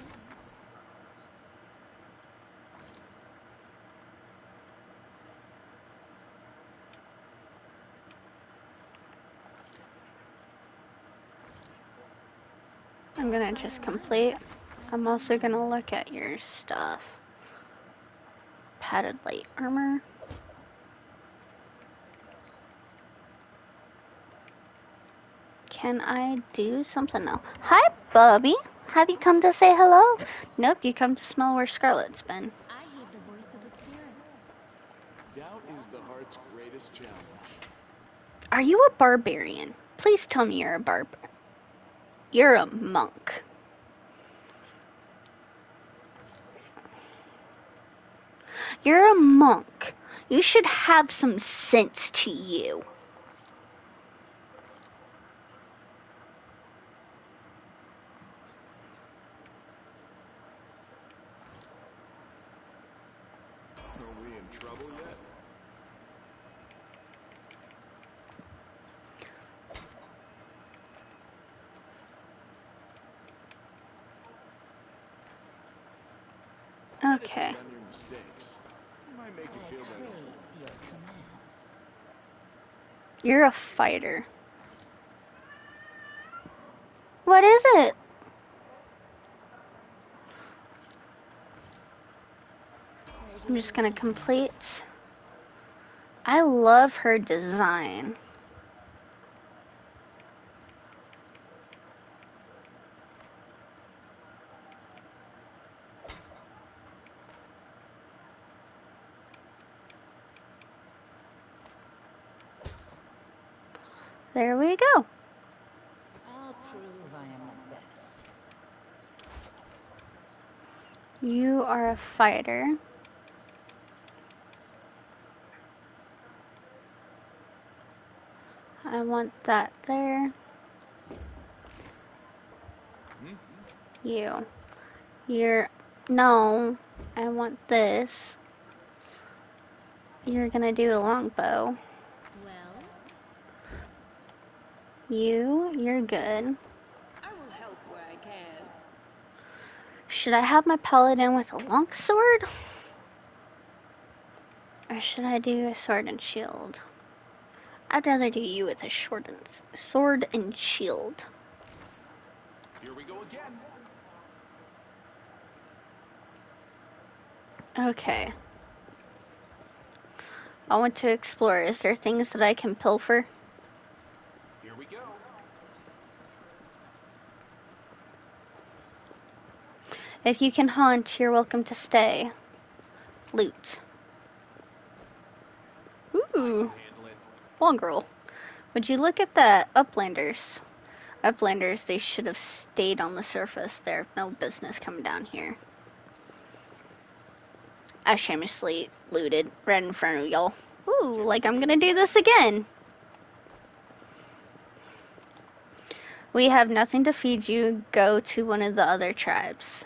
I'm gonna just complete. I'm also gonna look at your stuff. Padded light armor. Can I do something now? Hi, Bubby. Have you come to say hello? Nope, you come to smell where Scarlet's been. I heed the voice of the spirits. Doubt is the heart's greatest challenge. Are you a barbarian? Please tell me you're a barb. You're a monk. You're a monk. You should have some sense to you. Are we in trouble yet? Okay. Meditate on your mistakes. It might make you feel better. Your commands. You're a fighter. What is it? I'm just gonna complete. I love her design. There we go. I'll prove I am the best. You are a fighter. I want that there. You. You're... No. I want this. You're gonna do a longbow. Well, You're good. I will help where I can. Should I have my paladin with a longsword? Or should I do a sword and shield? I'd rather do you with a sword and shield. Here we go again. Okay. I want to explore. Is there things that I can pilfer? Here we go. If you can hunt, you're welcome to stay. Loot. Ooh. Mongrel. Would you look at that? Uplanders. Uplanders, they should have stayed on the surface. They have no business coming down here. I shamelessly looted right in front of y'all. Ooh, like I'm gonna do this again. We have nothing to feed you. Go to one of the other tribes.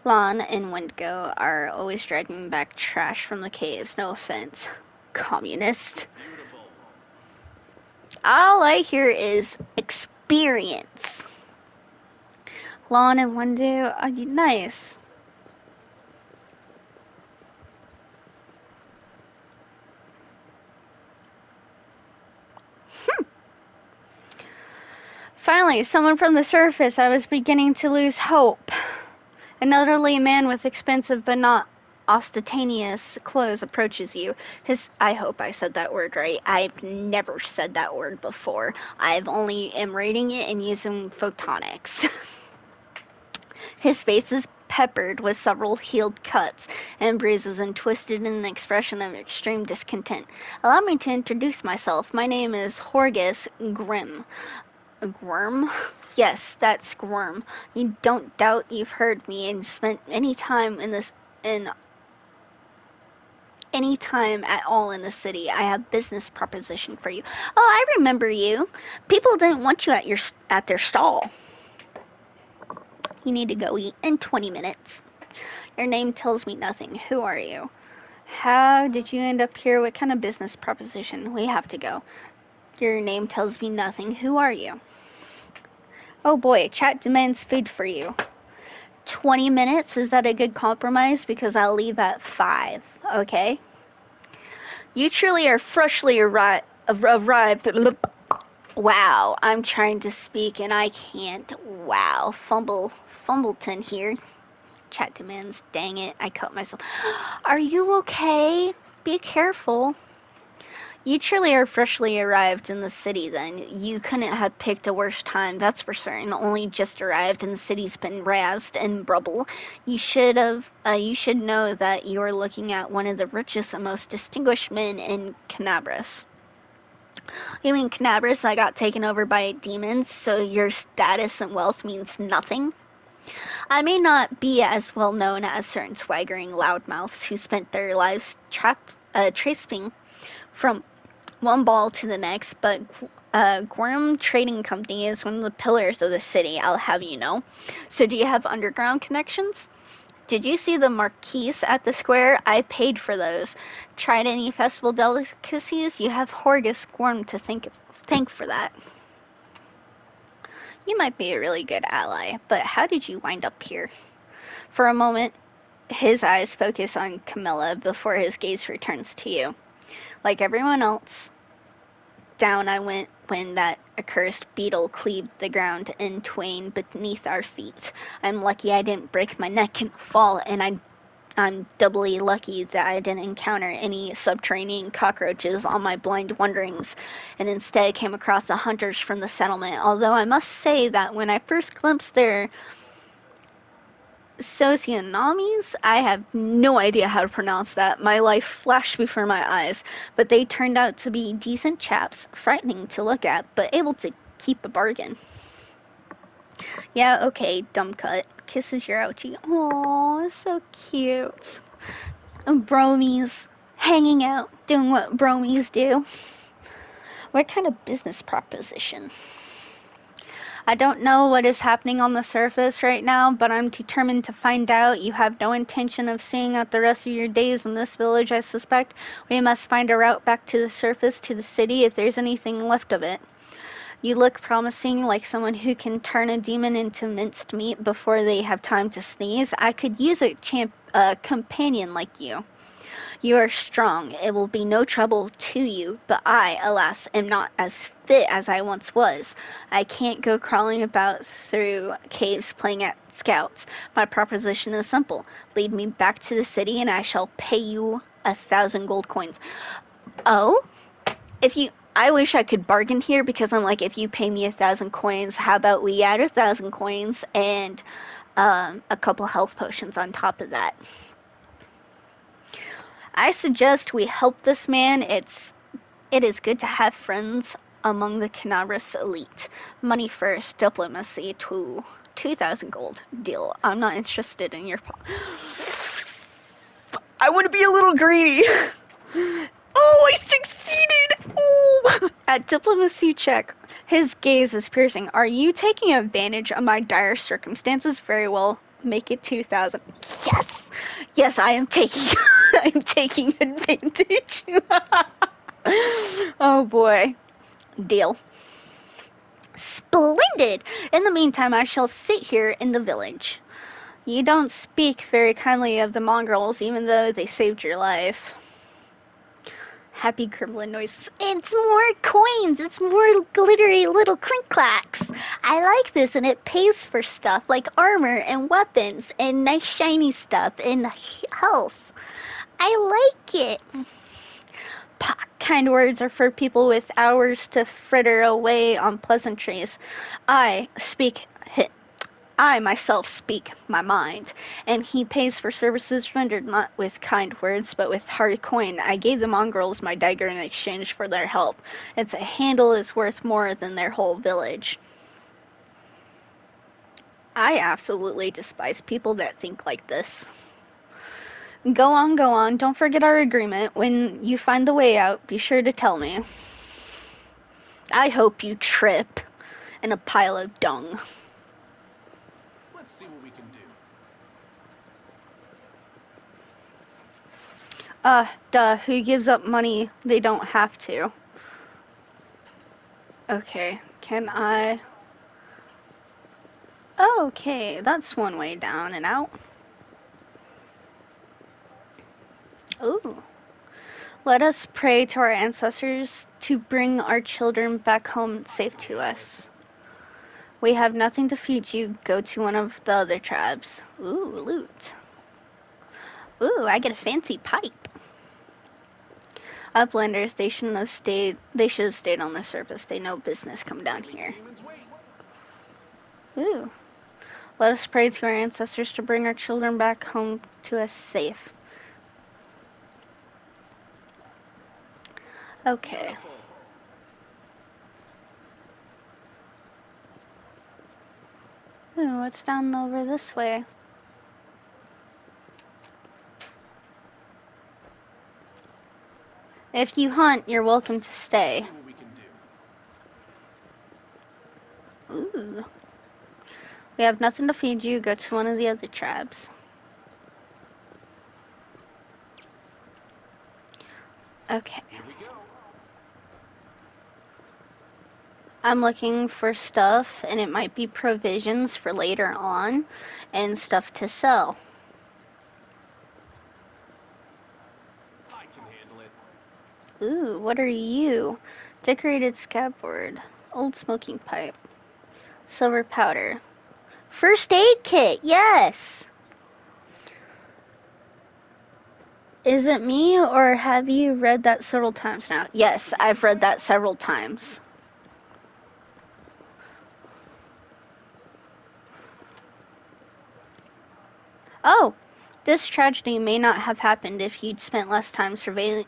Lon and Wendigo are always dragging back trash from the caves. No offense. Communist. Beautiful. All I hear is experience. Lon and Wendigo, are you nice? Finally, someone from the surface. I was beginning to lose hope. An elderly man with expensive but not ostentatious clothes approaches you. I hope I said that word right. I've never said that word before. I've only am reading it and using photonics. His face is peppered with several healed cuts and bruises and twisted in an expression of extreme discontent. Allow me to introduce myself. My name is Horgus Grimm. A Gworm? Yes, that's Gworm. You don't doubt you've heard me and spent any time at all in the city. I have business proposition for you. Oh, I remember you. People didn't want you at their stall. You need to go eat in 20 minutes. Your name tells me nothing. Who are you? How did you end up here? What kind of business proposition? We have to go. Your name tells me nothing. Who are you? Oh boy, chat demands food for you. 20 minutes? Is that a good compromise? Because I'll leave at 5, okay? You truly are freshly arrived. Wow, I'm trying to speak and I can't. Wow, Fumbleton here. Chat demands, dang it, I cut myself. Are you okay? Be careful. You truly are freshly arrived in the city then. You couldn't have picked a worse time, that's for certain. Only just arrived and the city's been razzed and rubble. You should know that you are looking at one of the richest and most distinguished men in Canabras. You mean Canabras I got taken over by demons, so your status and wealth means nothing? I may not be as well known as certain swaggering loudmouths who spent their lives tracing from one ball to the next, but Gorham Trading Company is one of the pillars of the city, I'll have you know. So do you have underground connections? Did you see the marquise at the square? I paid for those. Tried any festival delicacies? You have Horgus Gorham to thank for that. You might be a really good ally, but how did you wind up here? For a moment, his eyes focus on Camilla before his gaze returns to you. Like everyone else, down I went when that accursed beetle cleaved the ground in twain beneath our feet. I'm lucky I didn't break my neck in the fall, and I'm doubly lucky that I didn't encounter any subterranean cockroaches on my blind wanderings, and instead came across the hunters from the settlement, although I must say that when I first glimpsed their socionomies, I have no idea how to pronounce that. My life flashed before my eyes, but they turned out to be decent chaps, frightening to look at, but able to keep a bargain. Yeah, okay, dumb cut. Kisses your ouchie. Aww, so cute. Bromies, hanging out, doing what bromies do. What kind of business proposition? I don't know what is happening on the surface right now, but I'm determined to find out. You have no intention of seeing out the rest of your days in this village, I suspect. We must find a route back to the surface, to the city, if there's anything left of it. You look promising, like someone who can turn a demon into minced meat before they have time to sneeze. I could use a companion like you. You are strong. It will be no trouble to you, but I, alas, am not as fit as I once was. I can't go crawling about through caves playing at scouts. My proposition is simple. Lead me back to the city and I shall pay you 1,000 gold coins. Oh? I wish I could bargain here, because I'm like, if you pay me 1,000 coins, how about we add 1,000 coins and a couple health potions on top of that? I suggest we help this man. It is good to have friends among the Canabras elite. Money first, diplomacy too. 2,000 gold. Deal. I'm not interested in your... I want to be a little greedy. Oh, I succeeded! Oh! At diplomacy check, his gaze is piercing. Are you taking advantage of my dire circumstances? Very well. Make it 2,000. Yes! Yes, I am taking I'm taking advantage. Oh boy. Deal. Splendid! In the meantime, I shall sit here in the village. You don't speak very kindly of the mongrels, even though they saved your life. Happy gremlin noises. It's more coins. It's more glittery little clink-clacks. I like this, and it pays for stuff like armor and weapons and nice shiny stuff and health. I like it. Kind words are for people with hours to fritter away on pleasantries. I speak I myself speak my mind, and he pays for services rendered not with kind words, but with hard coin. I gave the mongrels my dagger in exchange for their help. Its handle is worth more than their whole village. I absolutely despise people that think like this. Go on, go on. Don't forget our agreement. When you find the way out, be sure to tell me. I hope you trip in a pile of dung. Let's see what we can do. Duh. Who gives up money they don't have to? Okay, can I... Okay, that's one way down and out. Ooh. Let us pray to our ancestors to bring our children back home safe to us. We have nothing to feed you. Go to one of the other tribes. Ooh, loot. Ooh, I get a fancy pipe. Uplanders, they should have stayed on the surface. They know business come down here. Ooh. Let us pray to our ancestors to bring our children back home to us safe. Okay. Ooh, what's down over this way? If you hunt, you're welcome to stay. Ooh. We have nothing to feed you. Go to one of the other tribes. Okay. I'm looking for stuff, and it might be provisions for later on, and stuff to sell. I can handle it. Ooh, what are you? Decorated scabboard. Old smoking pipe. Silver powder. First aid kit, yes! Is it me, or have you read that several times now? Yes, I've read that several times. Oh, this tragedy may not have happened if you'd spent less time surveilling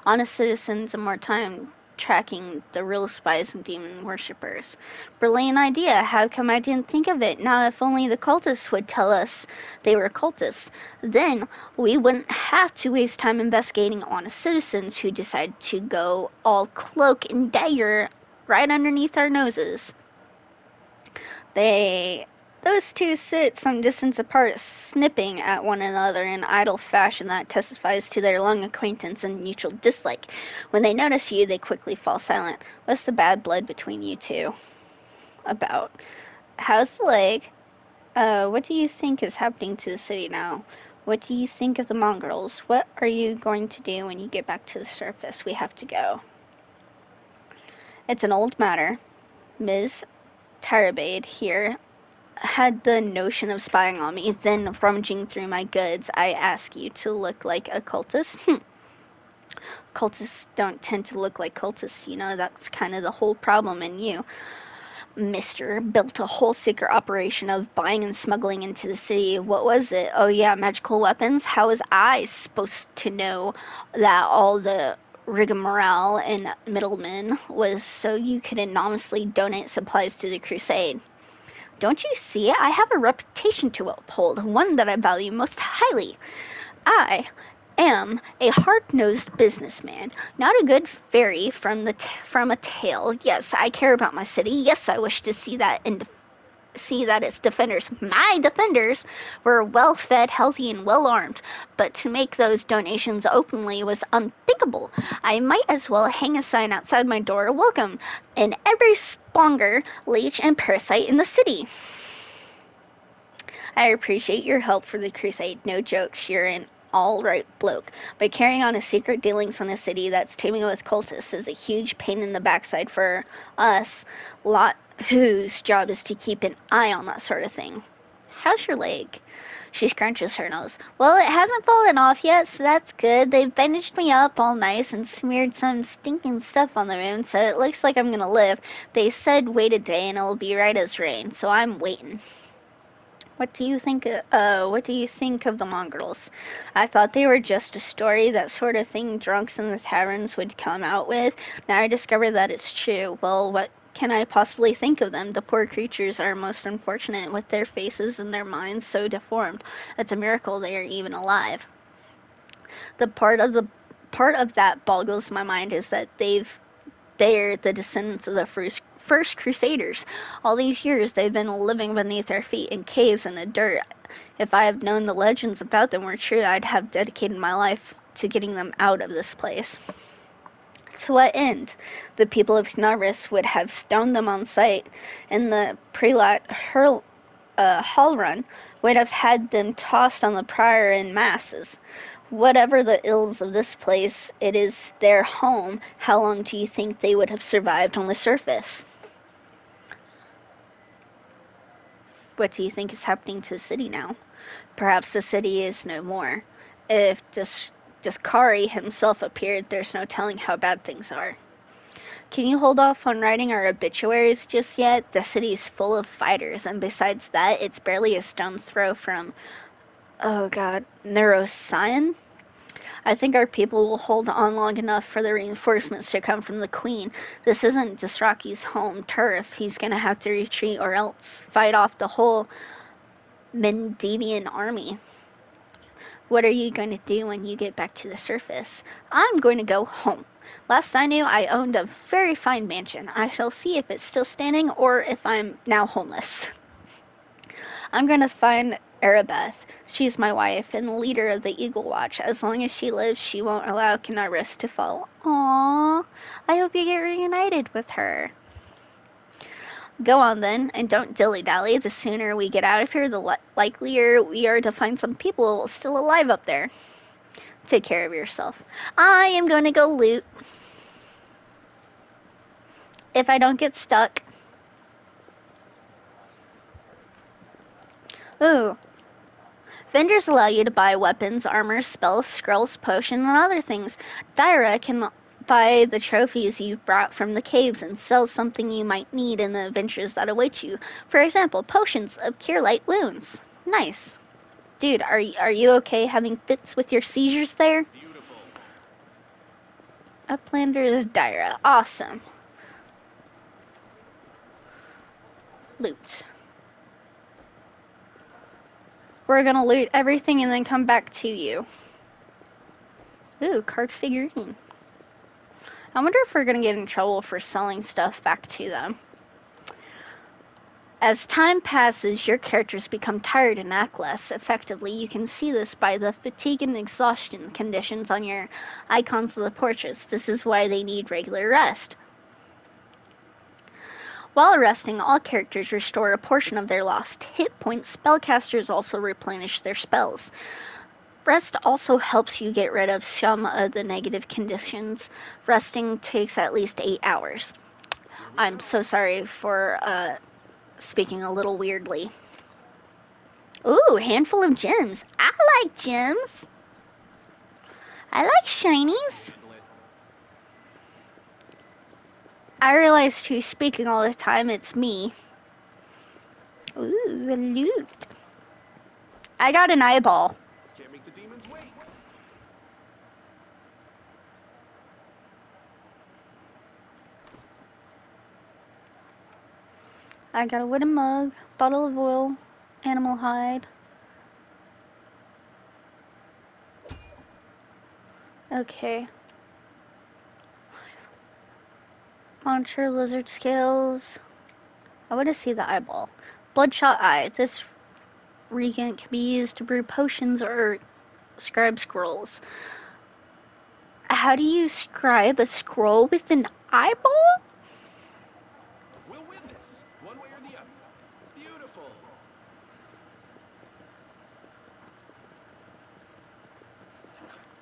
honest citizens and more time tracking the real spies and demon worshippers. Brilliant idea. How come I didn't think of it? Now, if only the cultists would tell us they were cultists, then we wouldn't have to waste time investigating honest citizens who decide to go all cloak and dagger right underneath our noses. Those two sit some distance apart, snipping at one another in idle fashion that testifies to their long acquaintance and mutual dislike. When they notice you, they quickly fall silent. What's the bad blood between you two about? How's the leg? What do you think is happening to the city now? What do you think of the mongrels? What are you going to do when you get back to the surface? We have to go. It's an old matter. Ms. Tarabade here had the notion of spying on me, then rummaging through my goods. I ask you to look like a cultist? Cultists don't tend to look like cultists, you know, that's kind of the whole problem in you. Mister built a whole secret operation of buying and smuggling into the city. What was it? Oh yeah, magical weapons? How was I supposed to know that all the rigmarole and middlemen was so you could anonymously donate supplies to the crusade? Don't you see? I have a reputation to uphold, one that I value most highly. I am a hard-nosed businessman, not a good fairy from a tale. Yes, I care about my city. Yes, I wish to see that its defenders, my defenders, were well-fed, healthy, and well-armed. But to make those donations openly was unthinkable. I might as well hang a sign outside my door, welcome, in every sponger, leech, and parasite in the city. I appreciate your help for the crusade. No jokes, you're an all-right bloke. But carrying on a secret dealings in a city that's teeming with cultists is a huge pain in the backside for us lot whose job is to keep an eye on that sort of thing. how's your leg? She scrunches her nose. Well, it hasn't fallen off yet, so that's good. They've bandaged me up all nice and smeared some stinking stuff on the wound, so it looks like I'm gonna live. They said wait a day and it'll be right as rain, so I'm waiting. What do you think of the mongrels? I thought they were just a story, that sort of thing drunks in the taverns would come out with. Now I discover that it's true. Well, what can I possibly think of them? The poor creatures are most unfortunate, with their faces and their minds so deformed. It's a miracle they are even alive. The part of that boggles my mind is that they're the descendants of the first Crusaders. All these years they've been living beneath our feet in caves in the dirt. If I had known the legends about them were true, I'd have dedicated my life to getting them out of this place. To what end? The people of Narvis would have stoned them on sight, and the prelate Halrun would have had them tossed on the pyre in masses. Whatever the ills of this place, it is their home. How long do you think they would have survived on the surface? What do you think is happening to the city now? Perhaps the city is no more. If Daskari himself appeared, there's no telling how bad things are. Can you hold off on writing our obituaries just yet? The city's full of fighters, and besides that, it's barely a stone's throw from, Neuroscion? I think our people will hold on long enough for the reinforcements to come from the Queen. This isn't Dysraki's home turf. He's gonna have to retreat or else fight off the whole Mendevian army. What are you going to do when you get back to the surface? I'm going to go home. Last I knew, I owned a very fine mansion. I shall see if it's still standing or if I'm now homeless. I'm going to find Arabeth. She's my wife and the leader of the Eagle Watch. As long as she lives, she won't allow Kinaris to fall. Aww, I hope you get reunited with her. Go on then, and don't dilly-dally. The sooner we get out of here, the likelier we are to find some people still alive up there. Take care of yourself. I am going to go loot. If I don't get stuck. Ooh. Vendors allow you to buy weapons, armor, spells, scrolls, potions, and other things. Dyra can buy the trophies you've brought from the caves and sell something you might need in the adventures that await you. For example, potions of cure light wounds. Nice. Dude, are you okay having fits with your seizures there? Beautiful. Uplander is Dyra. Awesome. Loot. We're gonna loot everything and then come back to you. Ooh, card figurine. I wonder if we're gonna get in trouble for selling stuff back to them. As time passes, your characters become tired and act less effectively. You can see this by the fatigue and exhaustion conditions on your icons of the portraits. This is why they need regular rest. While resting, all characters restore a portion of their lost hit points. Spellcasters also replenish their spells. Rest also helps you get rid of some of the negative conditions. Resting takes at least 8 hours. I'm so sorry for speaking a little weirdly. Ooh, handful of gems. I like gems. I like shinies. I realized who's speaking all the time. It's me. Ooh, loot. I got an eyeball. Can't make the demons wait. I got a wooden mug, bottle of oil, animal hide. Okay. Monster lizard scales. I want to see the eyeball. Bloodshot eye. This reagent can be used to brew potions or scribe scrolls. How do you scribe a scroll with an eyeball? We'll witness, one way or the other. Beautiful.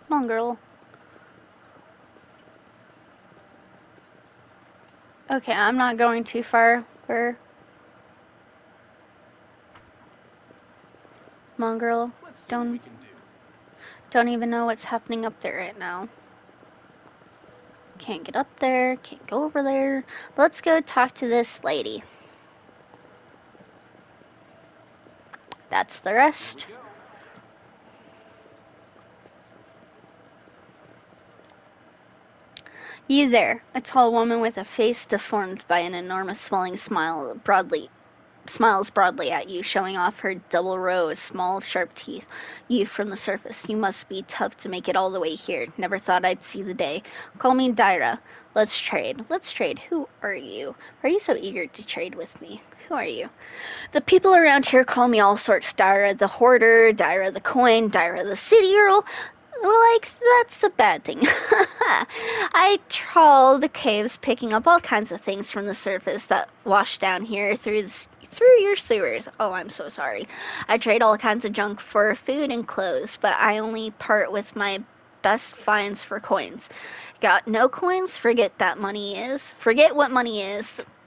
Come on, girl. Okay, I'm not going too far. Where? Come on, girl. Let's see what we can do. Don't even know what's happening up there right now. Can't get up there. Can't go over there. Let's go talk to this lady. That's the rest. Here we go. You there, a tall woman with a face deformed by an enormous swelling smile smiles broadly at you, showing off her double row of small, sharp teeth. You from the surface. You must be tough to make it all the way here. Never thought I'd see the day. Call me Dyra. Let's trade. Let's trade. Who are you? Are you so eager to trade with me? Who are you? The people around here call me all sorts. Dyra the hoarder, Dyra the coin, Dyra the city girl. Like, that's a bad thing. I trawl the caves, picking up all kinds of things from the surface that wash down here through your sewers. Oh, I'm so sorry. I trade all kinds of junk for food and clothes, but I only part with my best finds for coins. Got no coins? Forget what money is.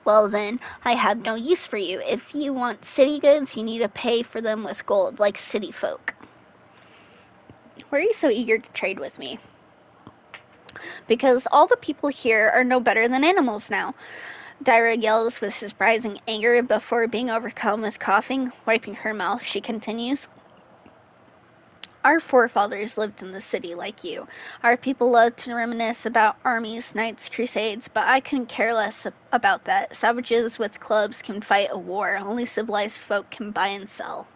Well then, I have no use for you. If you want city goods, you need to pay for them with gold, like city folk. Why are you so eager to trade with me? Because all the people here are no better than animals now. Dyra yells with surprising anger before being overcome with coughing. Wiping her mouth, she continues. Our forefathers lived in the city like you. Our people loved to reminisce about armies, knights, crusades, but I couldn't care less about that. Savages with clubs can fight a war. Only civilized folk can buy and sell.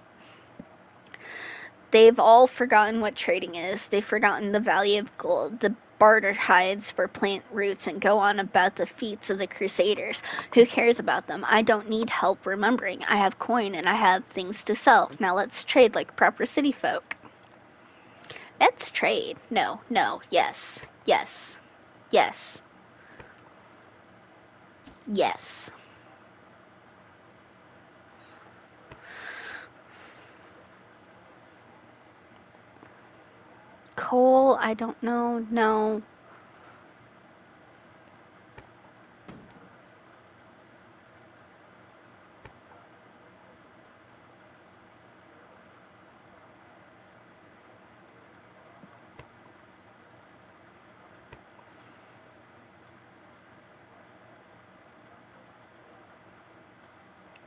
They've all forgotten what trading is. They've forgotten the value of gold, the barter hides for plant roots, and go on about the feats of the crusaders. Who cares about them? I don't need help remembering. I have coin and I have things to sell. Now let's trade like proper city folk. Let's trade. No, yes, yes, yes, yes. Coal, I don't know, no.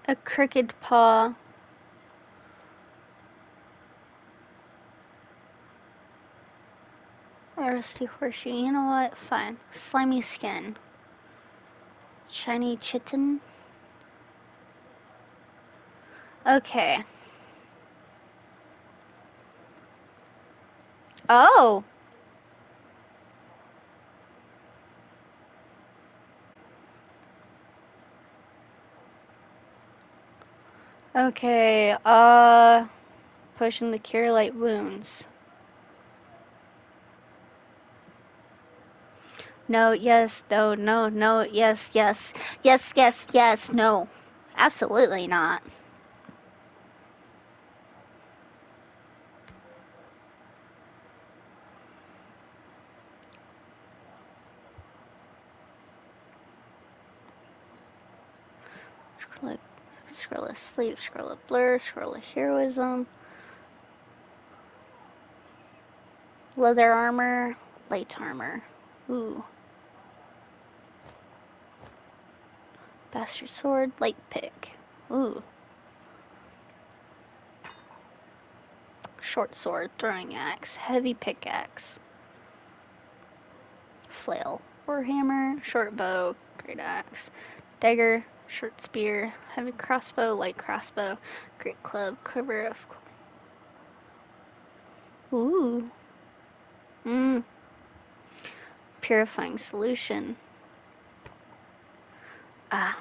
A crooked paw. A rusty horseshoe. You know what? Fine. Slimy skin. Shiny chitin. Okay. Oh! Okay, potion to cure light wounds. No, yes, no, yes, no. Absolutely not. Scroll of sleep, scroll of blur, scroll of heroism. Leather armor, light armor. Ooh. Bastard sword, light pick. Ooh. Short sword, throwing axe, heavy pickaxe. Flail, warhammer, short bow, great axe. Dagger, short spear, heavy crossbow, light crossbow, great club, quiver of... Ooh. Purifying solution. Ah.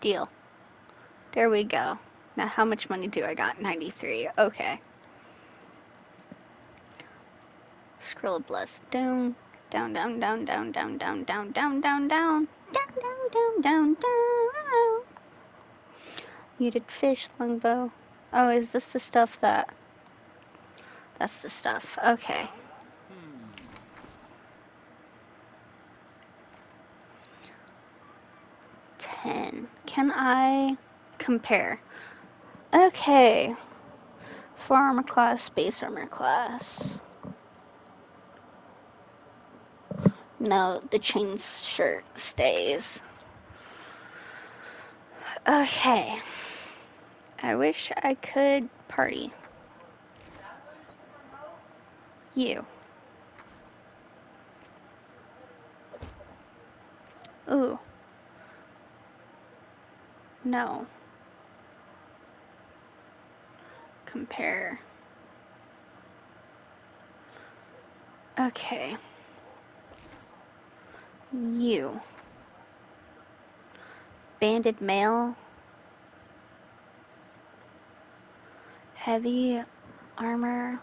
Deal. There we go. Now how much money do I got? 93. Okay. Scroll of bless. Down, down, down, down, down, down, down, down, down, down, down. Down. Muted fish, longbow. Oh, is this the stuff that... That's the stuff. Okay. 10. Can I compare? Okay. 4 armor class, base armor class. No, the chain shirt stays. Okay. I wish I could party. You. Ooh. No. Compare. Okay. You. Banded mail. Heavy armor.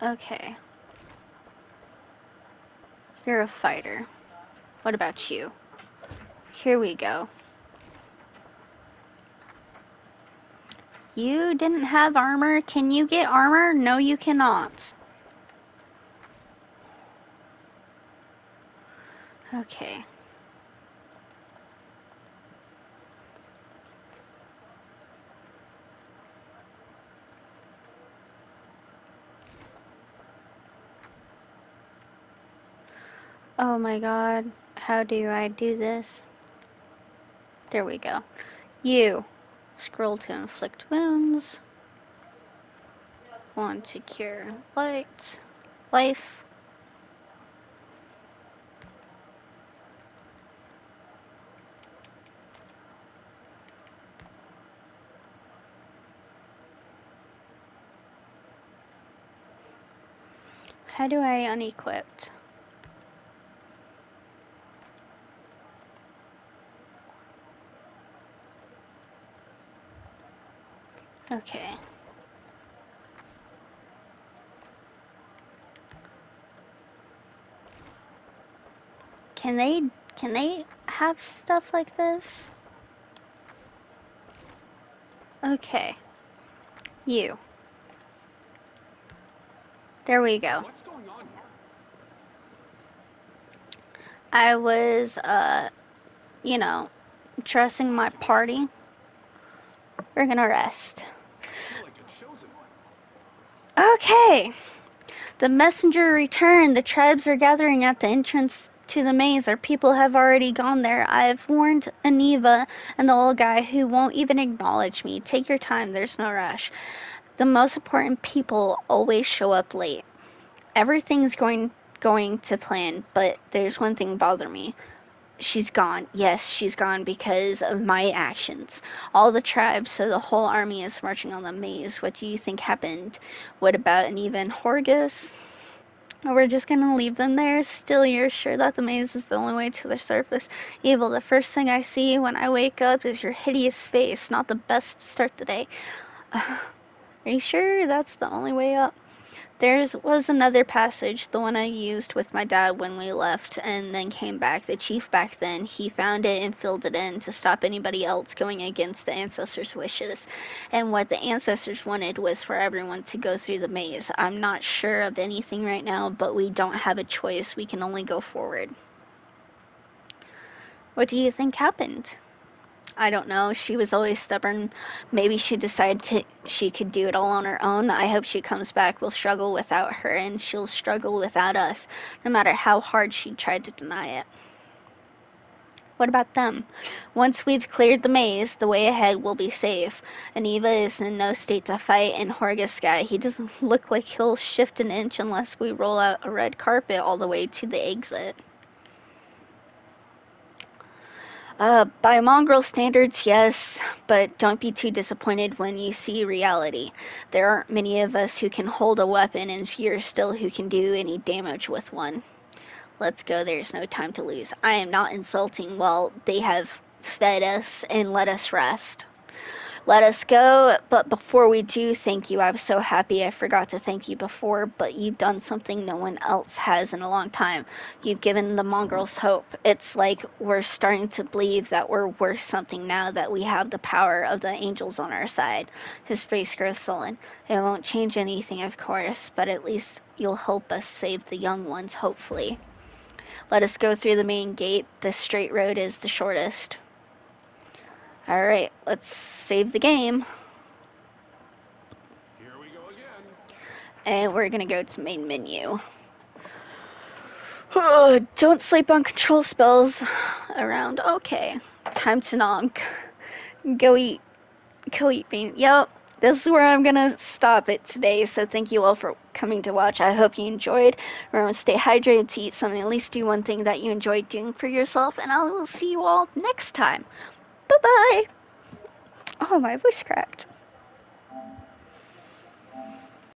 Okay. You're a fighter. What about you? Here we go. You didn't have armor. Can you get armor? No, you cannot. Okay. Oh my god. How do I do this? There we go. You. Scroll to inflict wounds. 1 to cure life. How do I unequip? Okay. Can they have stuff like this? Okay. You. There we go. What's going on here? I was, dressing my party. We're gonna rest. I feel like a chosen one. Okay. The messenger returned. The tribes are gathering at the entrance to the maze. Our people have already gone there. I've warned Aniva and the old guy who won't even acknowledge me. Take your time. There's no rush. The most important people always show up late. Everything's going to plan, but there's one thing bothering me. She's gone. Yes, she's gone because of my actions. All the tribes, so the whole army is marching on the maze. What do you think happened? What about Aniva and Horgus? We're just gonna leave them there? Still, you're sure that the maze is the only way to the surface? Evil, the first thing I see when I wake up is your hideous face. Not the best to start the day. Are you sure that's the only way up? There was another passage, the one I used with my dad when we left and then came back. The chief back then, he found it and filled it in to stop anybody else going against the ancestors' wishes. And what the ancestors wanted was for everyone to go through the maze. I'm not sure of anything right now, but we don't have a choice. We can only go forward. What do you think happened? I don't know. She was always stubborn. Maybe she decided she could do it all on her own. I hope she comes back. We'll struggle without her, and she'll struggle without us, no matter how hard she tried to deny it. What about them? Once we've cleared the maze, the way ahead will be safe. Aniva is in no state to fight, and Horgus guy, he doesn't look like he'll shift an inch unless we roll out a red carpet all the way to the exit. By mongrel standards, yes, but don't be too disappointed when you see reality. There aren't many of us who can hold a weapon, and fewer still who can do any damage with one. Let's go, there's no time to lose. I am not insulting while they have fed us and let us rest. let us go. But before we do, thank you. I was so happy I forgot to thank you before, but you've done something no one else has in a long time. You've given the mongrels hope. It's like we're starting to believe that we're worth something now that we have the power of the angels on our side. His face grows sullen. It won't change anything, of course, but at least you'll help us save the young ones, hopefully. Let us go through the main gate. The straight road is the shortest. Alright, let's save the game. Here we go again. And we're gonna go to main menu. Don't sleep on control spells around. Okay, time to nom. Go eat beans. Yep, this is where I'm gonna stop it today. So thank you all for coming to watch. I hope you enjoyed. Remember to stay hydrated, to eat something, at least do one thing that you enjoyed doing for yourself, and I will see you all next time. Bye bye. Oh, my voice cracked.